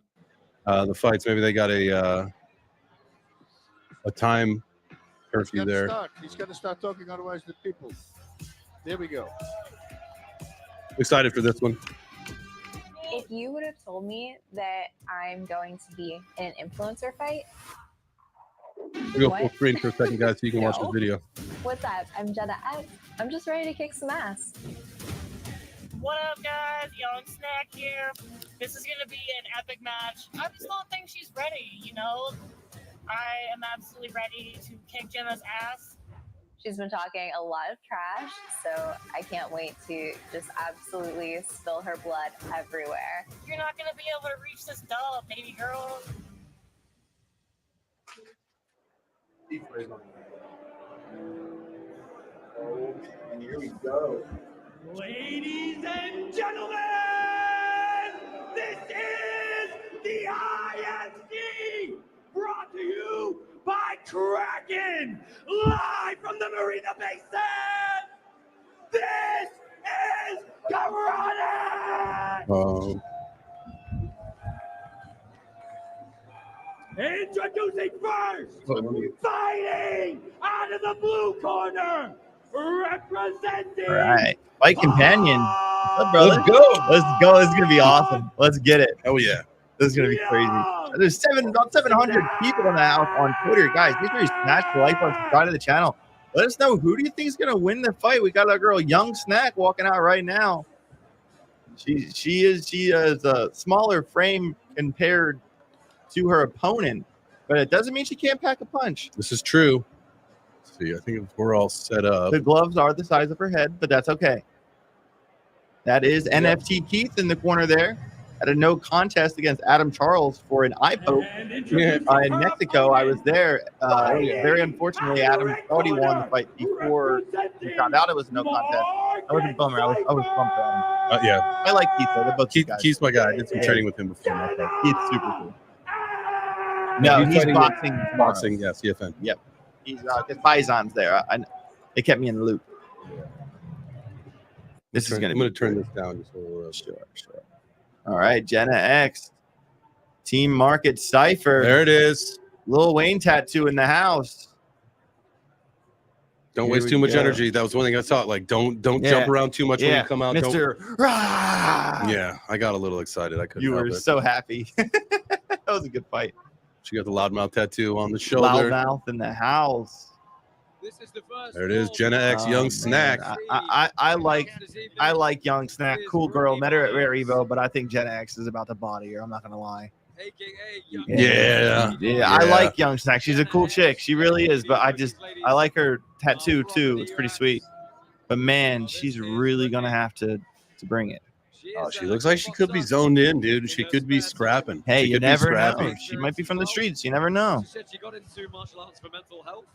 the fights. Maybe they got a time curfew there. He's got to start talking, otherwise the people. There we go. Excited for this one. If you would have told me that I'm going to be in an influencer fight, We'll go full screen for a second, guys, so you can watch the video. what's up? I'm Jenna X. I'm just ready to kick some ass. What up, guys? Young Snack here. This is gonna be an epic match. I just don't think she's ready, you know? I am absolutely ready to kick Jenna's ass. She's been talking a lot of trash, so I can't wait to just absolutely spill her blood everywhere. You're not gonna be able to reach this dub, baby girl. And here we go. Ladies and gentlemen, this is the ISD brought to you by Kraken, live from the Marina Basin. This is Karate! Introducing first, fighting out of the blue corner, representing. All right. Fight companion. What's up, brother? Let's go. Let's go. This is going to be awesome. Let's get it. Oh, yeah. This is going to be crazy. There's about 700 people in the house on Twitter. Guys, make sure you smash the like button, subscribe to the channel. Let us know, who do you think is going to win the fight? We got our girl Young Snack walking out right now. She is a smaller frame compared to her opponent, but it doesn't mean she can't pack a punch. This is true. Let's see, I think we're all set up. The gloves are the size of her head, but that's okay. That is NFT Keith in the corner there at a no contest against Adam Charles for an eye poke in Mexico. I was there. Very unfortunately, Adam thought he won the fight before he found out it was a no contest. I was a bummer. I was bummed for Adam. Yeah. I like Keith though. They're both guys. Keith's my guy. I did some training with him before. My fight. Keith's super cool. No, he's fighting boxing. with- Boxing, yeah, CFN. Yep. He's his Faison's there. They kept me in the loop. This is I'm gonna. going to turn this down just a little. Sure. All right, Jenna X, Team Market Cipher. There it is. Lil Wayne tattoo in the house. Don't Here waste we too much go. energy. That was one thing I thought. Like, don't Yeah. jump around too much when Yeah. you come out. Mr. Rah! Yeah, I got a little excited. I couldn't You help were it. so happy. That was a good fight. She got the loudmouth tattoo on the shoulder. Loudmouth in the house. There it is. Jenna X, Young man. Snack. I like Young Snack. Cool girl. Met her at Rare Evo, but I think Jenna X is about to body her. I'm not gonna lie. Yeah. I like Young Snack. She's a cool chick. She really is. But I like her tattoo too. It's pretty sweet. But man, she's really gonna have to bring it. Oh, she looks like she could be zoned in, dude. She could be scrapping. Hey, She you could be never know. scrappy. She might be from the streets. You never know. She said she got into martial arts for mental health.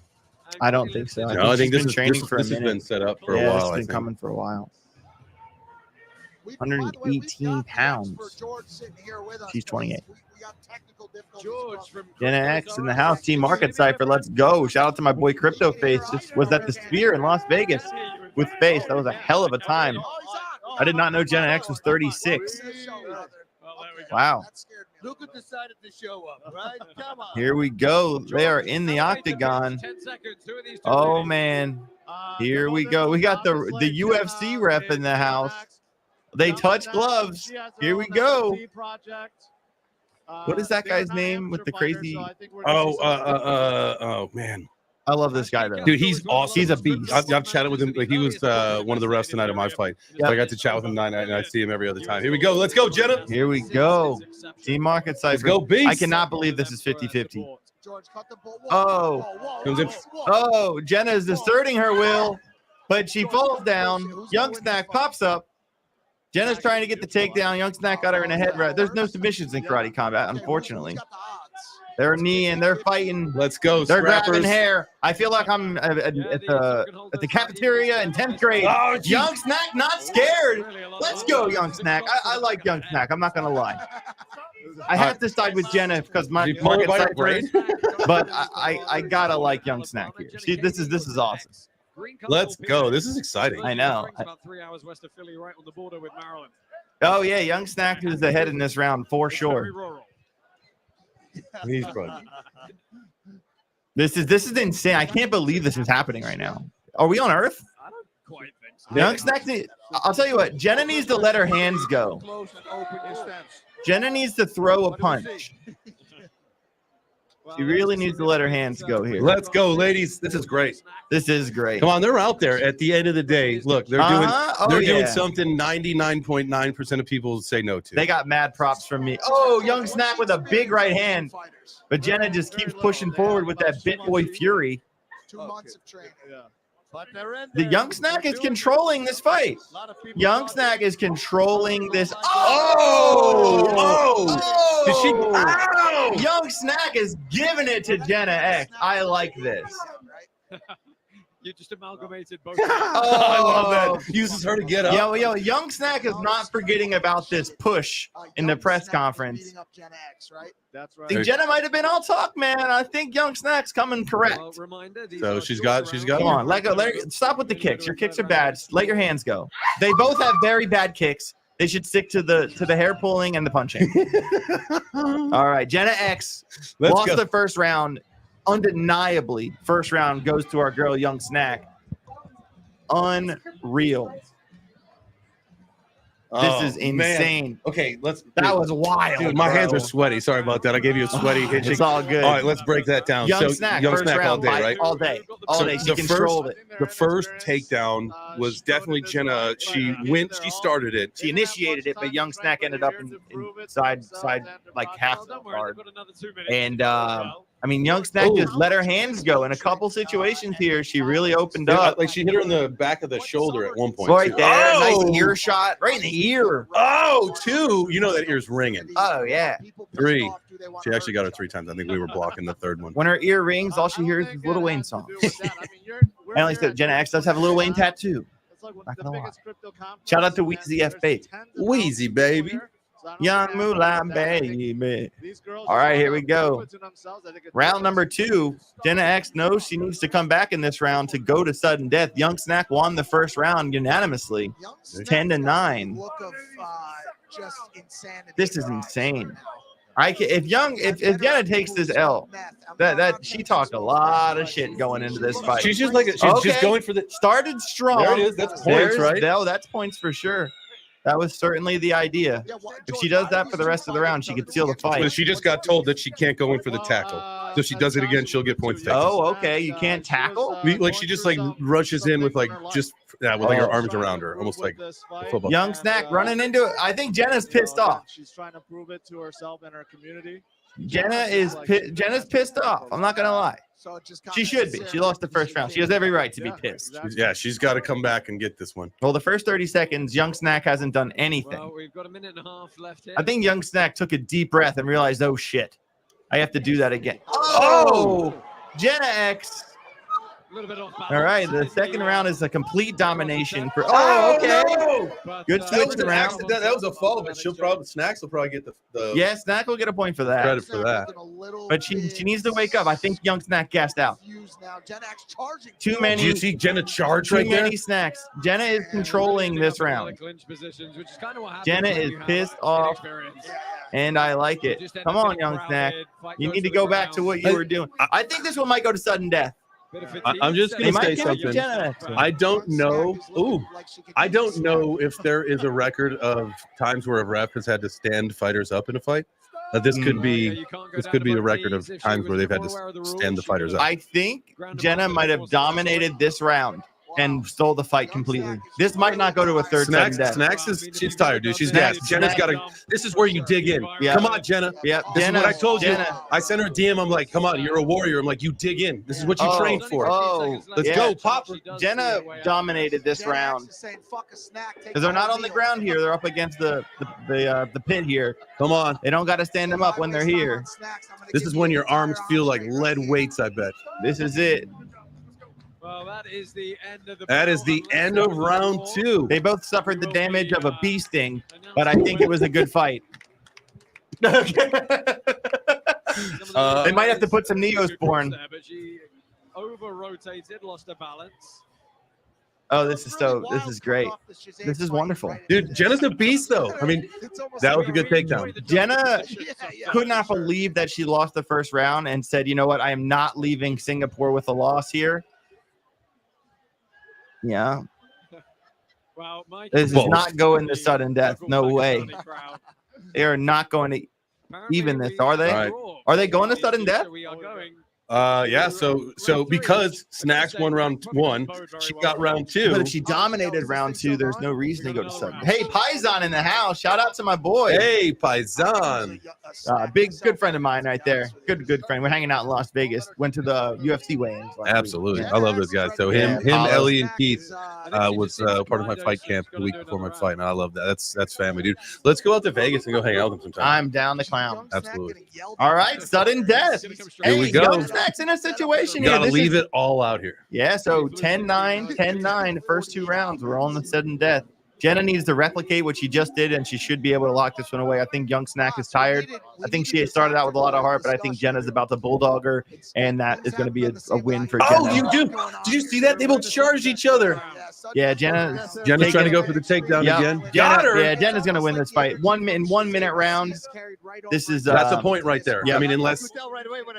I don't think so. No, I think she's this been is training this, for a this has minute. been set up for Yeah, a while. it's I been think. coming for a while. 118 pounds. She's 28. George from Jenna X in the house. Team Market Cipher. Let's go. Shout out to my boy Crypto Face. Just was at the Sphere in Las Vegas with Face. That was a hell of a time. I did not know Jenna X was 36. Wow. Look who decided to show up, right? Come on. Here we go. They are in the octagon. Oh man. Here we go. We got the UFC rep in the house. They touch gloves. Here we go. What is that guy's name with the crazy? Oh man. I love this guy though. Dude, he's awesome. He's a beast. I've chatted with him. Like he was one of the refs tonight of my fight. So I got to chat with him and I see him every other time. Here we go. Let's go, Jenna. Here we go. Team Market Cipher. Let's go, beast. I cannot believe this is 50-50. Oh, Jenna is asserting her will, but she falls down. Young Snack pops up. Jenna's trying to get the takedown. Young Snack got her in a head right. There's no submissions in karate combat, unfortunately. They're kneeing. They're fighting. Let's go. They're grabbing scrappers. hair. I feel like I'm at the cafeteria in 10th grade. Oh, geez. Young Snack, not scared. Let's go, Young Snack. I like Young Snack. I'm not gonna lie. I have to side with Jenna because my You pull her by her market braid? but I gotta like Young Snack here. This is awesome. Let's go. This is exciting. I know. About 3 hours west of Philly, right on the border with Maryland. Oh yeah, Young Snack is ahead in this round for Very sure. rural. He's fun. This is insane. I can't believe this is happening right now. Are we on Earth? I don't quite think so. Young Snack. I'll tell you what. Jenna needs to let her hands go. Jenna needs to throw a punch. She really needs to let her hands go here. Let's go, ladies. This is great. This is great. Come on, they're out there. At the end of the day, look, they're doing Oh, they're doing yeah. something 99.9% of people say no to. They got mad props from me. Oh, Young Snack with a big right hand. But Jenna just keeps pushing forward with that Bit Boy Fury. 2 months of training. The Young Snack is controlling this fight. Young Snack is controlling this. Oh! Did she? Ow! Young Snack is giving it to Jenna X. I like this. You just amalgamated both. I love that. Uses her to get up. Yo, Young Snack is not forgetting about this push in the press conference. Beating up Gen X, right? That's I think Jenna might have been all talk, man. I think Young Snack's coming correct. So she's got. Come on, let go. Stop with the kicks. Your kicks are bad. Just let your hands go. They both have very bad kicks. They should stick to the hair pulling and the punching. All right, Jenna X lost the first round. Undeniably, first round goes to our girl Young Snack. Unreal. This is insane. Man. Okay, That was wild. Dude, my hands bro. are sweaty. Sorry about that. I gave you a sweaty handshake. It's all good. All right, let's break that down. Young So, Snack, Young first Snack all round day, fight, right? all day. All So day. She the controlled it. The first takedown was definitely Jenna. She started it. She initiated it, but Young Snack ended up inside like half the guard. And I mean, Young Snack just let her hands go in a couple situations here. She really opened up. Like she hit her in the back of the shoulder at one point. Right too. there, Oh! nice ear shot, right in the ear. Oh, 2. You know that ear's ringing. Oh yeah. 3. She actually got her 3 times. I think we were blocking the third one. When her ear rings, all she hears is Lil Wayne songs. And at least Jenna X does have a Lil Wayne tattoo. Not gonna lie. Shout out to Weezy F Baby. Wheezy, baby. Young Moolah baby. All right, here we go. Round number 2. Jenna X knows she needs to come back in this round to go to sudden death. Young Snack won the first round unanimously, 10-9. Look of just insanity. This is insane. If Jenna takes this L, that she talked a lot of shit going into this fight. She's just like she's just going for the started strong. There it is. That's points, right? No, that's points for sure. That was certainly the idea. If she does that for the rest of the round, she could seal the fight. But she just got told that she can't go in for the tackle. So if she does it again, she'll get points taken. Oh, okay. You can't tackle? Like she just like rushes in with like just with like her arms around her, almost like a football. Young Snack running into it. I think Jenna's pissed off. She's trying to prove it to herself and her community. Jenna's pissed off. I'm not gonna lie. She should be. She lost the first round. She has every right to be pissed. Yeah, she's got to come back and get this one. Well, the first 30 seconds, Young Snack hasn't done anything. Well, we've got a minute and a half left here. I think Young Snack took a deep breath and realized, oh shit, I have to do that again. Oh, Jenna X. All right, the second round is a complete domination for. Oh, okay. No! Good That switch was an around. accident. That was a fall, but Snacks will probably get the Yeah, Snack will get a point for that. credit for that. But she needs to wake up. I think Young Snack gassed out. Too many. Do you see Jenna charge Too right there? many snacks. Jenna is controlling this round. Jenna is pissed off, and I like it. Come on, Young Snack. You need to go back to what you were doing. I think this one might go to sudden death. I'm just They going to might say give it to something. Jenna. I don't know. I don't know if there is a record of times where a ref has had to stand fighters up in a fight. This could be the record of times where they've had to stand the fighters up. I think Jenna might have dominated this round. and stole the fight completely. This might not go to a third sudden death. Snacks is she's tired, dude. She's Snacks- gassed. Jenna's got to. This is where you dig in. Yeah. Come on, Jenna. Yeah, This Jenna, is what I told you. Jenna. I sent her a DM. I'm like, come on, you're a warrior. I'm like, you dig in. This is what you trained for. Oh, let's yeah. go, Pop. Jenna dominated this round because they're not on the ground here. They're up against the pit here. Come on, they don't got to stand them up when they're here. This is when your arms feel like lead weights. I bet. This is it. Well, that is the end of the. That is the end of round 2. They both suffered the damage of a bee sting, but I think it was a good fight. They might have to put some Neosporin. But she over-rotated, lost her balance. Oh, this is great. This is wonderful. Dude, Jenna's a beast, though. I mean, that was a good takedown. Jenna could not believe that she lost the first round and said, you know what, I am not leaving Singapore with a loss here. Yeah. Well, Mike, this is not going to sudden death. No way. They are not going to even this, are they? Right. Are they going to sudden death? Yeah. So because Snacks won round 1, she got round 2. But if she dominated round 2, there's no reason to go to sudden. Hey, Paisan in the house. Shout out to my boy. Hey, Paisan. Good friend of mine right there. Good friend. We're hanging out in Las Vegas. Went to the UFC weigh-ins. Absolutely. I love those guys. So him, Ellie, and Keith was part of my fight camp the week before my fight, and I love that. That's family, dude. Let's go out to Vegas and go hang out with them sometime. I'm down the clown. Absolutely. All right, sudden death. Here we go. Snacks in a situation You here. gotta leave it all out here. Yeah, so 10-9, 10-9, the first 2 rounds. We're on the sudden death. Jenna needs to replicate what she just did, and she should be able to lock this one away. I think Young Snack is tired. I think she started out with a lot of heart, but I think Jenna's about to bulldog her, and that is going to be a win for Jenna. Oh, you do? Did you see that? They both charged each other. Yeah, Jenna's trying to go for the takedown again. Got her. Yeah, Jenna's going to win this fight. 1 minute round. This is that's a point right there. Yeah, I mean, unless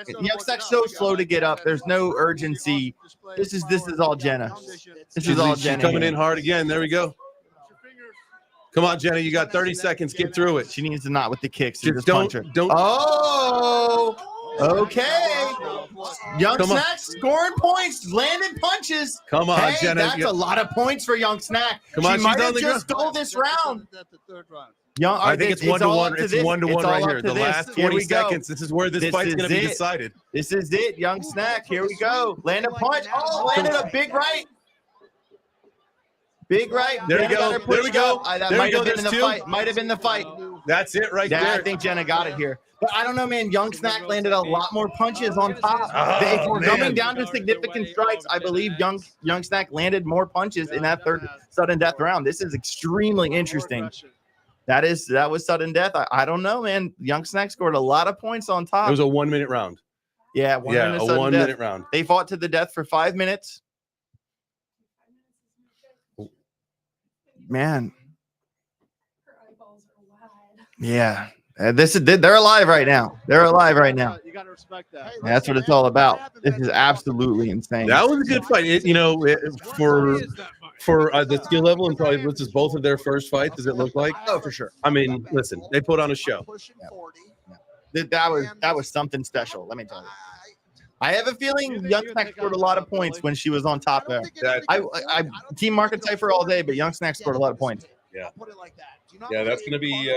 Young Snack's so slow to get up, there's no urgency. This is all Jenna. This is all she's Jenna. coming in hard again. There we go. Come on, Jenna. You got 30 seconds. Get through it. She needs to not with the kicks. Just punch her. don't. Oh, okay. Young Snack scoring points, landing punches. Come on, hey, Jenna. That's a lot of points for Young Snack. Come on, she might she's have on the just ground. stole this round. Young, I think it's 1-1. It's 1-1 right here. The this. last Here 20 we go. seconds. This is where this fight's going to be decided. This is it. Young Snack. Here we go. Land a punch. Oh, landed a big right. Big right. There we go. There we go. That There we might go. have been in the There's fight. two. Might have been the fight. That's it right Yeah, there. I think Jenna got it here. But I don't know, man. Young Snack landed a lot more punches on top. Oh, If we're man. coming down to significant strikes, I believe Young Snack landed more punches in that third sudden death round. This is extremely interesting. That was sudden death. I don't know, man. Young Snack scored a lot of points on top. It was a 1 minute round. Yeah, a sudden 1 death. minute round. They fought to the death for 5 minutes. Man. Yeah. They're alive right now. They're alive right now. You got to respect that. That's what it's all about. This is absolutely insane. That was a good fight. For the skill level and probably this is both of their first fights. Does it look like? Oh, for sure. I mean, listen, they put on a show. That was something special. Let me tell you. I have a feeling Young Snack scored a lot of points when she was on top there. I team Market Cypher all day, but Young Snack scored a lot of points. Yeah. Yeah, that's gonna be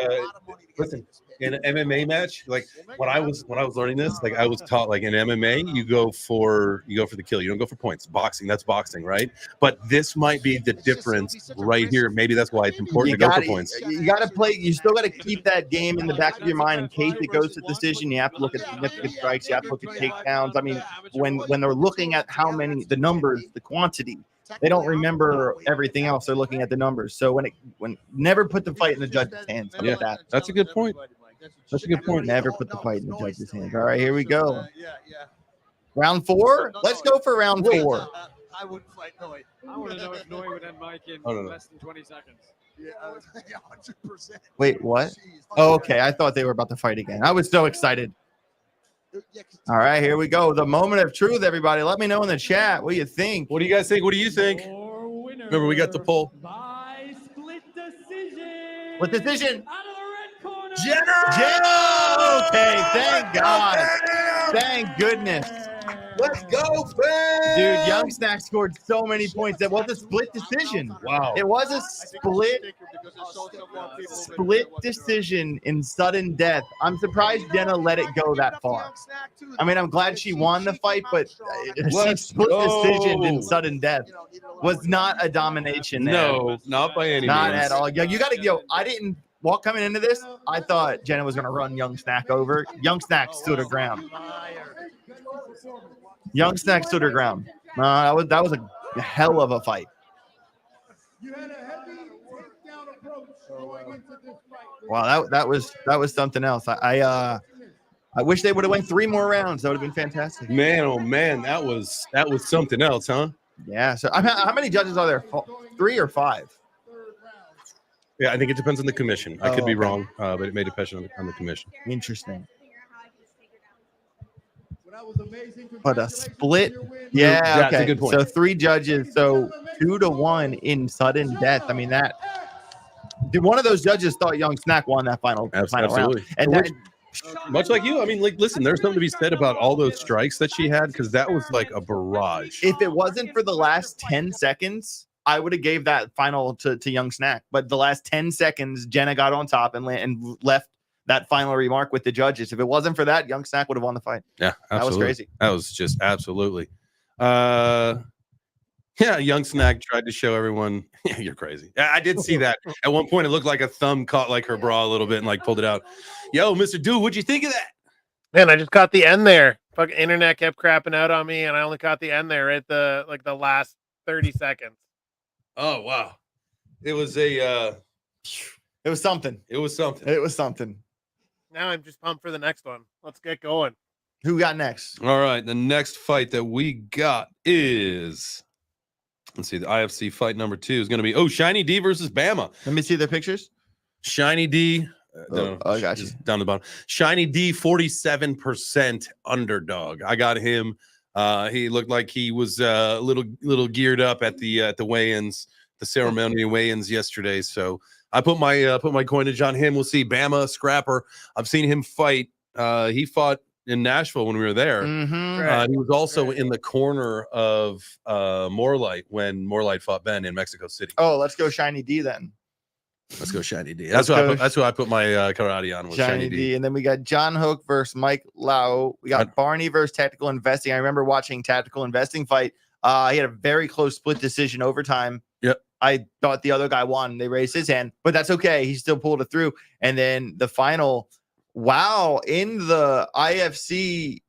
listen, in an MMA match, like when I was learning this, like I was taught like in MMA, you go for the kill. You don't go for points. Boxing, that's boxing, right? But this might be the difference right here. Maybe that's why it's important to go for points. You got to play. You still got to keep that game in the back of your mind in case it goes to decision. You have to look at significant strikes. You have to look at takedowns. I mean, when they're looking at how many, the numbers, the quantity, they don't remember everything else. They're looking at the numbers. So when never put the fight in the judge's hands. Yeah, that's a good point. That's a good point. Never put the fight in the judge's hands. All right, here we go. Round 4. Let's go for round 4. I wouldn't fight Noe. I want to know if Noe would end Mike in no. less than 20 seconds. Yeah, 100%. Wait, what? Oh, okay. I thought they were about to fight again. I was so excited. All right, here we go. The moment of truth, everybody. Let me know in the chat what you think. What do you guys think? What do you think? Remember, we got the poll. By split decision. What decision? Out of the red corner. Jenna! Okay, thank God. Thank goodness. Let's go, fans! Dude, Young Snack scored so many points. That was a split decision. Wow. It was a split decision in sudden death. I'm surprised Jenna let it go that far. I mean, I'm glad she won the fight, but she split decision in sudden death was not a domination there. No, not by any Not means. at all. Yo, you got to I didn't walk coming into this. I thought Jenna was going to run Young Snack over. Young Snack stood her ground. Young Snack stood her ground. That was a hell of a fight. You had a heavy takedown approach going into this fight. Wow, that was something else. I wish they would have went 3 more rounds. That would have been fantastic. Man, oh man, that was something else, huh? Yeah. So how many judges are there? 3 or 5? Yeah, I think it depends on the commission. I could be okay. wrong, but it may depend on the commission. Interesting. Well, that was amazing. But a split. Yeah. That's Okay. a good point. So 3 judges. So 2-1 in sudden death. I mean that. One of those judges thought Young Snack won that final Absolutely. round. And that, Much like you, I mean, like, listen, there's something to be said about all those strikes that she had because that was like a barrage. if it wasn't for the last 10 seconds, I would have gave that final to Young Snack. But the last 10 seconds, Jenna got on top and left that final remark with the judges. If it wasn't for that, Young Snack would have won the fight. Yeah, absolutely. That was crazy. That was just absolutely. Yeah, Young Snack tried to show everyone. Yeah, you're crazy. I did see that. At one point, it looked like a thumb caught like her bra a little bit and like pulled it out. Yo, Mr. Dude, what'd you think of that? Man, I just caught the end there. Fucking internet kept crapping out on me, and I only caught the end there at the last 30 seconds. Oh wow, it was something. It was something. It was something. Now I'm just pumped for the next one. Let's get going. Who got next? All right, the next fight that we got is, let's see, the IFC fight number 2 is going to be Shiny D versus Bama. Let me see their pictures. Shiny D. I got you. Down the bottom. Shiny D, 47% underdog. I got him. He looked like he was a little geared up at the weigh-ins, the ceremony weigh-ins yesterday. So I put my coinage on him. We'll see. Bama, scrapper. I've seen him fight. He fought in Nashville when we were there. Mm-hmm. He was also in the corner of Morelight when Morelight fought Ben in Mexico City. Oh, let's go Shiny D then. Let's go Shiny D. That's what I put my karate on. Was Shiny D. And then we got John Hook versus Mike Lau. We got Barney versus Tactical Investing. I remember watching Tactical Investing fight. He had a very close split decision overtime. Yep. I thought the other guy won. They raised his hand, but that's okay. He still pulled it through. And then the final, wow, in the IFC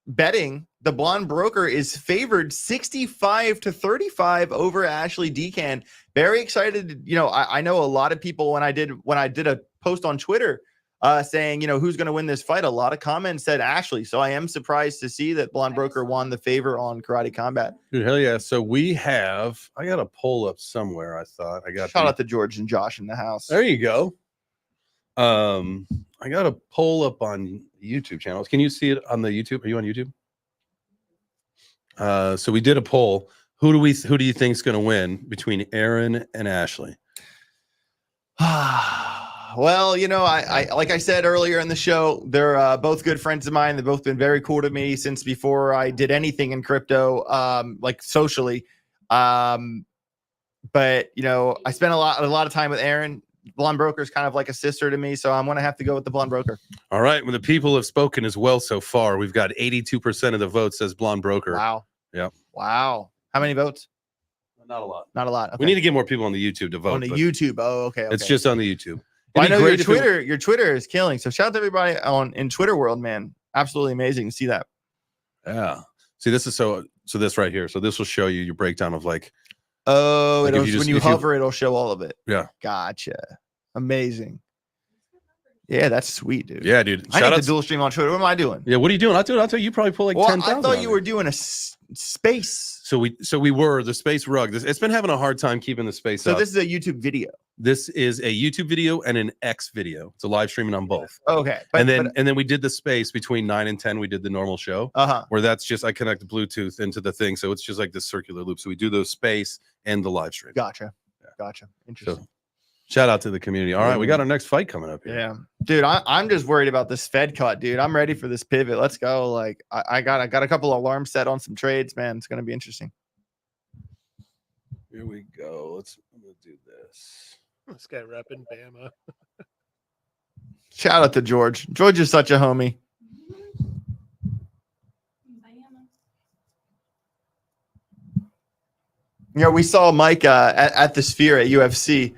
betting, the blonde broker is favored 65-35 over Ashley Decan. Very excited. You know, I know a lot of people when I did a post on Twitter saying, you know, who's going to win this fight, a lot of comments said Ashley. So I am surprised to see that blonde broker won the favor on Karate Combat. Dude, hell yeah. So I got a poll up somewhere. I thought I got shout out to George and Josh in the house. There you go. I got a poll up on YouTube channels. Can you see it on the YouTube? Are you on YouTube? So we did a poll. Who do you think is going to win between Aaron and Ashley? Well, you know, I like I said earlier in the show, they're both good friends of mine. They've both been very cool to me since before I did anything in crypto, like socially. But you know, I spent a lot of time with Aaron. Blonde broker is kind of like a sister to me, so I'm going to have to go with the blonde broker. All right. Well, the people have spoken as well so far. We've got 82% of the votes says blonde broker. Wow. Yep. Wow. How many votes? Not a lot. Not a lot. Okay. We need to get more people on the YouTube to vote. On the YouTube. Oh, okay. It's just on the YouTube. Well, I know your Twitter is killing. So shout out to everybody in Twitter world, man. Absolutely amazing to see that. Yeah. See, this is so this right here. So this will show you your breakdown of like. Oh, like when you hover, it'll show all of it. Yeah. Gotcha. Amazing. Yeah, that's sweet, dude. Yeah, dude. I need to dual stream on Twitter. What am I doing? Yeah, what are you doing? I'll tell you probably pull like 10,000. I thought you were doing a space. So we were the space rug. It's been having a hard time keeping the space up. So this is a YouTube video. This is a YouTube video and an X video. It's a live streaming on both. Okay. And then we did the space between 9 and 10. We did the normal show. Where that's just I connect the Bluetooth into the thing, so it's just like this circular loop. So we do the space and the live stream. Gotcha. Yeah. Gotcha. Interesting. Shout out to the community. All right, we got our next fight coming up here. Yeah, dude, I'm just worried about this Fed cut, dude. I'm ready for this pivot. Let's go. Like, I got a couple of alarms set on some trades, man. It's gonna be interesting. Here we go. I'm gonna do this. This guy repping Bama. Shout out to George. George is such a homie. You know, we saw Mike at the Sphere at UFC,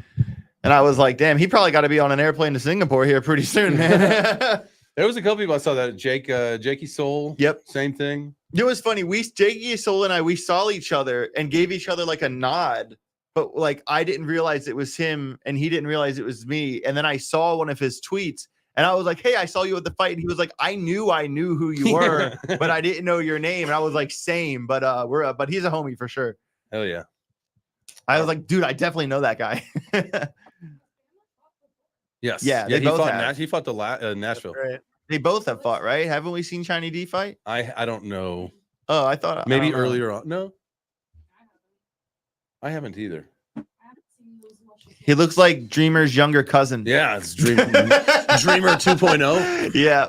and I was like, damn, he probably got to be on an airplane to Singapore here pretty soon, man. There was a couple people I saw that. Jakey Soul. Yep. Same thing. It was funny. Jakey Soul and we saw each other and gave each other like a nod, but like I didn't realize it was him and he didn't realize it was me. And then I saw one of his tweets and I was like, hey, I saw you at the fight. And he was like, I knew who you were, but I didn't know your name. And I was like, same, but but he's a homie for sure. Hell yeah. I was like, dude, I definitely know that guy. Yes. Yeah, He both fought. have. He fought Nashville. Right. They both have fought, right? Haven't we seen Shiny D fight? I don't know. Oh, I thought Maybe I don't know. earlier on. No, I haven't either. He looks like Dreamer's younger cousin. Yeah, it's Dreamer 2.0. Yeah.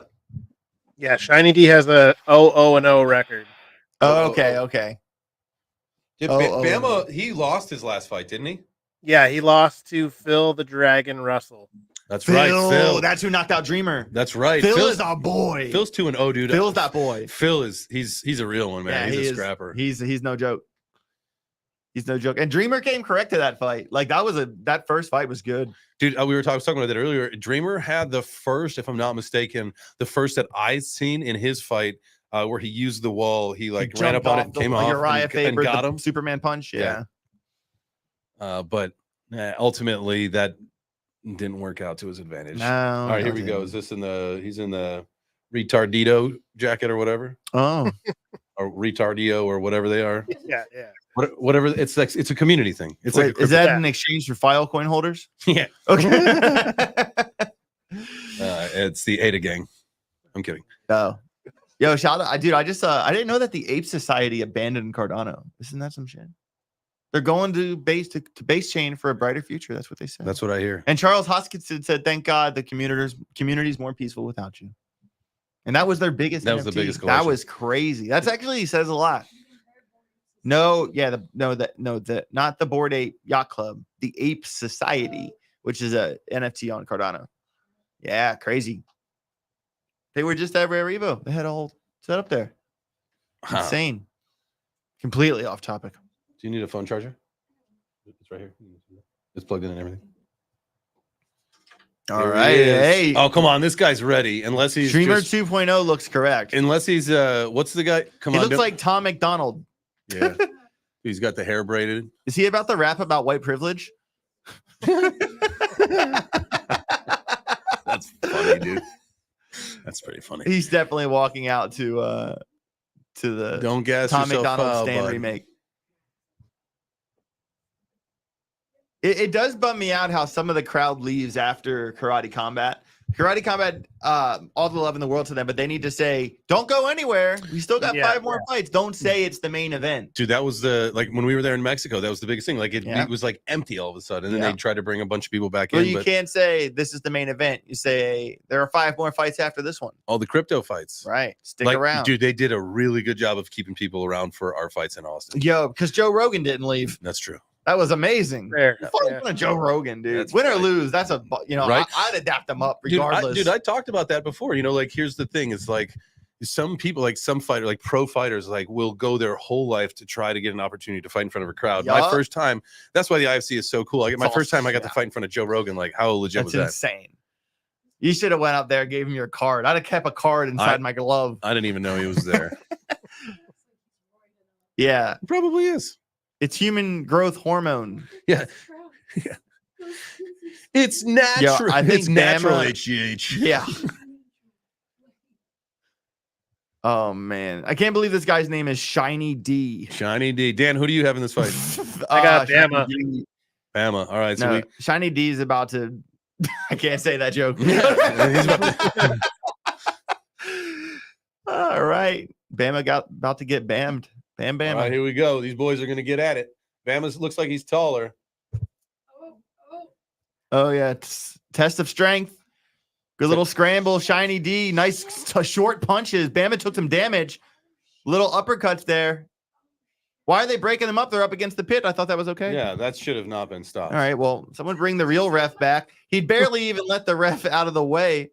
Yeah, Shiny D has a 0-0-0 record. Oh, okay. Yeah, Bama, he lost his last fight, didn't he? Yeah, he lost to Phil the Dragon Russell. That's right, Phil. That's who knocked out Dreamer. That's right. Phil is our boy. Phil's 2-0, dude. Phil's that boy. Phil is he's a real one, man. Yeah, he's a scrapper. He's no joke. He's no joke. And Dreamer came correct to that fight. Like that first fight was good. Dude, we were talking about that earlier. Dreamer had the first, if I'm not mistaken, the first that I seen in his fight where he used the wall. He ran up on it and came off and got him. Superman punch. Yeah. But ultimately that didn't work out to his advantage. No. All right, here we go. Is this he's in the retardito jacket or whatever? Oh. Or retardio or whatever they are. Yeah. Whatever. It's like it's a community thing. It's Wait, is that in exchange for Filecoin holders? Yeah. Okay. It's the Ada gang. I'm kidding. Oh. Yo, shout out. Dude, I didn't know that the Ape Society abandoned Cardano. Isn't that some shit? They're going to base chain for a brighter future. That's what they said. That's what I hear. And Charles Hoskinson said, "Thank God the community's more peaceful without you." And that was their biggest. That was NFT. the biggest That collection. was crazy. That's actually says a lot. No, yeah, not the Bored Ape Yacht Club, the Ape Society, which is a NFT on Cardano. Yeah, crazy. They were just at Rare Evo. They had a whole set up there. Insane. Completely off topic. Do you need a phone charger? It's right here. It's plugged in and everything. All There he right. is. Hey. Oh, come on. This guy's ready. Unless he's Dreamer just, 2.0 looks correct. unless he's what's the guy? Come He on. looks don't- like Tom McDonald. Yeah. He's got the hair braided. Is he about to rap about white privilege? That's funny, dude. That's pretty funny. He's definitely walking out to the Don't gas Tom yourself McDonald out, Stan bud. remake. It does bum me out how some of the crowd leaves after Karate Combat. Karate Combat, all the love in the world to them, but they need to say, don't go anywhere. We still got 5 more fights. Don't say it's the main event. Dude, that was when we were there in Mexico, that was the biggest thing. Like Yeah. it was like empty all of a sudden. And then Yeah. they tried to bring a bunch of people back Well, in. you But can't say this is the main event. You say there are 5 more fights after this one. all the crypto fights. Right. Stick around. Dude, they did a really good job of keeping people around for our fights in Austin. Yo, because Joe Rogan didn't leave. That's true. That was amazing. Fair. Fuck Joe Rogan, dude. That's Win or right. lose, that's Right? I'd adapt them up Dude, regardless. I talked about that before. Like, here's the thing: it's like some people, like some fighter, like pro fighters, like will go their whole life to try to get an opportunity to fight in front of a crowd. My Yup. first time, that's why the IFC is so cool. Like my It's first time, I got awesome, to fight in front of Joe Rogan. Like, how legit That's was that? insane. You should have went up there, gave him your card. I'd have kept a card inside my glove. I didn't even know he was there. Yeah, Probably is. it's human growth hormone. Yeah. It's natural. I think it's natural Bama- HGH. Yeah. Oh man, I can't believe this guy's name is Shiny D. Shiny D. Dan, who do you have in this fight? I got Shiny Bama. D. Bama. All right. So No, Shiny D is about to. I can't say that joke. he's about to. All right, Bama about to get bammed. Bam, All Bama. right, here we go. These boys are going to get at it. Bama looks like he's taller. Oh yeah, test of strength. Good little scramble, Shiny D. Nice short punches. Bama took some damage. Little uppercuts there. Why are they breaking them up? They're up against the pit. I thought that was okay. Yeah, that should have not been stopped. All right, well, someone bring the real ref back. He barely even let the ref out of the way.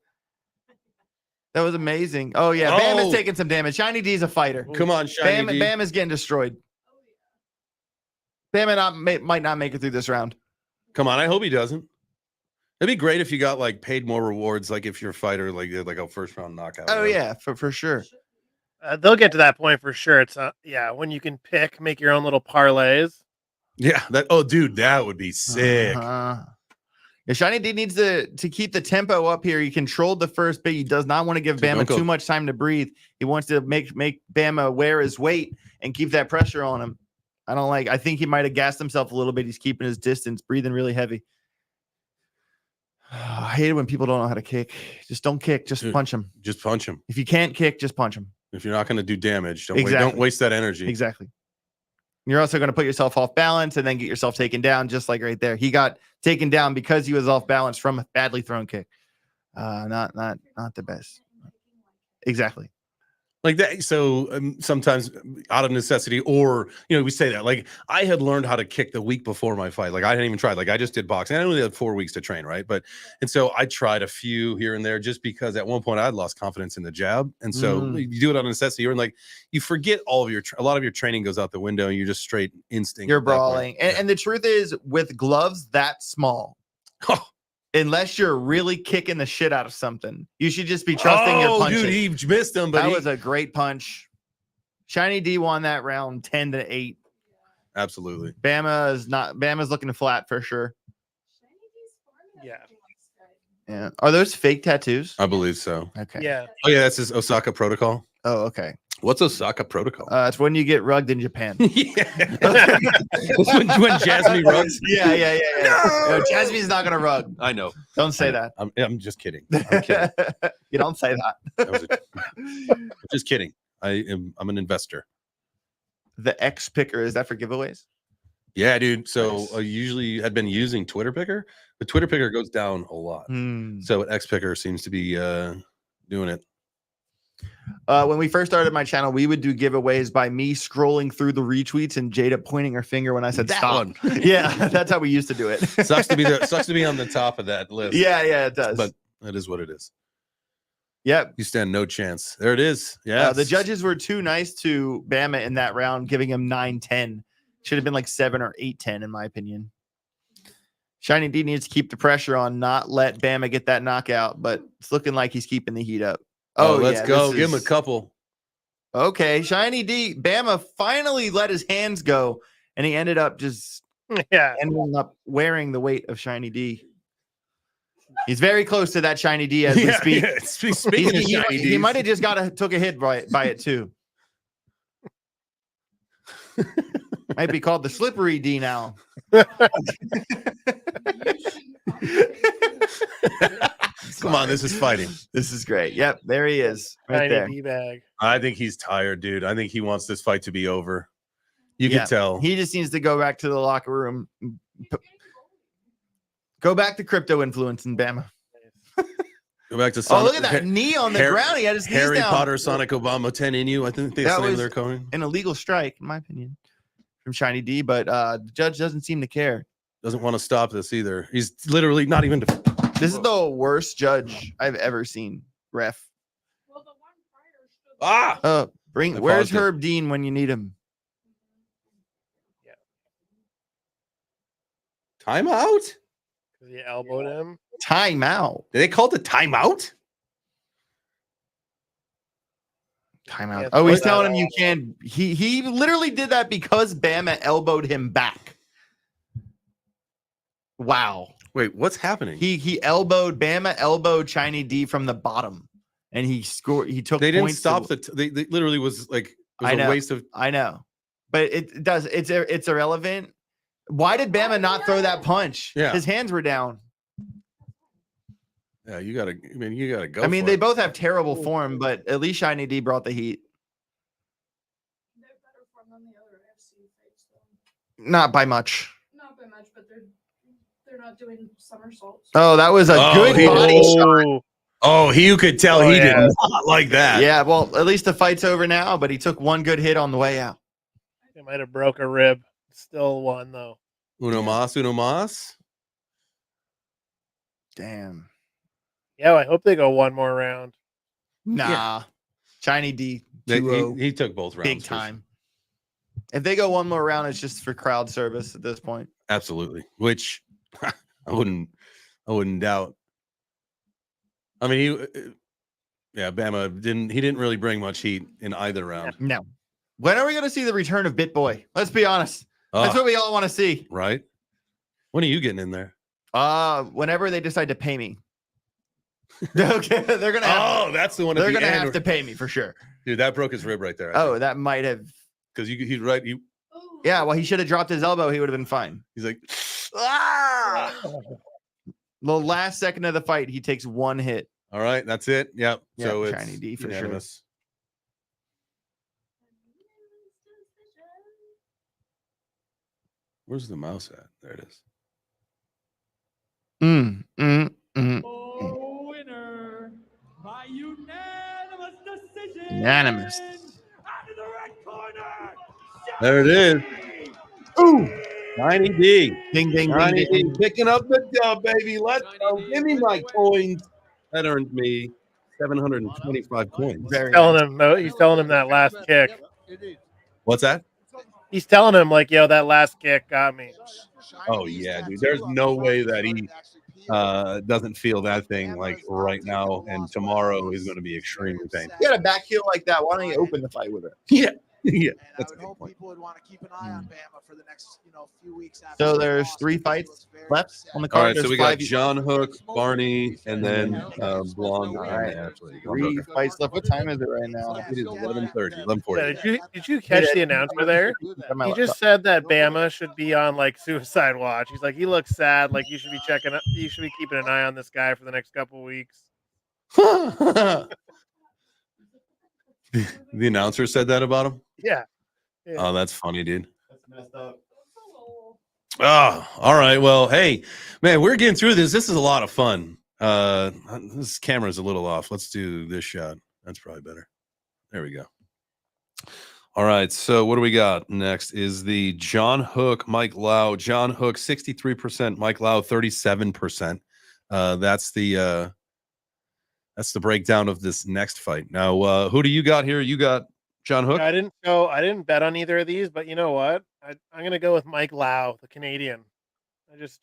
That was amazing. Oh, yeah, Bama's taking some damage. Shiny D's a fighter. Come on, Shiny D. Bama's getting destroyed. Bama might not make it through this round. Come on, I hope he doesn't. It'd be great if you got like paid more rewards, like if you're a fighter, like a first round knockout. Oh, yeah, for sure. They'll get to that point for sure. It's when you can make your own little parlays. Yeah, dude, that would be sick. Yeah, Shiny D needs to keep the tempo up here. He controlled the first bit. He does not want to give Bama too much time to breathe. He wants to make Bama wear his weight and keep that pressure on him. I think he might have gassed himself a little bit. He's keeping his distance, breathing really heavy. I hate it when people don't know how to kick. Just don't kick. Just punch him. Just punch him. If you can't kick, just punch him. If you're not going to do damage, don't Exactly. waste that energy. Exactly. You're also going to put yourself off balance and then get yourself taken down, just like right there. He got taken down because he was off balance from a badly thrown kick. Not the best. Exactly. Like that. So sometimes out of necessity, or we say that. Like I had learned how to kick the week before my fight. Like I hadn't even tried. Like I just did boxing. I only had 4 weeks to train, right? And so I tried a few here and there, just because at one point I had lost confidence in the jab. And so you do it out of necessity. You're like, you forget all of a lot of your training goes out the window, and you're just straight instinct. You're brawling, and the truth is, with gloves that small. Unless you're really kicking the shit out of something, you should just be trusting your punches. Dude, he missed him, but that was a great punch. Shiny D won that round 10-8. Absolutely. Bama's looking flat for sure. Yeah. Yeah. Are those fake tattoos? I believe so. Okay. Yeah. Oh yeah, that's his Osaka protocol. Oh, okay. What's Osaka protocol? It's when you get rugged in Japan. when Jasmine rugs. Yeah. No, Jasmine's not gonna rug. I know. Don't say that. I'm just kidding. I'm kidding. You don't say that. I'm just kidding. I'm an investor. The X picker, is that for giveaways? Yeah, dude. So I usually had been using Twitter Picker, but Twitter Picker goes down a lot. So X Picker seems to be doing it. When we first started my channel, we would do giveaways by me scrolling through the retweets and Jada pointing her finger when I said That stop. one. Yeah, that's how we used to do it. sucks to be on the top of that list. Yeah, it does. But that is what it is. Yep. You stand no chance. There it is. Yeah. The judges were too nice to Bama in that round, giving him 9-10. Should have been like 7 or 8-10, in my opinion. Shiny D needs to keep the pressure on, not let Bama get that knockout, but it's looking like he's keeping the heat up. Oh, let's go. Give him a couple. Okay, Shiny D. Bama finally let his hands go, and he ended up ending up wearing the weight of Shiny D. He's very close to that Shiny D as we speak. Yeah. Speaking of Shiny D, he might have just took a hit by it too. Might be called the slippery D now. Come on, this is fighting. This is great. Yep, there he is, right there. D-bag. I think he's tired, dude. I think he wants this fight to be over. You can tell. He just needs to go back to the locker room. Go back to crypto influence in Bama. Go back to look at that knee on the ground. He had his knees Harry down. Potter, Sonic Obama, 10 in you. I think that's That the name was they're calling. an illegal strike, in my opinion, from Shiny D. But the judge doesn't seem to care. Doesn't want to stop this either. He's literally not even. This is the worst judge I've ever seen. Ref. Where's Herb Dean when you need him? Timeout? He elbowed him. Timeout. Did they call it a timeout? Timeout. Yeah, Oh, he's it's telling him not you can't. He literally did that because Bama elbowed him back. Wow. Wait, what's happening? He elbowed Bama elbowed Shiny D from the bottom, and he scored. He took. They didn't points stop they literally was like it was a waste of. I know, but it does. It's irrelevant. Why did Bama not throw that punch? Yeah. His hands were down. Yeah, you gotta go. I mean, for they it. both have terrible form, but at least Shiny D brought the heat. Not by much. Not by much, but they're not doing somersaults. Oh, that was a good body shot. Oh, you could tell he did not like that. Yeah, well, at least the fight's over now, but he took one good hit on the way out. He might have broke a rib. Still won though. Uno mas. Damn. Yeah, I hope they go one more round. Nah. Shiny D. He took both rounds. Big time. If they go one more round, it's just for crowd service at this point. Absolutely. Which I wouldn't doubt. I mean, Bama didn't really bring much heat in either round. No. When are we going to see the return of BitBoy? Let's be honest. That's what we all want to see. Right? When are you getting in there? Whenever they decide to pay me. Okay, they're gonna. That's the one. They're gonna have to pay me for sure, dude. That broke his rib right there. That might have because he's right. Yeah, well, he should have dropped his elbow. He would have been fine. He's like, the last second of the fight, he takes one hit. All right, that's it. Yep. Yeah, So it's Shiny D for unanimous. sure. Where's the mouse at? There it is. Winner by unanimous decision. Unanimous. Out of the red corner. There it is. Ooh, 90 D. Ding, ding, 90 ding, D. ding. Picking up the dub, baby. Let's go. Give me my coins. That earned me 725 coins. He's telling him that last kick. What's that? He's telling him like, yo, that last kick got me. Oh yeah, dude. There's no way that he doesn't feel that thing like right now, and tomorrow he's going to be extremely painful. You got a back heel like that. Why don't you open the fight with it? Yeah, yeah. That's I would hope people would want to keep an eye on Bama for the next, few weeks. So there's 3 fights left on the card. All right, so There's we got 5 John Hook, Barney, and then Blonde. All right. 3 fights left. What time is it right now? It is 11:30, 11:40. Yeah, did you catch the announcer there? He just said that Bama should be on like suicide watch. He's like, he looks sad. Like you should be you should be keeping an eye on this guy for the next couple of weeks. The announcer said that about him? Yeah. Oh, that's funny, dude. That's messed up. Oh, all right. Well, hey, man, we're getting through this. This is a lot of fun. This camera's a little off. Let's do this shot. That's probably better. There we go. All right. So what do we got next is the John Hook, Mike Lau. John Hook, 63%. Mike Lau, 37%. That's the breakdown of this next fight. Now, who do you got here? You got John Hook? I didn't bet on either of these, but you know what? I'm gonna go with Mike Lau, the Canadian. I just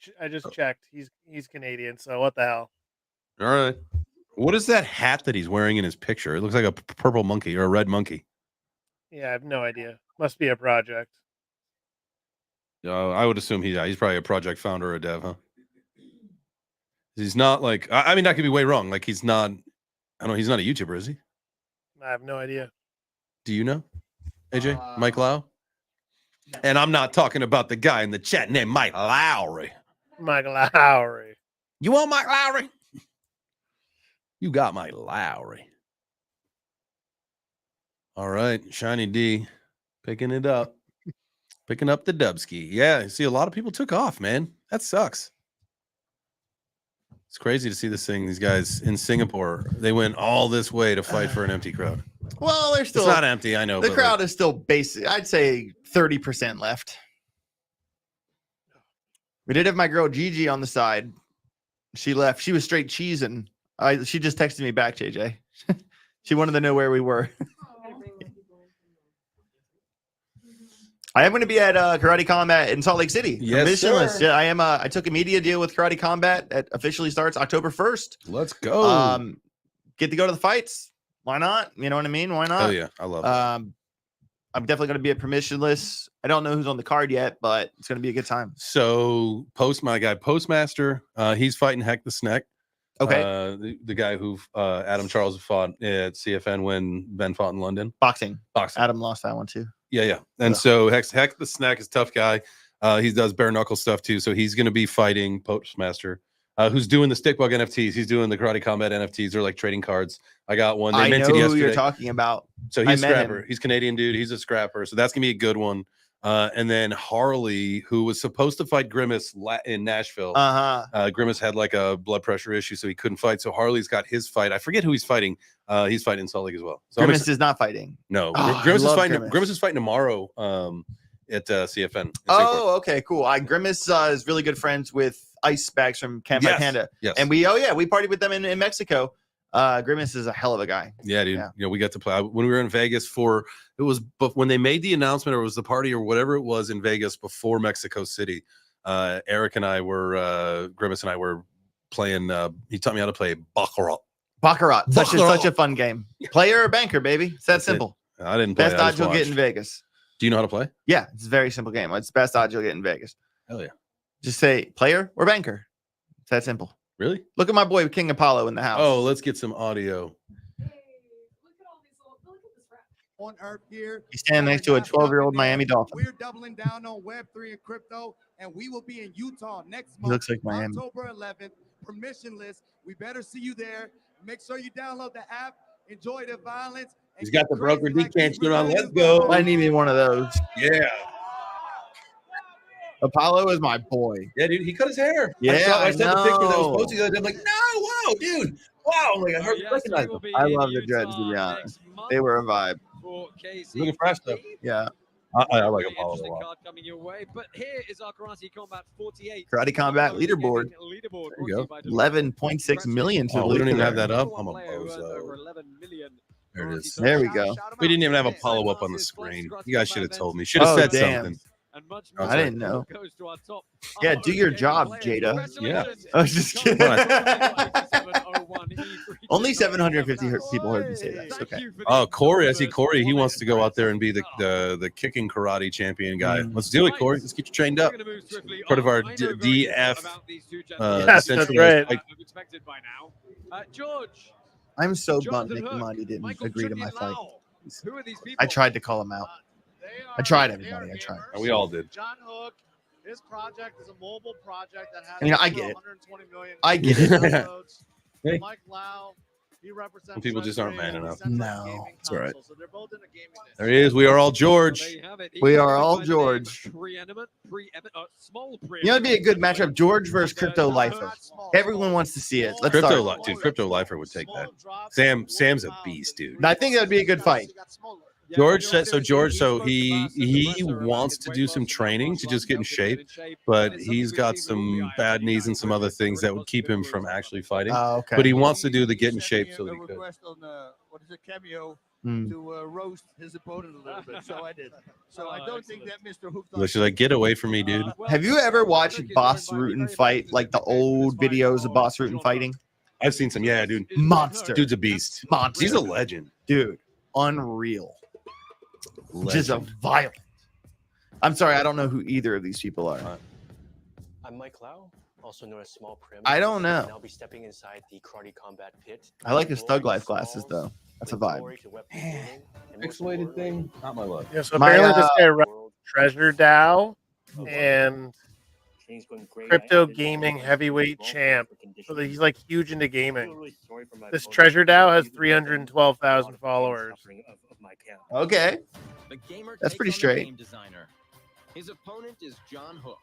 checked. He's Canadian, so what the hell? All right. What is that hat that he's wearing in his picture? It looks like a purple monkey or a red monkey. Yeah, I have no idea. Must be a project. I would assume he's probably a project founder or a dev, huh? He's not like, I mean, that could be way wrong. Like he's not, I don't know, he's not a YouTuber, is he? I have no idea. Do you know, AJ? Mike Lau? And I'm not talking about the guy in the chat named Mike Lowry. Mike Lowry. You want Mike Lowry? You got Mike Lowry. All right, Shiny D picking it up. Picking up the Dubski. Yeah, see, a lot of people took off, man. That sucks. It's crazy to see this thing. These guys in Singapore, they went all this way to fight for an empty crowd. Well, they're still it's not empty. I know the crowd is still basic. I'd say 30% left. We did have my girl Gigi on the side. She left. She was straight cheesing. She just texted me back, JJ. She wanted to know where we were. I am going to be at Karate Combat in Salt Lake City. Yes, sir. Yeah, I am. I took a media deal with Karate Combat that officially starts October 1st. Let's go. Get to go to the fights. Why not? You know what I mean? Why not? Oh yeah, I love it. I'm definitely going to be at permissionless. I don't know who's on the card yet, but it's going to be a good time. So my guy Postmaster, he's fighting Heck the Snack. Okay. The guy who Adam Charles fought at CFN when Ben fought in London. Boxing. Adam lost that one too. Yeah. And so Heck the Snack is a tough guy. He does bare knuckle stuff too. So he's going to be fighting Postmaster, who's doing the Stickbug NFTs. He's doing the Karate Combat NFTs. They're like trading cards. I got one. They I know minted who yesterday. you're talking about. So he's a scrapper. He's Canadian dude. He's a scrapper. So that's going to be a good one. And then Harley, who was supposed to fight Grimace in Nashville. Grimace had like a blood pressure issue, so he couldn't fight. So Harley's got his fight. I forget who he's fighting. He's fighting in Salt Lake as well. So Grimace is not fighting. No, Oh, Grimace I is love fighting. Grimace. Grimace is fighting tomorrow at CFN. in Oh, okay, cool. Grimace is really good friends with Ice Bags from Camp by Yes, Panda. yes. And we partied with them in Mexico. Grimace is a hell of a guy. Yeah, dude. You know, we got to play when we were in Vegas but when they made the announcement, or it was the party or whatever it was in Vegas before Mexico City. Eric and I were Grimace and I were playing. He taught me how to play Baccarat. Baccarat, such a fun game. Player or banker, baby. It's that simple. I didn't play. Best odds you'll get in Vegas. Do you know how to play? Yeah, it's a very simple game. It's best odds you'll get in Vegas. Hell yeah. Just say player or banker. It's that simple. Really? Look at my boy King Apollo in the house. Oh, let's get some audio. On Earth here. He's standing next to a 12-year-old Miami Dolphin. We're doubling down on Web3 and crypto, and we will be in Utah next He month. looks like Miami. October 11th, permissionless. We better see you there. Make sure you download the app. Enjoy the violence. He's got the broker decanter on. Let's go. I need me one of those. Yeah. Apollo is my boy. Yeah, dude. He cut his hair. Yeah, I sent the picture that was know. posted the other day. I'm like, no, wow, dude. Wow. I'm like, I hardly recognize him. I love the dreads, to be honest. They were a vibe. Looking fresh, though. Yeah. I like Apollo a lot. Card coming your way, but here is our Karate Combat 48. Karate Combat leaderboard. There you go. 11.6 million to the We don't even leader. have that up. I'm a Player who earned bozo. over 11 million. There it is. There we go. We didn't even have Apollo up on the screen. You guys should have told me. Should have said something. And much I didn't know. goes to our top. Yeah, do your job, Jada. Yeah. I was just kidding. Only 750 people heard me say that. It's okay. Oh, Corey. I see Corey. He wants to go out there and be the kicking karate champion guy. Let's do it, Corey. Let's get you trained up. Part of our DF. That's centralized right. fight. Expected by now. George, I'm so bummed Jonathan Nick Hook, Amandi didn't Michael agree to my fight. Tribune-Lau. Who are these people? I tried to call him out. I tried, everybody. I tried. We all did. John Hook, his project is a mobile project that has I mean, I get it. 120 million I get it. downloads. Hey. Mike Lau, he represents Some people just aren't man Century, enough. Century No, Gaming it's all right. Console, so they're both in a gaming There he is. We are all George. We are all George. Small You know, it'd be a good matchup. George versus Crypto Lifer. Everyone wants to see it. Let's start. Crypto Lifer would take that. Sam's a beast, dude. I think that would be a good fight. George said so. He wants to do some training to just get in shape, but he's got some bad knees and some other things that would keep him from actually fighting. Oh, okay. But he wants to do the get in shape so that he could. Request on what is it, Cameo to roast his opponent a little bit. So I did. So I don't think that Mr. Hook. She's like, get away from me, dude. Have you ever watched Boss Rutan fight, like the old videos of Boss Rutan fighting? I've seen some. Yeah, dude. Monster. Dude's a beast. Monster. He's a legend. Dude, unreal. Just a violent. I'm sorry, I don't know who either of these people are. I'm Mike Lau, also known as Small Prim. I don't know. And I'll be stepping inside the Karate Combat pit. I like his Thug Life glasses, though. That's a vibe. Pixelated thing, not my love. Yeah, so My, apparently this guy runs Treasure DAO and Crypto Gaming Heavyweight Champ. So he's like huge into gaming. This Treasure DAO has 312,000 followers. Okay. The gamer That's takes pretty on the straight. game designer. His opponent is John Hook.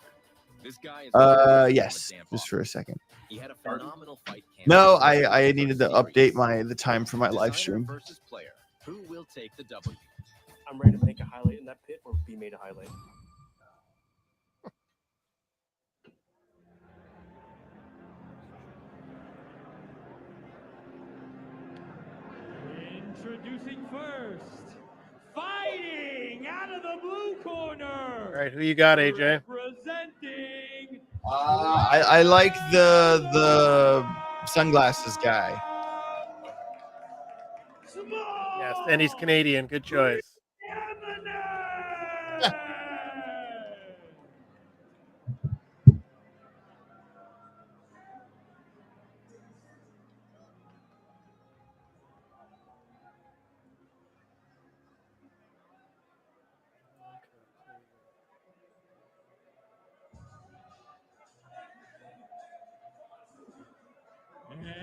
This guy is Yes, just for a second. He had a phenomenal fight. No, I needed to update the time for my live Designer stream. versus player. Who will take the W? I'm ready to make a highlight in that pit or be made a highlight. Introducing first, fighting out of the blue corner. All right, who you got, AJ? Representing. I like the sunglasses guy. Yes, and he's Canadian. Good choice.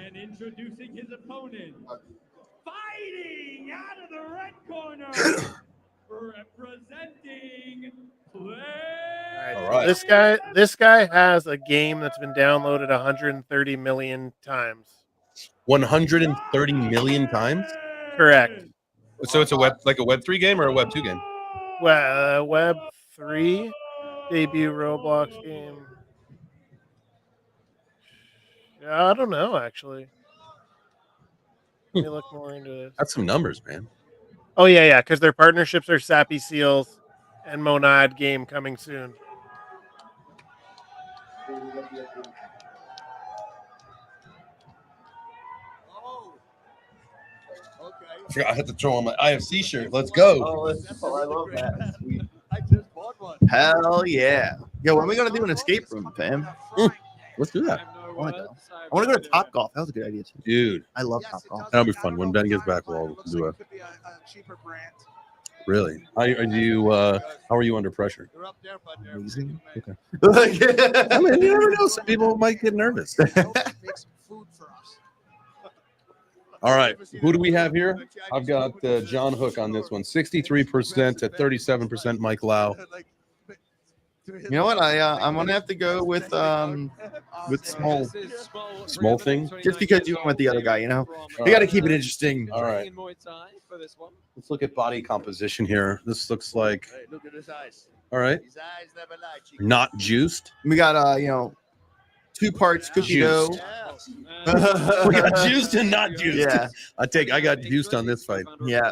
And introducing his opponent, fighting out of the red corner, representing All right. This guy has a game that's been downloaded 130 million times. 130 million times. Correct. So it's a Web3 game or a Web2 game? Well, Web3 debut Roblox game. Yeah, I don't know actually. Let me look more into this. That's some numbers, man. Oh yeah, because their partnerships are Sappy Seals and Monad game coming soon. I forgot I had to throw on my IFC shirt. Let's go. Oh, that's simple. I love that. Sweet. I just bought one. Hell yeah. Yo, when are we gonna do an escape room, fam? Let's do that. I want to go to Top Golf. That was a good idea too. Dude, I love Top Golf. that'll be fun. When Ben gets back, we'll do it. Cheaper brand. Really? How are you under pressure? Amazing. Okay. I mean, you never know. Some people might get nervous. Make some food for us. All right. Who do we have here? I've got John Hook on this one. 63% to 37% Mike Lau. You know what? I'm gonna have to go with small thing. Just because you went with the other guy, you know. You got to keep it interesting. All right. Let's look at body composition here. This looks like. Hey, look at his eyes. All right. His eyes never lie. Not juiced. We got 2 parts cookie dough. We got juiced and not juiced. Yeah. I got juiced on this fight. Yeah.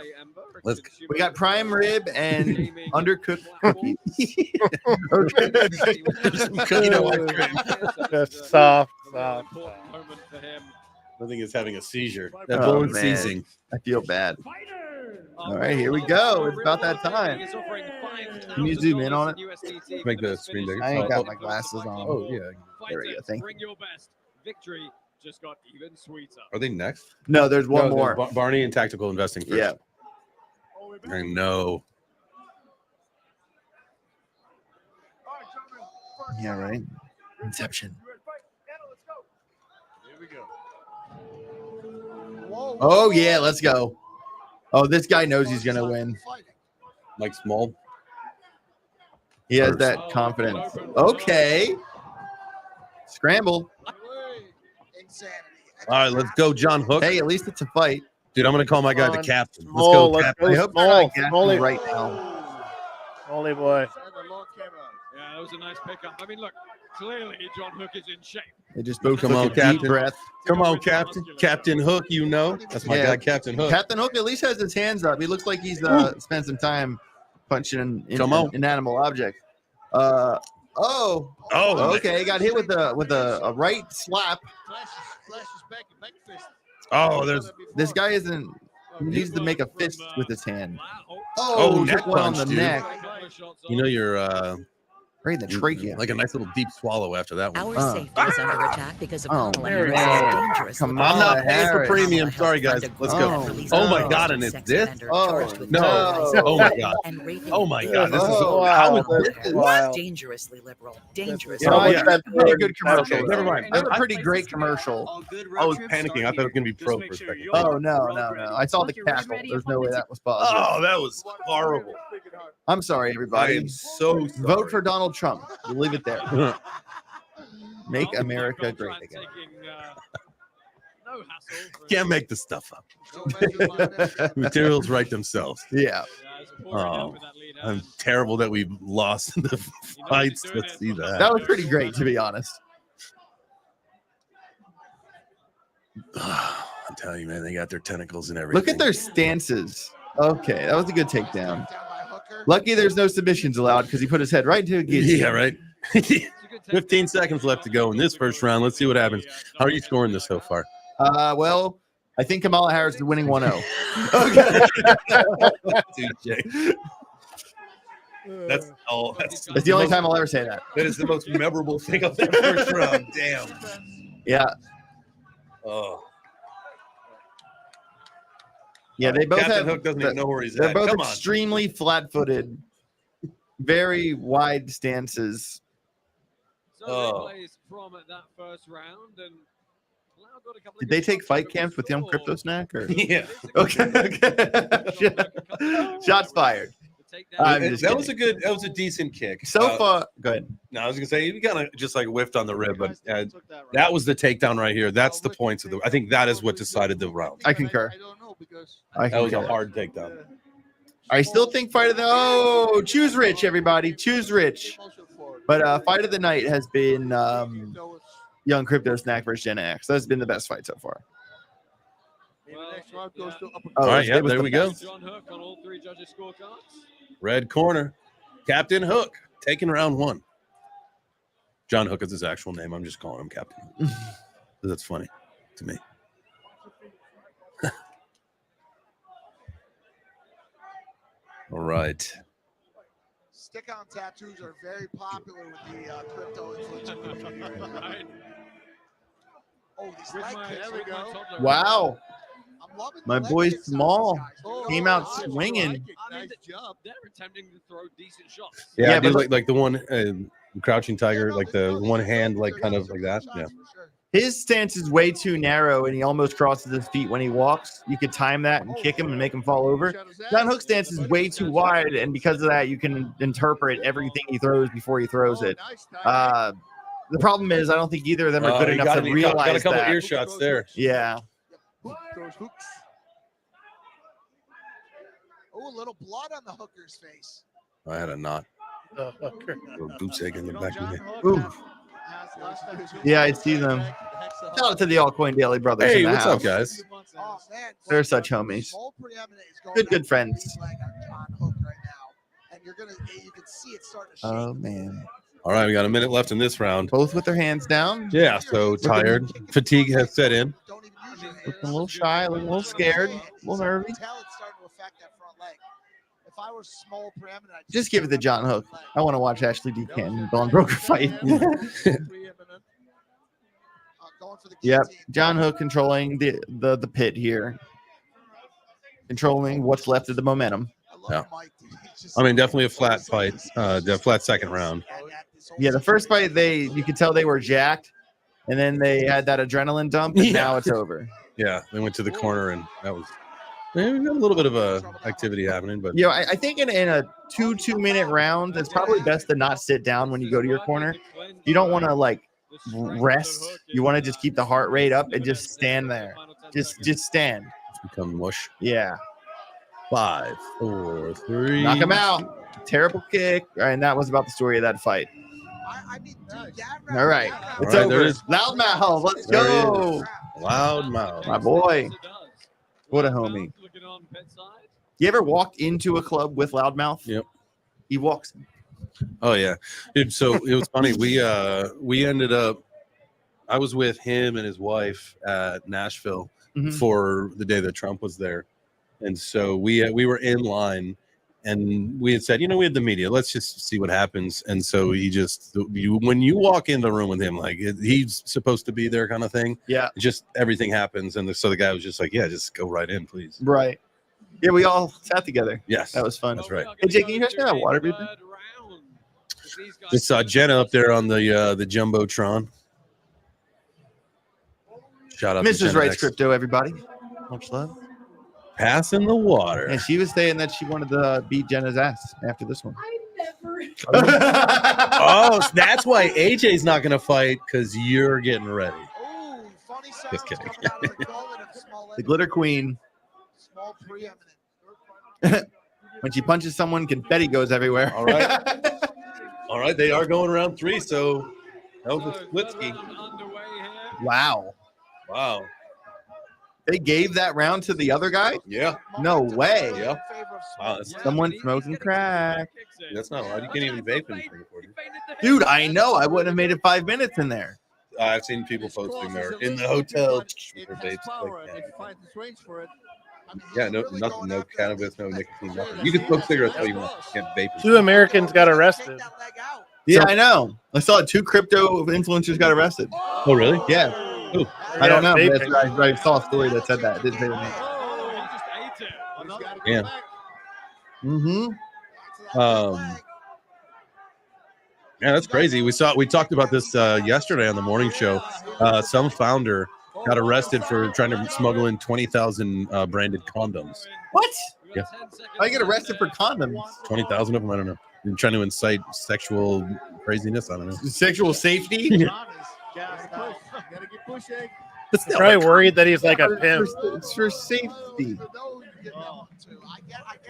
We got prime rib and undercooked cookies. Okay. Cookie dough ice cream. Just soft. I think he's having a seizure. That Oh, bone's man. seizing. I feel bad. All right, here we go. It's about that time. Can you zoom in on it? Make the screen bigger. I ain't got my glasses on. Oh yeah. There we go. Thank you. Bring your best. Victory just got even sweeter. Are they next? No, there's one more. Barney and tactical investing first. Yeah. I know. Yeah, right. Inception. Here we go. Oh yeah, let's go. Oh, this guy knows he's gonna win. Mike Small. He has that confidence. Okay. Scramble. All right, let's go, John Hook. Hey, at least it's a fight. Dude, I'm gonna call my guy the captain. Let's Small, go, let's captain. go, I hope Small. they're not gassing Small. right now. Holy boy. Yeah, that was a nice pickup. I mean, look, clearly John Hook is in shape. They just both Come on, took a deep Captain. breath. Come on, Captain. Captain Hook, you know. That's my guy, Captain Hook. Captain Hook at least has his hands up. He looks like he's spent some time punching an animal object. Okay. Got hit with a right slap. Flashes back and back fist. Oh, this guy isn't. He needs to make a fist with his hand. Oh, took neck one on punch, the dude. neck. You know you're right in the trachea. Like a nice little deep swallow after that one. Our safety is under attack because of Kamala there Harris' it is. dangerous. Come I'm not on, paying for Harris. premium. Sorry, guys. Let's go. Oh my God, and it's this? Oh No. Oh my God. Oh my God. This is how is this? What? Dangerously liberal. Dangerously. Oh, yeah. that Pretty good commercial. Okay, never mind. That was a pretty great commercial. I was panicking. I thought it was gonna be pro for a second. Oh no. I saw the cackle. There's no way that was possible. Oh, that was horrible. I'm sorry, I everybody. am so sorry. Vote for Donald Trump. We'll leave it there. Make America great again. Can't make this stuff up. Materials write themselves. Yeah. Oh, I'm terrible that we lost the fights. Let's see that. That was pretty great, to be honest. I'm telling you, man, they got their tentacles and everything. Look at their stances. Okay, that was a good takedown. Lucky there's no submissions allowed because he put his head right into a guillotine. Yeah, right. 15 seconds left to go in this first round. Let's see what happens. How are you scoring this so far? Well, I think Kamala Harris is winning 1-0. Okay. That's all. That's the only time I'll ever say that. That is the most memorable thing of that first round. Damn. Yeah. Oh. Yeah, they both Captain have. Hook doesn't even know where he's They're at. both Come on. extremely flat-footed, very wide stances. Oh. Did they take fight camps with young Crypto Snack? Or? Yeah. Okay. Shots fired. That was a good. That was a decent kick. So far, go ahead. No, I was gonna say you kind of just like whiffed on the rib, but that was the takedown right here. That's the points of the. I think that is what decided the round. I concur. That was a hard takedown. I still think fight of the choose Rich, everybody. Choose Rich. But fight of the night has been Young Crypto Snack versus Gen X. That's been the best fight so far. All right, yeah, there we go. John Hook on all 3 judges' scorecards. Red corner, Captain Hook taking round 1. John Hook is his actual name. I'm just calling him Captain. That's funny to me. All right. Stick-on tattoos are very popular with the crypto influencers. Oh, these leg kicks. There we go. Wow. I'm loving My the leg boy kicks on Small these guys. came out Oh, swinging. Nice job. They're attempting to throw decent shots. Yeah, I did like the one crouching tiger, like the one hand, like kind of like that. Yeah. His stance is way too narrow, and he almost crosses his feet when he walks. You could time that and kick him and make him fall over. John Hook's stance is way too wide, and because of that, you can interpret everything he throws before he throws it. The problem is, I don't think either of them are good enough to realize got a couple that. ear shots there. Yeah. Throws hooks. Oh, a little blood on the hooker's face. I had a knot. The hooker. Little goose egg in the back of me. Ooh. Yeah, I see them. Shout out to the Altcoin Daily Brothers. Hey, in the what's house. up, guys? Oh, man. They're such homies. Good friends. And you can see it starting to shake. Oh, man. All right, we got a minute left in this round. Both with their hands down. Yeah, so tired. Fatigue has set in. Looking a little shy, looking a little scared, a little nervy. Tell it's starting to affect that front leg. If I were small preeminent, I'd Just give it to John Hook. I want to watch Ashley D. Canton and Dawn Broker fight. Yep, John Hook controlling the pit here, controlling what's left of the momentum. Yeah, I mean definitely a flat fight, the flat second round. Yeah, the first fight you could tell they were jacked, and then they had that adrenaline dump, and now it's over. Yeah, they went to the corner, and that was we got a little bit of activity happening. But Yeah, I think in a 2-minute round, it's probably best to not sit down when you go to your corner. You don't want to like rest. You want to just keep the heart rate up and just stand there. Just stand. Become mush. Yeah. 5, 4, 3. Knock him out. Terrible kick. All right, and that was about the story of that fight. All right. It's All right, over. Loudmouth. Let's go. Loudmouth. My boy. What a homie. You ever walked into a club with Loudmouth? Yep. He walks. Oh yeah, dude. So it was funny. We ended up. I was with him and his wife at Nashville for the day that Trump was there, and so we were in line, and we had said, we had the media. Let's just see what happens. And so when you walk in the room with him, like he's supposed to be there, kind of thing. Yeah. Just everything happens, and so the guy was just like, yeah, just go right in, please. Right. Yeah, we all sat together. Yes, that was fun. That's right. Hey, Jake, can you guys get that water, baby? It's Jenna up there on the jumbotron. Shout out to Mrs. Jenna Wrights X. Crypto, everybody. Much love. Passing the water. And she was saying that she wanted to beat Jenna's ass after this one. Oh, so that's why AJ's not going to fight, because you're getting ready. Just kidding. The Glitter Queen. Small preeminent. When she punches someone, confetti goes everywhere. All right. All right, they are going round 3, so that was a splitsky. Wow. Wow. They gave that round to the other guy? Yeah. No way. Yeah. Wow, Someone smoking crack. That's not allowed. You can't even vape in 24. Dude, I know. I wouldn't have made it 5 minutes in there. I've seen people posting there in the hotel with their vapes. Yeah, no, nothing, no cannabis, no nicotine, nothing. You can smoke cigarettes all you want. You can't vape. 2 Americans got arrested. Yeah, I know. I saw 2 crypto influencers got arrested. Oh, really? Yeah. Ooh. I don't know. vaping. But I saw a story that said that. It didn't say the name. Yeah. Yeah, that's crazy. We talked about this yesterday on the morning show. Some founder got arrested for trying to smuggle in 20,000 branded condoms. What? Yeah. I get arrested for condoms. 20,000 of them. I don't know. You're trying to incite sexual craziness. I don't know. Sexual safety. Gotta get pushing. They're probably worried that he's like a pimp. It's for safety.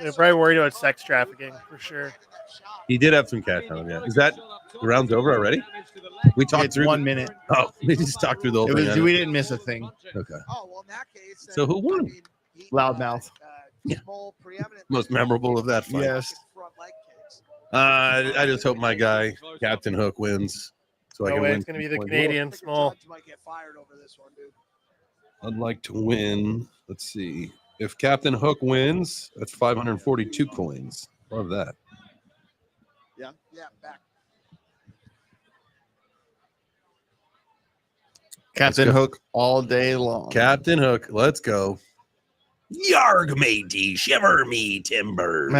They're probably worried about sex trafficking for sure. He did have some cash on him. Yeah. Is that the round's over already? We talked It's through 1 minute. Oh, we just talked through the whole thing. We didn't miss a thing. Okay. Oh well, in that case. So who won? Loudmouth. Small, preeminent. Most memorable of that fight. Yes. I just hope my guy Captain Hook wins, so I No can way, win. it's gonna be the 2.0. Canadian small. Might get fired over this one, dude. I'd like to win. Let's see. If Captain Hook wins, that's 542 coins. Love that. Yeah, back. Captain go. Hook all day long. Captain Hook, let's go. Yarg matey, shiver me timbers.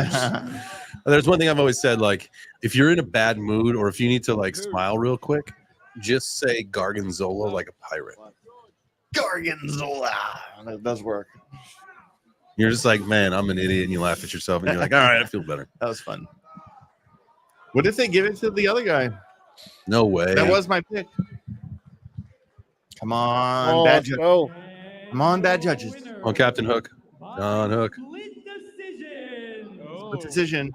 There's one thing I've always said, like, if you're in a bad mood or if you need to like smile real quick, just say Gargonzola like a pirate. Gargonzola. That does work. You're just like, man, I'm an idiot, and you laugh at yourself, and you're like, all right, I feel better. That was fun. What if they give it to the other guy? No way. That was my pick. Come on, Oh, bad let's judges. go. Come on, bad judges. On Captain Hook. John Hook. Split decision.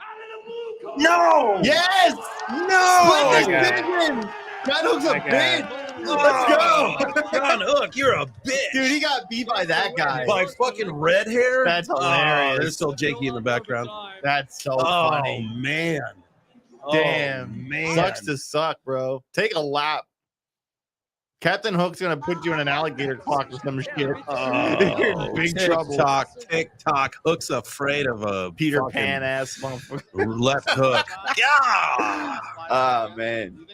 No! Yes! No! Split decision! John Hook's a bitch! Let's go! John Hook, you're a bitch. Dude, he got beat by that guy. By fucking red hair? That's Oh, hilarious. there's still Jakey in the background. That's so Oh, funny. man. Damn. Oh, man. Sucks to suck, bro. Take a lap. Captain Hook's gonna put you in an alligator clock or some shit. You're in big trouble. TikTok. Hook's afraid of a Peter fucking Pan ass motherfucker. left hook. Yeah. Oh man.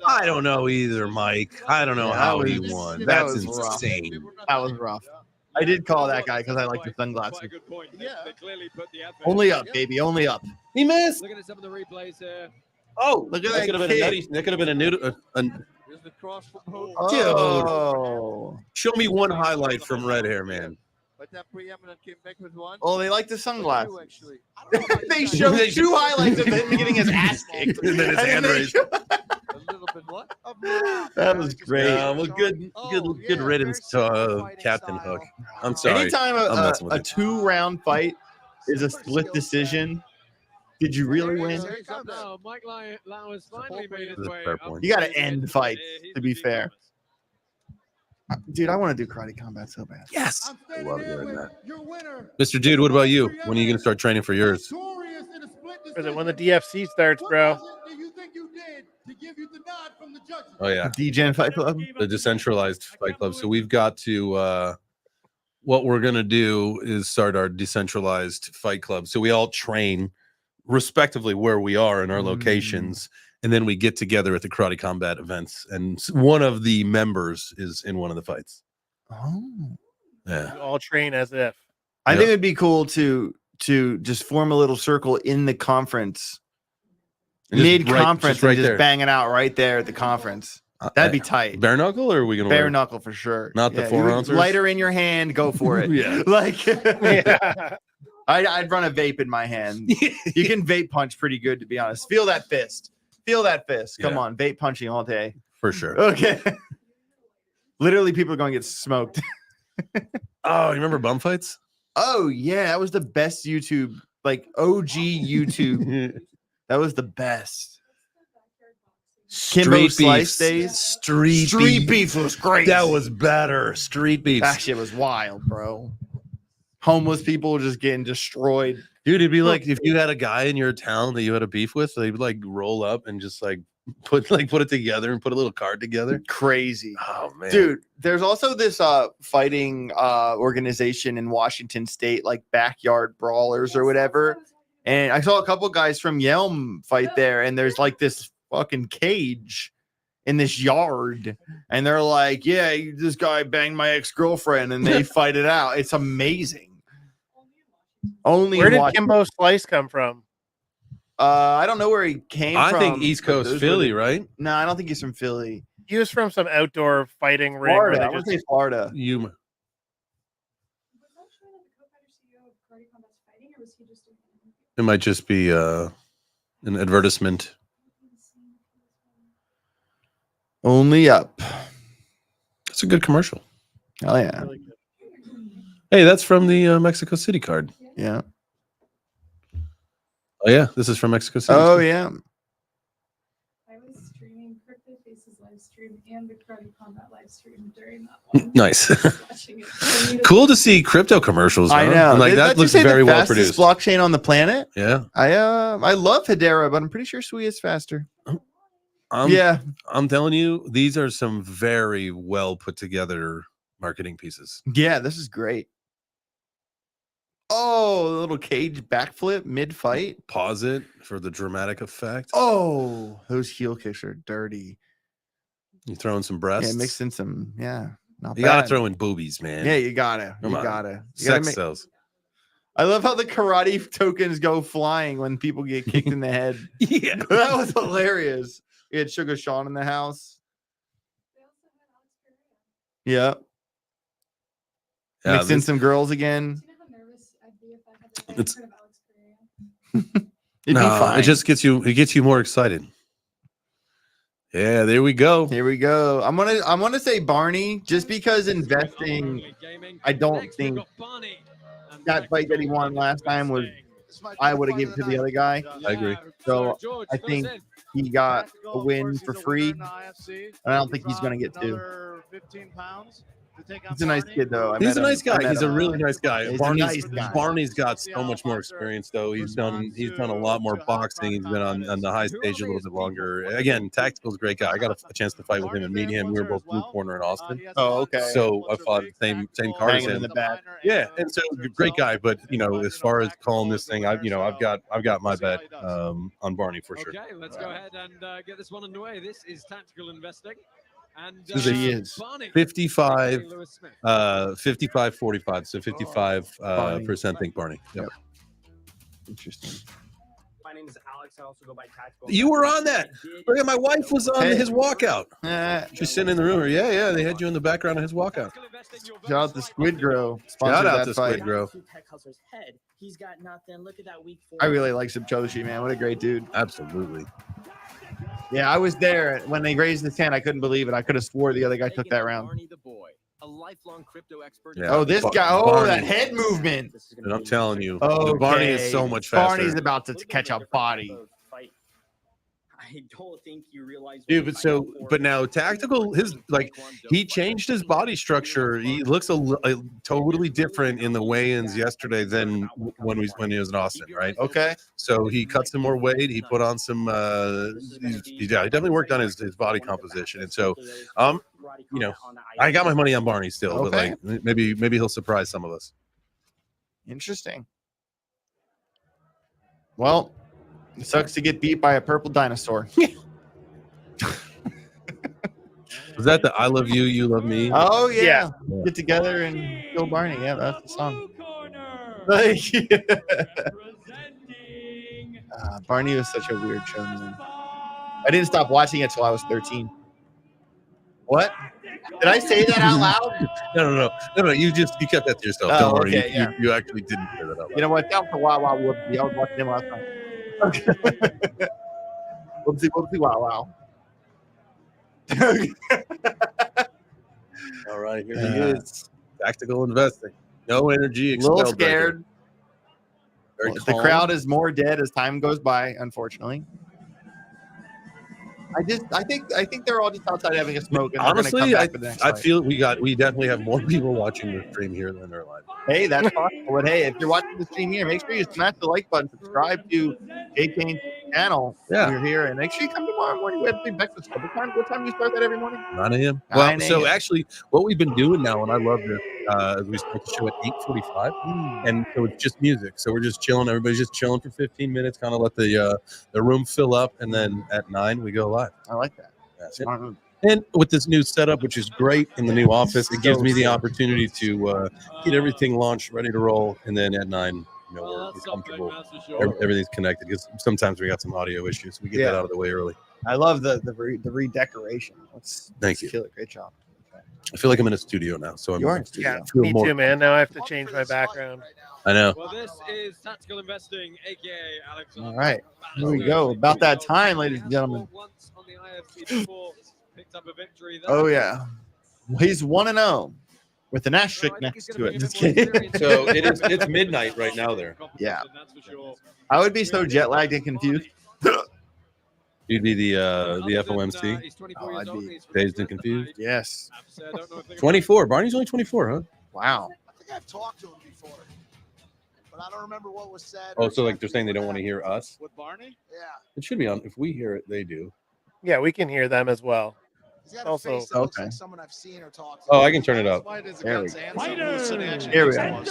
I don't know either, Mike. I don't know Yeah, how that he was- won. that That's was rough. insane. That was rough. I did call that guy because I like the sunglasses. Only up, baby. Only up. He missed. Looking at some of the replays here. Oh, Look at that that could have been a kid. nutty. That could have been a noodle. Here's the cross from Hook. Oh. Show me one highlight from red hair, man. But that preeminent came back with one. Oh, they like the sunglasses. Two, actually. I don't know about They you guys. showed two highlights of him getting his ass kicked. And then his hand raised. A little bit what? Of That was great. Well, good riddance to Captain Hook. I'm sorry. Anytime I'm messing with a you. 2-round fight is a split decision, did you really win? No, Mike Lau has finally made his That's a way fair up. point. You got to end fights, to be fair. Dude, I want to do karate combat so bad. Yes. I'm I standing love here doing with that. your winner. Mr. Dude, what about you? When are you going to start training for yours? Victorious in a split Is it when decision. the DFC starts, What bro? was it that you think you did to give you the nod from the judges? Oh, yeah. DGen Fight Club. The decentralized fight club. So we've got to what we're going to do is start our decentralized fight club. So we all train respectively where we are in our locations, and then we get together at the karate combat events, and one of the members is in one of the fights. Oh. Yeah. You all train as if. I Yep. think it'd be cool to just form a little circle in the conference. And just Mid-conference right and just there. bang it out right there at the conference. That'd be tight. Bare knuckle, or are we going to Bare knuckle for sure. Not the Yeah, 4 you would- ounces? Lighter in your hand, go for it. Yeah. Like Yeah. I'd run a vape in my hand. You can vape punch pretty good, to be honest. Feel that fist. Feel that fist. Come Yeah. on, vape punching all day. For sure. Okay. Literally, people are going to get smoked. Oh, you remember bum fights? Oh yeah, that was the best YouTube, like OG YouTube. That was the best. Kimbo Slice days. Street beef was great. That was better. Street beef. That shit was wild, bro. Homeless people just getting destroyed. Dude, it'd be like if you had a guy in your town that you had a beef with, they would like roll up and just like put it together and put a little card together. Crazy. Oh man. Dude, there's also this fighting organization in Washington State, like Backyard Brawlers or whatever. And I saw a couple guys from Yelm fight there, and there's like this fucking cage in this yard, and they're like, yeah, this guy banged my ex-girlfriend, and they fight it out. It's amazing. Only Where in did Kimbo Slice come from? I don't know where he came I from. think East but Coast those were Philly, the- right? No, I don't think he's from Philly. He was from some outdoor fighting ring. Florida. Where I they want just, to say Florida. You It might just be an advertisement. Only up. It's a good commercial. Oh yeah. Hey, that's from the Mexico City card. Yeah. Oh yeah, this is from Mexico City. Oh too. yeah. I was streaming Crypto Faces live stream and the Karate Combat live stream during that one. Nice. Watching it. Cool to see crypto commercials. I huh? know. And, like Did that you looks say the very well fastest produced. blockchain on the planet. Yeah. I love Hedera, but I'm pretty sure Sui is faster. Yeah. I'm telling you, these are some very well put together marketing pieces. Yeah, this is great. Oh, a little cage backflip mid fight. Pause it for the dramatic effect. Oh, those heel kicks are dirty. You throwing some breasts? Yeah, mix in some. Yeah, not You bad. gotta throw in boobies, man. Yeah, you gotta. Come You on. gotta. You Sex gotta make- sells. I love how the karate tokens go flying when people get kicked in the head. Yeah, that was hilarious. We had Sugar Sean in the house. Yeah. Yeah, Mix in this- some girls again. It's It'd be no, fine. it just gets you more excited. Yeah, there we go. Here we go. I'm gonna say Barney just because investing. I don't think that fight that he won last time was. I would have given it to the other guy. I agree. So I think he got a win for free. And I don't think he's gonna get two. 15 pounds to take on He's a nice kid though. I He's met a nice him. I guy. met He's a him. really nice guy. He's a Barney's nice guy. Barney's got so much more experience though. He's done a lot more boxing. He's been on the high stage a little bit longer. Again, Tactical's a great guy. I got a chance to fight with him and meet him. We were both blue corner in Austin. Oh, okay. So I fought the same card as Hanging in him. the back. Yeah, and so great guy. But as far as calling this thing, I've got my bet on Barney for sure. Okay, let's go ahead and get this one underway. This is tactical investing. And She is. Barney. 55, Lewis Smith. 55, 45. So 55 percent think Barney. Yep. Interesting. My name is Alex. I also go by Tactical. You were on that. Look at my wife was on his walkout. She's sitting in the room. Yeah. They had you in the background of his walkout. Shout out to Squid Grow. Shout out that to fight. Squid Grow. Tech Hustler's head. He's got nothing. Look at that weak form. I really like Subchoshi, man. What a great dude. Absolutely. Yeah, I was there when they raised his hand. I couldn't believe it. I could have swore the other guy took that round. Barney the boy, a lifelong crypto expert. Yeah. Oh, this guy. Oh, Barney. that head movement. And I'm telling you, Oh, Barney is so much faster. Barney's about to catch a body. I don't think you realize. Dude, but now Tactical, he changed his body structure. He looks totally different in the weigh-ins yesterday than when he was in Austin, right? Okay. So he cut some more weight. He put on some. He definitely worked on his body composition, and so I got my money on Barney still, Okay. but maybe he'll surprise some of us. Interesting. Well, it sucks to get beat by a purple dinosaur. Was that the "I love you, you love me"? Oh yeah. Get together and kill Barney. Yeah, that's the song. Barney was such a weird show, man. I didn't stop watching it till I was 13. What? Did I say that out loud? No. You kept that to yourself. Oh, Don't worry. okay, yeah. You actually didn't say that out loud. You know what? Down for Wow Wow Whoopsie. I was watching him last night. Whoopsie Whoopsie Wow Wow. All right, here he is. Tactical investing. No energy A expelled. little right here. scared. Very The calm. crowd is more dead as time goes by, unfortunately. I think they're all just outside having a smoke. And Honestly, they're gonna come back for the next I fight. feel we definitely have more people watching the stream here than they're live. Hey, that's possible. But hey, if you're watching the stream here, make sure you smash the like button, subscribe to JK's channel. Yeah. You're here, and make sure you come tomorrow morning. We have Web3 breakfast club. What time do you start that every morning? 9 a.m. 9 Well, so a.m. actually, what we've been doing now, and I love this, we start the show at 8:45, and so it's just music. So we're just chilling. Everybody's just chilling for 15 minutes, kind of let the room fill up, and then at 9 we go live. I like that. Smart move. And with this new setup, which is great in the new office, it gives me the opportunity to get everything launched, ready to roll, and then at 9, we're comfortable. Everything's connected because sometimes we got some audio issues. We get that out of the way early. I love the redecoration. Thank you. Kill it. Great job. I feel like I'm in a studio now. So I'm. You are in studio. Yeah, me too, man. Now I have to change my background. I know. Well, this is Tactical Investing, aka Alexander. All right. Here we go. About that time, ladies and gentlemen. Once on the IFC before, picked up a victory there. Oh, yeah. He's 1-0 with an asterisk next to it. Just kidding. So it's midnight right now there. Yeah. I would be so jet lagged and confused. You'd be the FOMC. Oh, I'd be dazed and confused. Yes. 24. Barney's only 24, huh? Wow. I think I've talked to him before, but I don't remember what was said. Oh, so like they're saying they don't want to hear us? With Barney? Yeah. It should be on. If we hear it, they do. Yeah, we can hear them as well. He's got a Also, face that looks okay. like someone I've seen or talked to. Oh, I can turn it up. There we go. Here we go.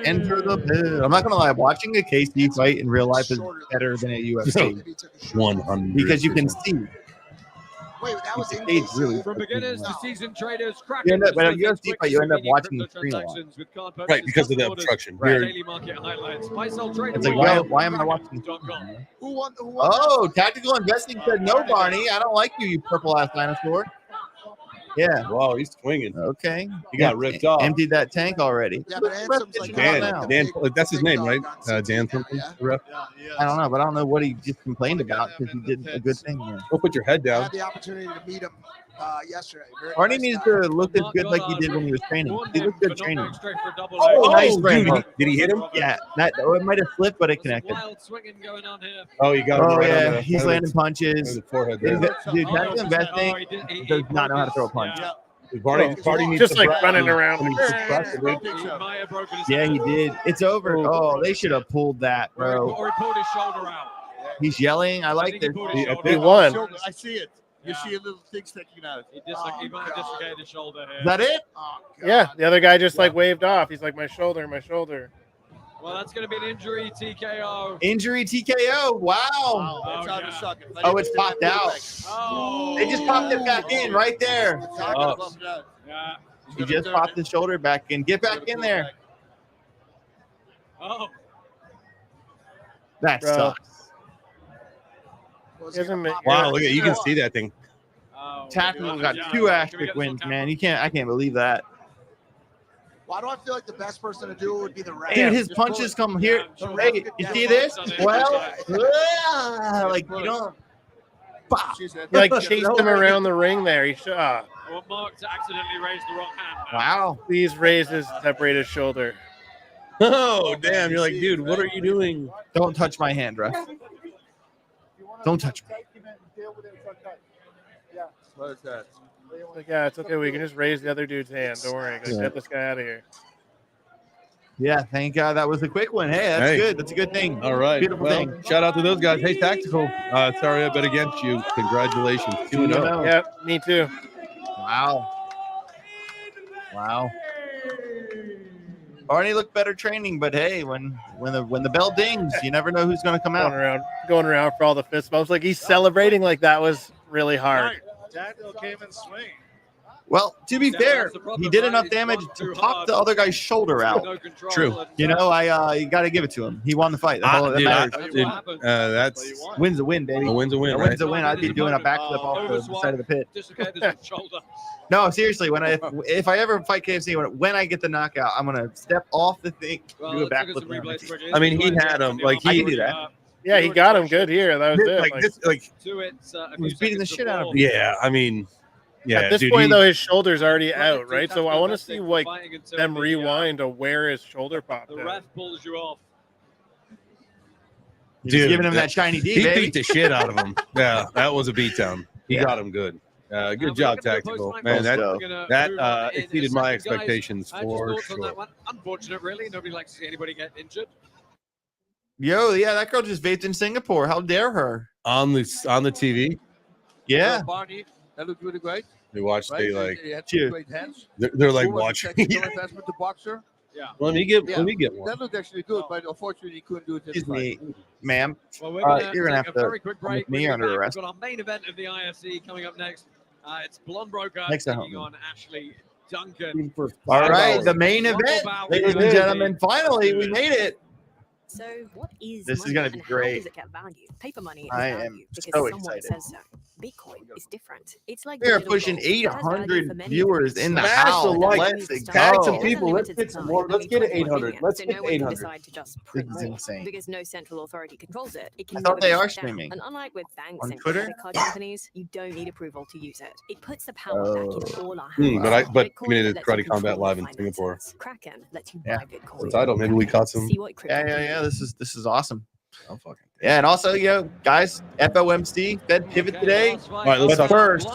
Enter the pit. I'm not gonna lie. Watching a KC fight in real life is better than a UFC 100 because you can see. Wait, that was in It's really From beginners to seasoned traders, You end up, but a UFC fight, you end up watching the screen a lot. Right, because of the obstruction. Right. Daily market highlights. Buy, sell, trade. It's like, why am I watching? Who won? Oh, Tactical Investing said no, Barney. I don't like you, you purple ass dinosaur. Yeah. Wow, he's swinging. Okay. He got ripped off. Emptied that tank already. Yeah, but Ansem's like Dan, that's his name, right? Dan something. Ref? I don't know, but I don't know what he just complained about because he did a good thing there. Go put your head I down. had the opportunity to meet him yesterday. Very Barney nice needs guy. to look as good like he did when he was training. He looked good training. Oh, nice dude, frame. did he hit him? Yeah, it might have slipped, but it connected. Wild swinging going on here. Oh, you got him. Oh right on yeah, the- he's right on landing the- punches. the forehead there. Dude, Tactical Investing does not know how to throw a punch. Barney needs just to like running around. Yeah, he did. It's over. Oh, they should have pulled that, bro. Or he pulled his shoulder out. He's yelling. I like this. He won. I see it. You see a little thing sticking out. He might have dislocated his shoulder here. Is that it? Yeah, the other guy just like waved off. He's like, my shoulder, my shoulder. Well, that's going to be an injury TKO. Injury TKO. Wow. That's out of socket. Oh, it's popped out. Oh. They just popped it back in right there. Oh. Yeah. He just popped his shoulder back in. Get back in there. Oh. That Bro. sucks. Wow, look at you can see that thing. Tactical got 2 asterisk wins, man. I can't believe that. Why do I feel like the best person to do it would be the ref? Dude, his punches come here. Hey, you see this? Well, like you don't. You like chased him around the ring there. He should. I want Mark to accidentally raise the wrong hand. Wow. Please raise his separated shoulder. Oh, damn. You're like, dude, what are you doing? Don't touch my hand, ref. Don't touch me. What is that? Like, yeah, it's okay. We can just raise the other dude's hand. Don't worry. Like, get this guy out of here. Yeah, thank God that was a quick one. Hey, that's good. That's a good thing. All right. Beautiful Well, thing. shout out to those guys. Hey, Tactical. Sorry I bet against you. Congratulations. 2-0. Yep, me too. Wow. Wow. Barney looked better training, but hey, when the bell dings, you never know who's going to come out. Going around for all the fist bumps. Like he's celebrating like that was really hard. Tactical came in swing. Well, to be fair, he did enough damage to pop the other guy's shoulder out. True. You know, you got to give it to him. He won the fight. That's win's a win, baby. A win's a win, A right? win's a win. I'd be doing a backflip off the side of the pit. Dislocated his shoulder. No, seriously. If I ever fight KFC, when I get the knockout, I'm gonna step off the thing, do a backflip. I mean, he had him. Like, I can do that. Yeah, he got him good here. That was it. Like, this, like, To it, he was beating the shit out of him. yeah, I mean, yeah. At this dude, point, he- though, his shoulder's already out, right? So I want to see like them rewind to where his shoulder popped The out. ref pulls you off. Just giving him that shiny D, He baby. beat the shit out of him. Yeah, that was a beatdown. He got him good. Good job, Tactical. Man, that exceeded my expectations for sure. Unfortunate, really. Nobody likes to see anybody get injured. Yo, yeah, that girl just vaped in Singapore. How dare her? On the TV, Yeah. Barney, that looked really great. they watched. Right? They like. He had Cheers. some great hands. They're like Who was the watching. technical investment, the boxer? Yeah. Let me get Yeah. one. That looked actually good, but unfortunately he couldn't do it this Excuse fight. me, ma'am. Well, we're You're gonna take have a to very quick break. put me We'll be under back. arrest. We've got our main event of the IFC coming up next. It's Blonde Broker Next to taking home. on Ashley Duncan. All right, the main event, ladies and gentlemen. Finally, we made it. So what is This is money gonna be and great. How does it get value? Paper money is I value am because so someone excited. says so. Bitcoin is different. It's like We are digital pushing gold. It has value for 800 many viewers things. in the Smash house. the like. Let's Tag go. some people. Let's get some more. Let's get it 800. Let's so get no one can 800. decide to just This print is more insane. because no central authority controls it. It I can thought never they be are shut down. streaming. And unlike with banks On and Twitter? credit card companies, you don't need approval to use it. It puts the power back in all our Hmm, hands. but I mean, Bitcoin it is lets you Karate Combat control live your in Singapore. finances. Kraken lets you Yeah. buy Bitcoin. The title, maybe we caught some. See what crypto Yeah, can yeah, yeah. do. This is awesome. Oh, fucking. Yeah, and also, guys, FOMC, Fed pivot today. All right, let's But talk. first,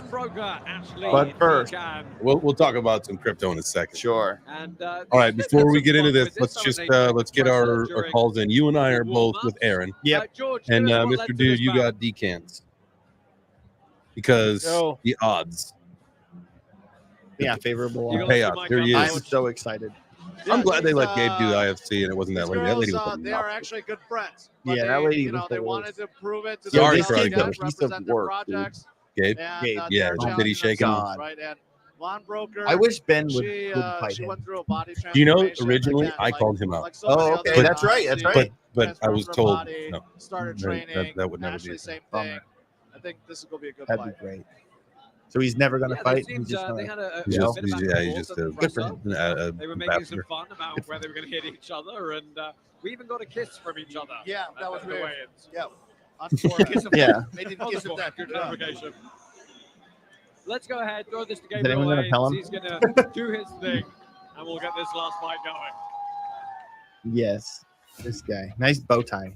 We'll talk about some crypto in a second. Sure. And All right, before we get into this, let's just let's get our calls in. You and I are both with Aaron. Yep. And Mr. Dude, you got decants because Go. the odds. Yeah, favorable. The payout. There he I'm is. so excited. I'm glad they let Gabe do the IFC and it wasn't that lady. That lady was They are actually good friends. But Yeah, they, that lady you know, was they the wanted worst. to prove it to Sorry, themselves, Craig, to though. Piece of represent their work, projects. Gabe? And, Gabe. they're Yeah, challenging did he shake him? themselves, right? And Blonde Broker. I wish Ben would She fight she him. went through a body Do you know, transformation, originally, again, I like- called him out. like so many Oh, other okay, that's guys, right, that's she right. But I was transformed her told, body, no. started That- training. that would never Ashley, be. same Bummer. thing. I think this is going to be a good That'd fight. be great. So he's never going to Yeah, fight. they He's seemed, just they gonna, had a He's you know? just, he's just a Good for him. They were making some fun about where they were going to hit each other, and we even got a kiss from each other. Yeah, that was the weird. weigh-ins. Yeah. On the forehead. Yeah. They didn't On kiss the him that. forehead, good Yeah. clarification. Let's go ahead, throw this to Is Gabriel anyone gonna Haynes. tell him? He's going to do his thing, and we'll get this last fight going. Yes. This guy. Nice bow tie.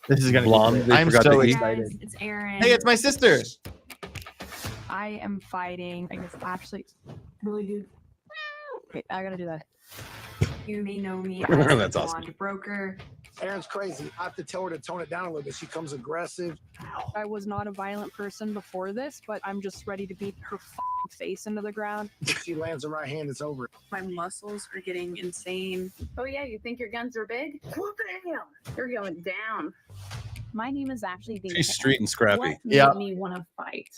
This is going to Blonde, be they great. I'm forgot so to eat. excited. Guys, it's Aaron. Hey, it's my sister. I am fighting. I guess actually, really good. Wait, I gotta do that. You may know me as That's the awesome. Blonde Broker. Aaron's crazy. I have to tell her to tone it down a little bit. She comes aggressive. I was not a violent person before this, but I'm just ready to beat her face into the ground. If she lands a right hand, it's over. My muscles are getting insane. Oh yeah, you think your guns are big? Well, damn, you're going down. My name is Ashley. She's street and scrappy. What Yeah. made me want to fight?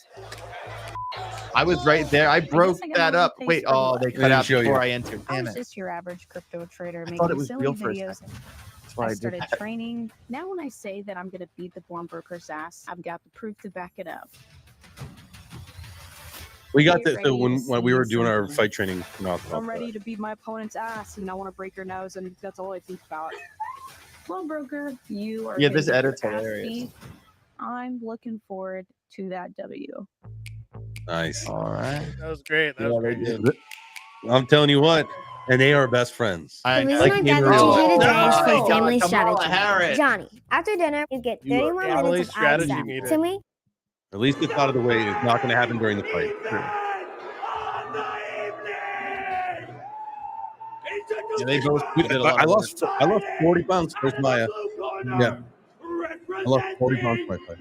I was right there. I broke I got that a up. little Wait, taste for oh, what? they They cut didn't out show you. before I entered. I Damn was it. just your average crypto trader making thought it was silly real for a videos. second. That's why I I did started that. training. Now when I say that I'm going to beat the Blonde Broker's ass, I've got the proof to back it up. We got Get this so ready to when we were see doing our something. fight training. No, I'm ready to beat my opponent's ass, and I want to break her nose, and that's all I think about. Blonde Broker, you are Yeah, this getting your edit's ass hilarious. beat. I'm looking forward to that W. Nice. All right. That was great. That was great. I'm telling you what, and they are best friends. I The reason like I me and gathered Marilla. you here today No, is for God, family Kamala strategy. Harris. Johnny, after dinner, you get You 30 are more family minutes of strategy ISAP. meeting. To me, At least it's out of the way. It's not going to happen during the fight. Yeah, they both Dude, did a lot I of lost 40 pounds first Maya. Yeah. I lost 40 pounds my fight.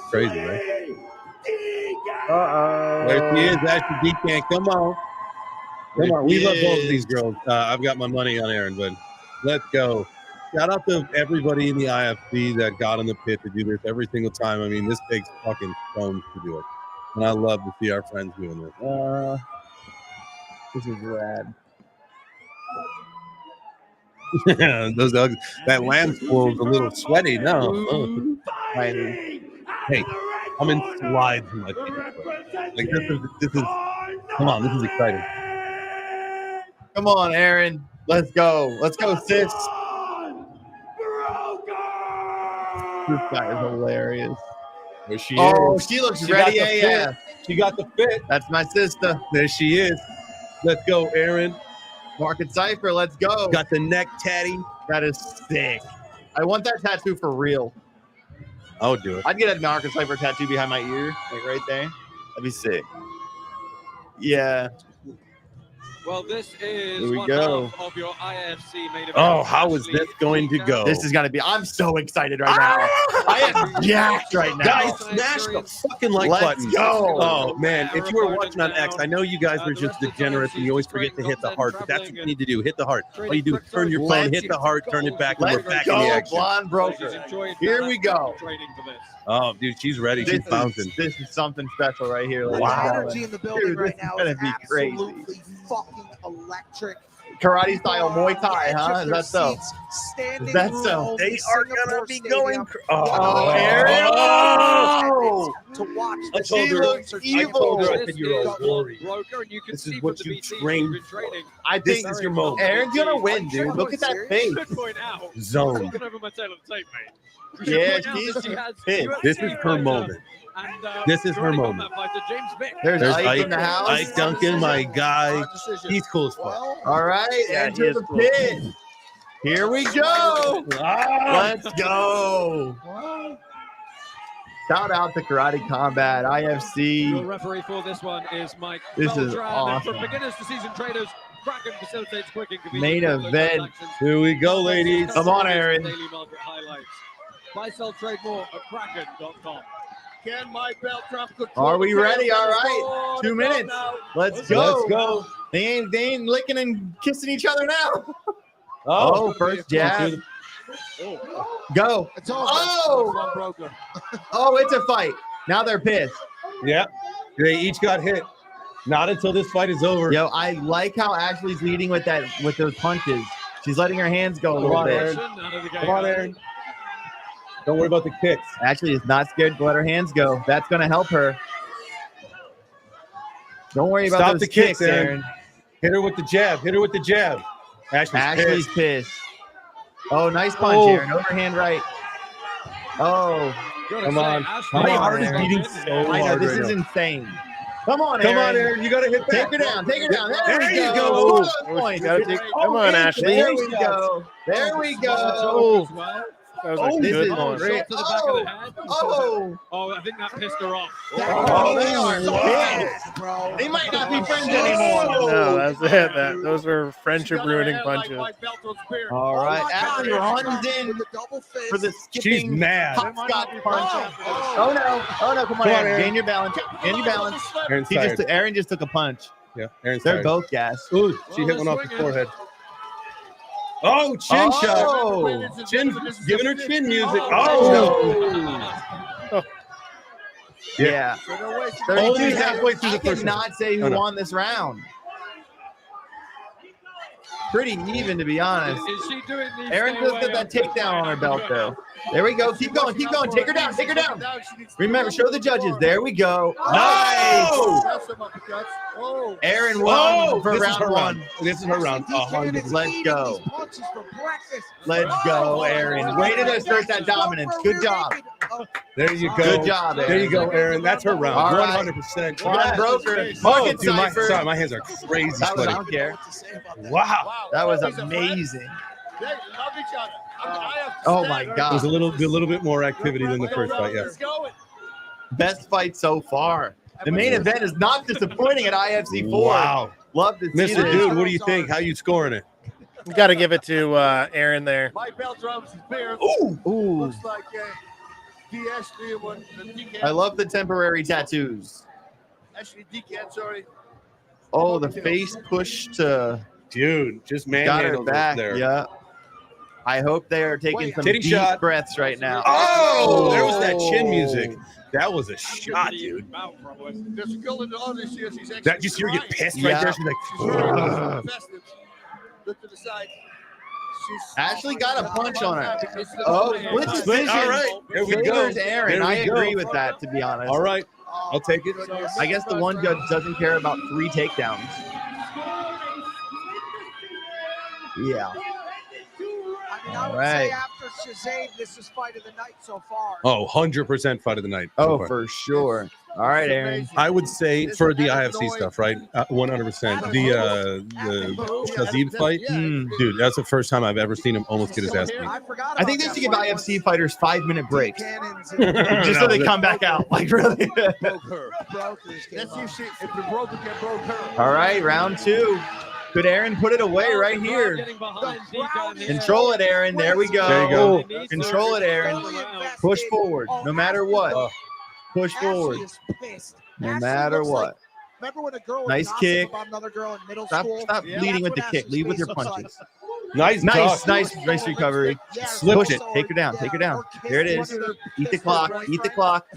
Crazy, right? Uh-oh. There she is, Ashley Deacon. Come on. Come on. We love both of these girls. I've got my money on Aaron, but let's go. Shout out to everybody in the IFC that got in the pit to do this every single time. I mean, this takes fucking stones to do it. And I love to see our friends doing this. This is rad. Those dogs, that lamb spool is a little sweaty. No. Oh. Hey, I'm in slides in my feet. Like this is come on, this is exciting. Come on, Aaron. Let's go. Let's go, sis. This guy is hilarious. There she Oh, is. she looks She ready got the AF. fit. She got the fit. That's my sister. There she is. Let's go, Aaron. Market Cypher, let's go. Got the neck tatty. That is sick. I want that tattoo for real. I would do it. I'd get a Market Cypher tattoo behind my ear, like right there. That'd be sick. Yeah. Well, this is Here we one go. half of your IFC main event. Oh, how is this going to go? This is gonna be. I'm so excited right now. I am jacked right now. Guys, smash the fucking like Let's button. go. Oh man, if you were watching on X, I know you guys are just degenerates and you always forget to hit the heart, but that's what you need to do. Hit the heart. All you do is turn your phone, hit the heart, turn it back, and we're Let's back in the go, action. Blonde Broker. Here we go. Oh, dude, she's ready. This She's is, bouncing. this is something special right here. The ladies and energy gentlemen. in the building Dude, right this now is is gonna be crazy. absolutely fucking electric. karate style Muay Thai, huh? Is that so? Is that so? They are gonna be going. Oh, Aaron! Oh! To watch. I told her. looks evil. I said you're all glory. This is what you trained for. I This think is your moment. Aaron's gonna win, dude. Look at that face. Good point out. Zone. Looking over my tail of the tape, mate. We Yeah, should point out she's that she has pissed. This is her moment. This is her moment. There's Ike in the house. Ike Duncan, my guy. He's cool as fuck. All right, Yeah, enter he is the cool. pit. Here we go. Let's go. Shout out to Karate Combat, Your IFC. referee for this one is Mike. This is Beltran. awesome. For beginners to season traders, Kraken facilitates quick and Main convenient event. transactions. Here we go, ladies. Come on, Aaron. Daily market highlights. Buy, sell, trade more at kraken.com. Can my Beltran control Are we the ready? tail? All Let's right. go. 2 minutes. Let's go. Let's go. They ain't licking and kissing each other now. Oh, First jab. Go. It's over. Oh. One broker. Oh, it's a fight. Now they're pissed. Yeah. They each got hit. Not until this fight is over. Yo, I like how Ashley's leading with those punches. She's letting her hands go a Come little on, bit. Aaron. Come on, Aaron. Don't worry about the kicks. Ashley is not scared to let her hands go. That's going to help her. Don't worry about Stop those the kicks, Aaron. Aaron. Hit her with the jab. Hit her with the jab. Ashley's pissed. Oh, nice punch, Oh. Aaron. Overhand right. Oh. Come on. My heart is beating so I know, hard this right is now. insane. Come on, Aaron. Come on, Aaron. You got to hit Take back. her down. Take her down. There, There we you go. go. One of those points. Come on, Ashley. There we go. There we go. That was a This good is one. great. To the back of the head. Oh. Oh, I think that pissed her off. Oh, they are so pissed. bro. They might not be friends anymore. No, that's it. Those were friendship-ruining punches. All right, Ashley runs in With the double fist. for the She's skipping mad. hopscotch punch. Oh no! Oh no! Come on, Come on, Aaron. Aaron. Gain your balance. Gain your balance. Aaron's tired. Aaron just took a punch. Yeah, Aaron's They're tired. both gassed. Ooh, she hit one off the forehead. Oh, chin shot. Oh. Chin, giving her chin music. Oh. Oh. Yeah. 32 Only seconds. halfway through the I first cannot say who no. won this round. Pretty even, to be honest. Is she doing these? Aaron just got that takedown on her belt, though. There we go. Keep going. Keep going. Take her down. Take her down. Remember, show the judges. There we go. Nice. Oh. Aaron won for this is round her one. round. This is her round. 100. Let's go. Punches for breakfast. Let's go, Aaron. Way to assert that dominance. Good job. There you go. Good job, Aaron. There you go, Aaron. That's her round. All right. 100%. One broker. Oh, Market dude, my, cipher. sorry, my hands are crazy That was, I sweaty. don't care. Wow. That was amazing. They love each other. I have to Oh stand my there. God. There's a little bit more activity than the first fight, yes. Let's go. Best fight so far. The main event is not disappointing at IFC 4. Wow. Love to see Mr. this. Dude, what do you think? How you scoring it? You got to give it to Aaron there. My belt drums is bare. Ooh. Looks like D. Ashley one. I love the temporary tattoos. Ashley Decan, sorry. Oh, the face push to Dude, just got her manhandled back. there. Yeah. I hope they are taking some Titty deep shot. breaths right now. Oh, there was that chin music. That was a shot, dude. There's a girl in the audience here. She's actually That just you get pissed right Yeah. there. She's like, She's very "Ugh." invested. Look to the side. She's Ashley got a punch on her. Oh, split decision. All right, there we go. Favors Aaron. There we I go. agree with that, to be honest. All right, I'll take it. I guess the one judge doesn't care about 3 takedowns. Yeah. I mean, I would Right. say after Shazam, this is fight of the night so far. Oh, 100% fight of the night. Oh, so far. for sure. All right, Aaron. I would say for the IFC stuff, right? 100%. The Shazib fight, dude, that's the first time I've ever seen him almost get his ass beat. I think they should give IFC fighters 5-minute breaks. Cannons Just so they come back out. Like, really? brokers. Let's see if the broker can broke her. All right, round 2. Could Aaron put it away right here? Control it, Aaron. There we go. There you go. Control it, Aaron. Push forward, no matter what. Push forward, no matter what. Remember when a girl was Nice gossiping kick. about another girl in middle Stop, school? stop Yeah. leading with the That's kick. what Lead with your Ashley's face punches. looks Nice nice recovery. Yes, Push it. or- Take her down. yeah, Take her down. or There it kiss is. one of Eat the kiss clock. her Eat the boyfriend. clock.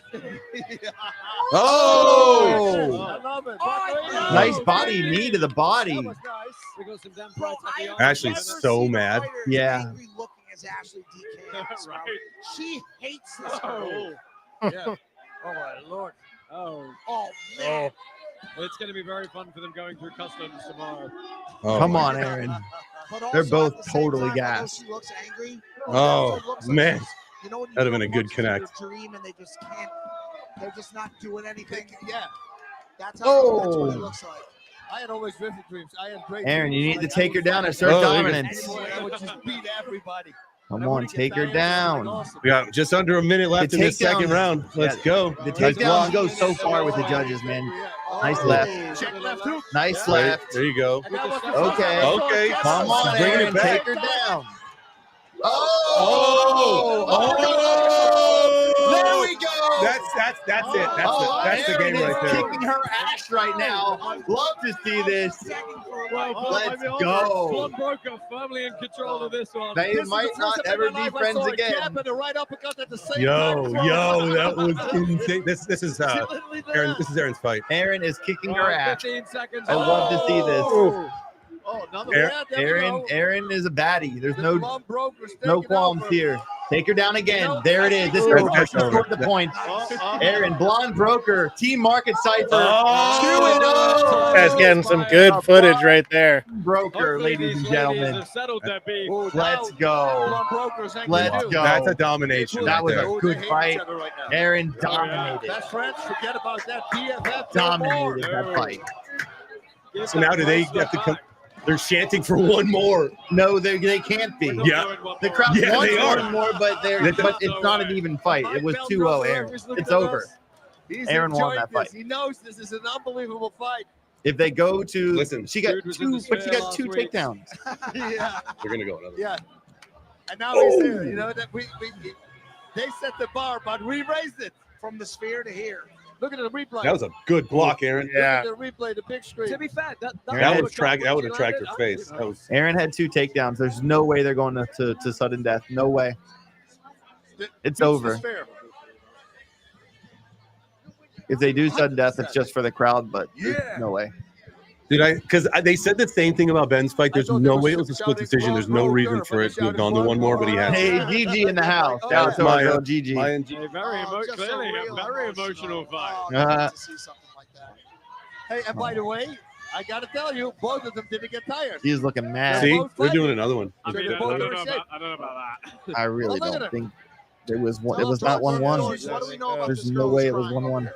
Oh! I love it. Macarena. Nice body knee to the body. That was nice. We got some damn Bro, fights at the I arm. Ashley's never so seen a mad. fighter Yeah. as angry looking as Ashley DK. Right. She hates this girl. Yeah. Oh my lord. Oh, Oh man. well, it's going to be very fun for them going through customs tomorrow. Oh, Come my on, God. Aaron. But They're also both at the same totally time, although gassed. She looks angry. Oh, it looks like man. she's- you know when you That'd have feel been a good punches in your connect. Dream and they just can't. They're just not doing anything. Yeah. That's how. That's what it Oh. looks like. I had always vivid dreams. I had great Aaron, you dreams. need to Like, take I her would down fight and assert Oh, there you go. dominance. anyone. I would just beat everybody. Come And I on, wouldn't get take her tired. It was down. awesome. We got just under a minute left in this second takedowns- round. Let's yeah, go. The Nice takedowns block. go so far with the judges, man. Nice Oh. left. Check left hook. Nice There, left. there you go. And that was the Okay. first Okay. time I Come saw on, Jesse Bringing it Aaron. back. Take her down. Oh! Oh! There we go. That's it. That's the Aaron game right is there. kicking her ass right now. Love to see this. Well, Let's maybe go. Blonde Broker firmly in control of this one. They This is might the first not time in ever my be life I friends saw a again. jab and a right uppercut at the same time. Yo, that was insane. This is She literally did Aaron. that. This is Aaron's fight. Aaron is kicking her Well, ass. 15 seconds. I love to see this. Oh, another Aaron- one. There we go. Aaron is a baddie. There's The no Blonde Broker's no taking qualms over. here. Take her down again. No, There it is. This Ooh, goes that's just over. toward the points. Oh. Aaron, Blonde Broker, Team Market Cipher, Oh. 2-0. Guys getting some good footage right there. Broker, Hopefully ladies these and ladies gentlemen. have settled their beef. Oh, Let's now go. Blonde Broker's angry Let's too. go. That's a domination That right was there. a Oh, good they hate fight. each other right now. Aaron dominated. Best friends, forget about that. BFF, no more. Dominated that fight. Give So now that do they bracelet have to come? back. They're chanting for one more. No, they can't be. We're not Yeah. doing one The more. crowd Yeah, wants they are. one more, but it's not an even fight. It was 2-0, Aaron. It's over. He's Aaron won enjoying that this. fight. He knows this is an unbelievable fight. If they go to Listen, she got Dude was in two, the but she spare got two last week. takedowns. Yeah, They're gonna go another. yeah. And now he's there. You know that they set the bar, but we raised it. From the sphere to here. Look at the replay. That was a good block, Aaron. Yeah. Look at the replay, the big screen. To be fair, That would attract. That would attract her face. That was. Aaron had two takedowns. There's no way they're going to sudden death. No way. It's over. Fair. If they do sudden death, it's just for the crowd, but no way. Did because they said the same thing about Ben's fight. There's I thought no they way it were was a split shouting decision. There's no Blonde reason Broker, for but it they to have shouted gone to one Blonde more, but he Broker. has. Hey, Gigi in the house. Oh, Shout out That's to our Maya. girl Gigi. Maya and Gigi. A very just clearly a real very emotional fight. Oh, I'd like to see something like that. Hey, and by the way, I got to tell you, both of them didn't get tired. He's looking mad. See, both they're doing fighting. another one. I So mean, they're I both don't in know shape. about that. I really Well, look at don't him. think it was one. It Tell was them, not talk to 1-1. George. What do we know about There's this no girl way who's it was crying? 1-1.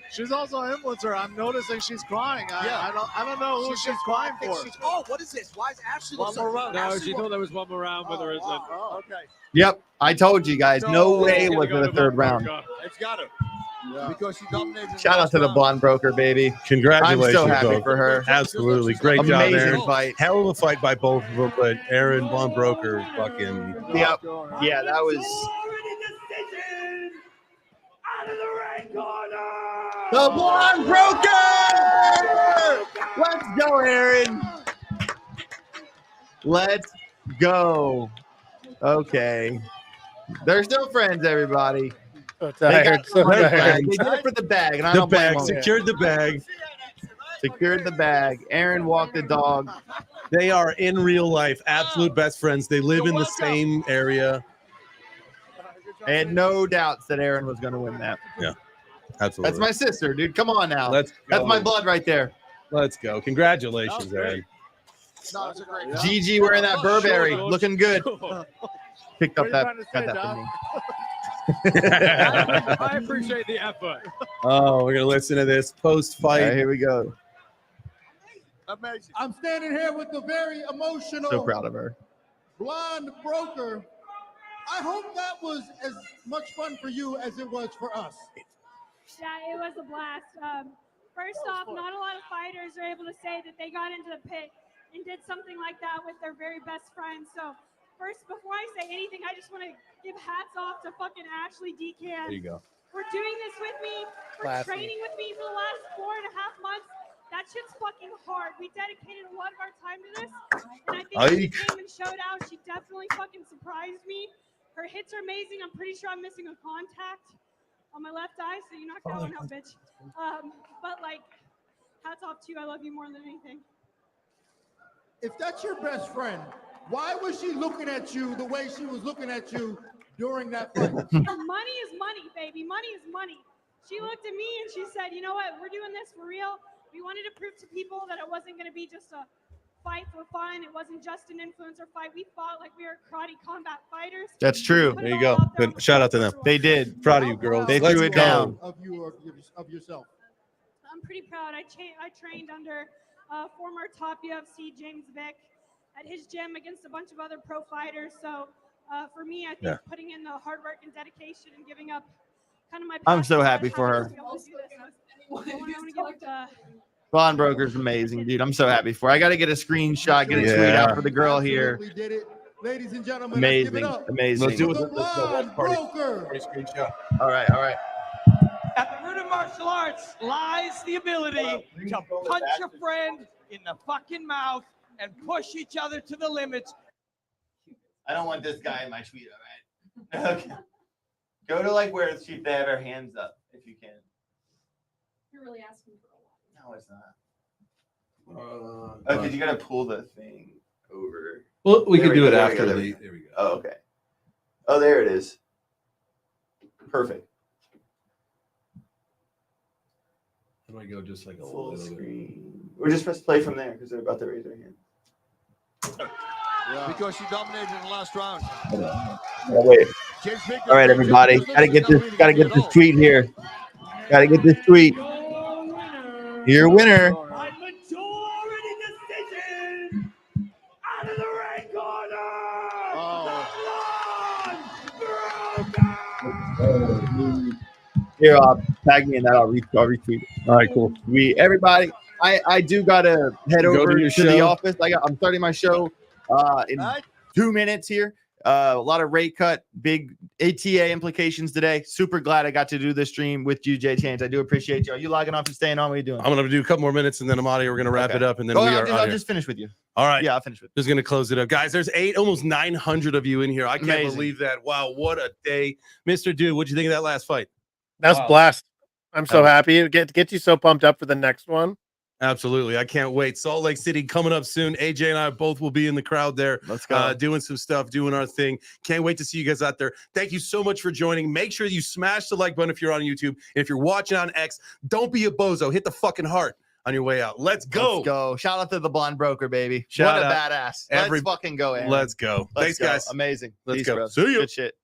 She's also an influencer. I'm noticing she's crying. Yeah. I don't know who she's crying I think for. she's- oh, what is this? Why is Ashley One looks more like round. No, Ashley she thought there was one more round with her, isn't it? Oh, okay. Yep, I told you guys. No No, way It's it gonna was go in the to third Blonde round. Broker. It's got her. Because she dominated. Shout out to the Blonde Broker, baby. Congratulations, I'm so happy both. for her. Absolutely, great job, Amazing Aaron. fight. Hell of a fight by both of them, but Aaron Blonde Broker, fucking. Yep. Yeah, that was the Blonde Broker. Let's go, Aaron. Let's go. Okay. They're still friends, everybody. So They tired. got So the tired. bag. They did it for the bag, and I The don't blame bag, them. secured the bag. Secured the bag. Aaron walked the dog. They are in real life absolute best friends. They live in the same area. I had no doubts that Aaron was going to win that. Yeah, absolutely. That's my sister, dude. Come on now. Let's That's go. my blood right there. Let's go. Congratulations, Aaron. No, it's a great Gigi wearing that Burberry, looking good. Picked up What are you that. trying to Got say, that Doc? for me. I appreciate the effort. Oh, we're gonna listen to this post All right, fight. here we go. Amazing. I'm standing here with the very emotional So proud of her. Blonde Broker. I hope that was as much fun for you as it was for us. Yeah, it was a blast. First off, not a lot of fighters are able to say that they got into the pit and did something like that with their very best friend. So first, before I say anything, I just want to give hats off to fucking Ashley DK. There you go. For doing this with me, for Classy. training with me for the last 4.5 months. That shit's fucking hard. We dedicated a lot of our time to this, and I think when she came and showed out, she definitely fucking surprised me. Her hits are amazing. I'm pretty sure I'm missing a contact on my left eye, so you knocked that one out, bitch. But like, hats off to you. I love you more than anything. If that's your best friend, why was she looking at you the way she was looking at you during that fight? Money is money, baby. Money is money. She looked at me and she said, you know what? We're doing this for real. We wanted to prove to people that it wasn't going to be just a fight for fun. It wasn't just an influencer fight. We fought like we were karate combat fighters. That's true. There you go. Good. Shout out to them. They did. Proud of you, girls. They Let's threw it go. down. Of yourself. I'm pretty proud. I trained under former top UFC James Vick at his gym against a bunch of other pro fighters. So for me, I think putting in the hard work and dedication and giving up kind of my I'm so passion happy for her. to be able to do this. I want to give it to Bond Broker's amazing, dude. I'm so happy for her. I got to get a screenshot, get a tweet out for the girl here. Did it. Ladies and gentlemen, Amazing, let's give it up. amazing. Let's do it. The Blonde Broker. Screenshot. All right, all right. At the root of martial arts lies the ability to punch your friend in the fucking mouth and push each other to the limits. I don't want this guy in my tweet, all right? Okay. Go to like where they have their hands up, if you can. You're really asking for a lot. No, it's not. Oh, because you got to pull the thing over. Well, we There can do it go, after there the. we go. There we go. Oh, okay. Oh, there it is. Perfect. How do I go just like a Full little bit? screen. Or just press play from there because they're about to raise their hand. Yeah. Because she dominated in the last round. Oh, wait. All right, everybody. Gotta get this tweet here. Gotta get this tweet. Your winner. By majority decision, out of the red corner, Here, tag me in that. I'll retweet it. All right, cool. Everybody, I do gotta head over to your to the show? office. I'm starting my show in 2 minutes here. A lot of rate cut, big ATA implications today. Super glad I got to do this stream with you, Jay Chains. I do appreciate you. Are you logging off and staying on? What are you doing? I'm gonna do a couple more minutes and then I'm out of here. We're gonna wrap it up and then I'll just finish with you. All right. Yeah, I'll finish with Just gonna close it up, guys. There's almost 900 of you in here. I can't Amazing. believe that. Wow, what a day, Mr. Dude. What'd you think of that last fight? That's Wow. blast. I'm so happy. It gets you so pumped up for the next one. Absolutely. I can't wait. Salt Lake City coming up soon. AJ and I both will be in the crowd there. Let's go. Doing some stuff, doing our thing. Can't wait to see you guys out there. Thank you so much for joining. Make sure you smash the like button if you're on YouTube. And if you're watching on X, don't be a bozo. Hit the fucking heart on your way out. Let's go. Let's go. Shout out to the Blonde Broker, baby. Shout what a out. badass. Let's fucking go, Aaron. Let's go. Let's Thanks, go. guys. Amazing. Let's Peace, go. bro. See you. Good shit.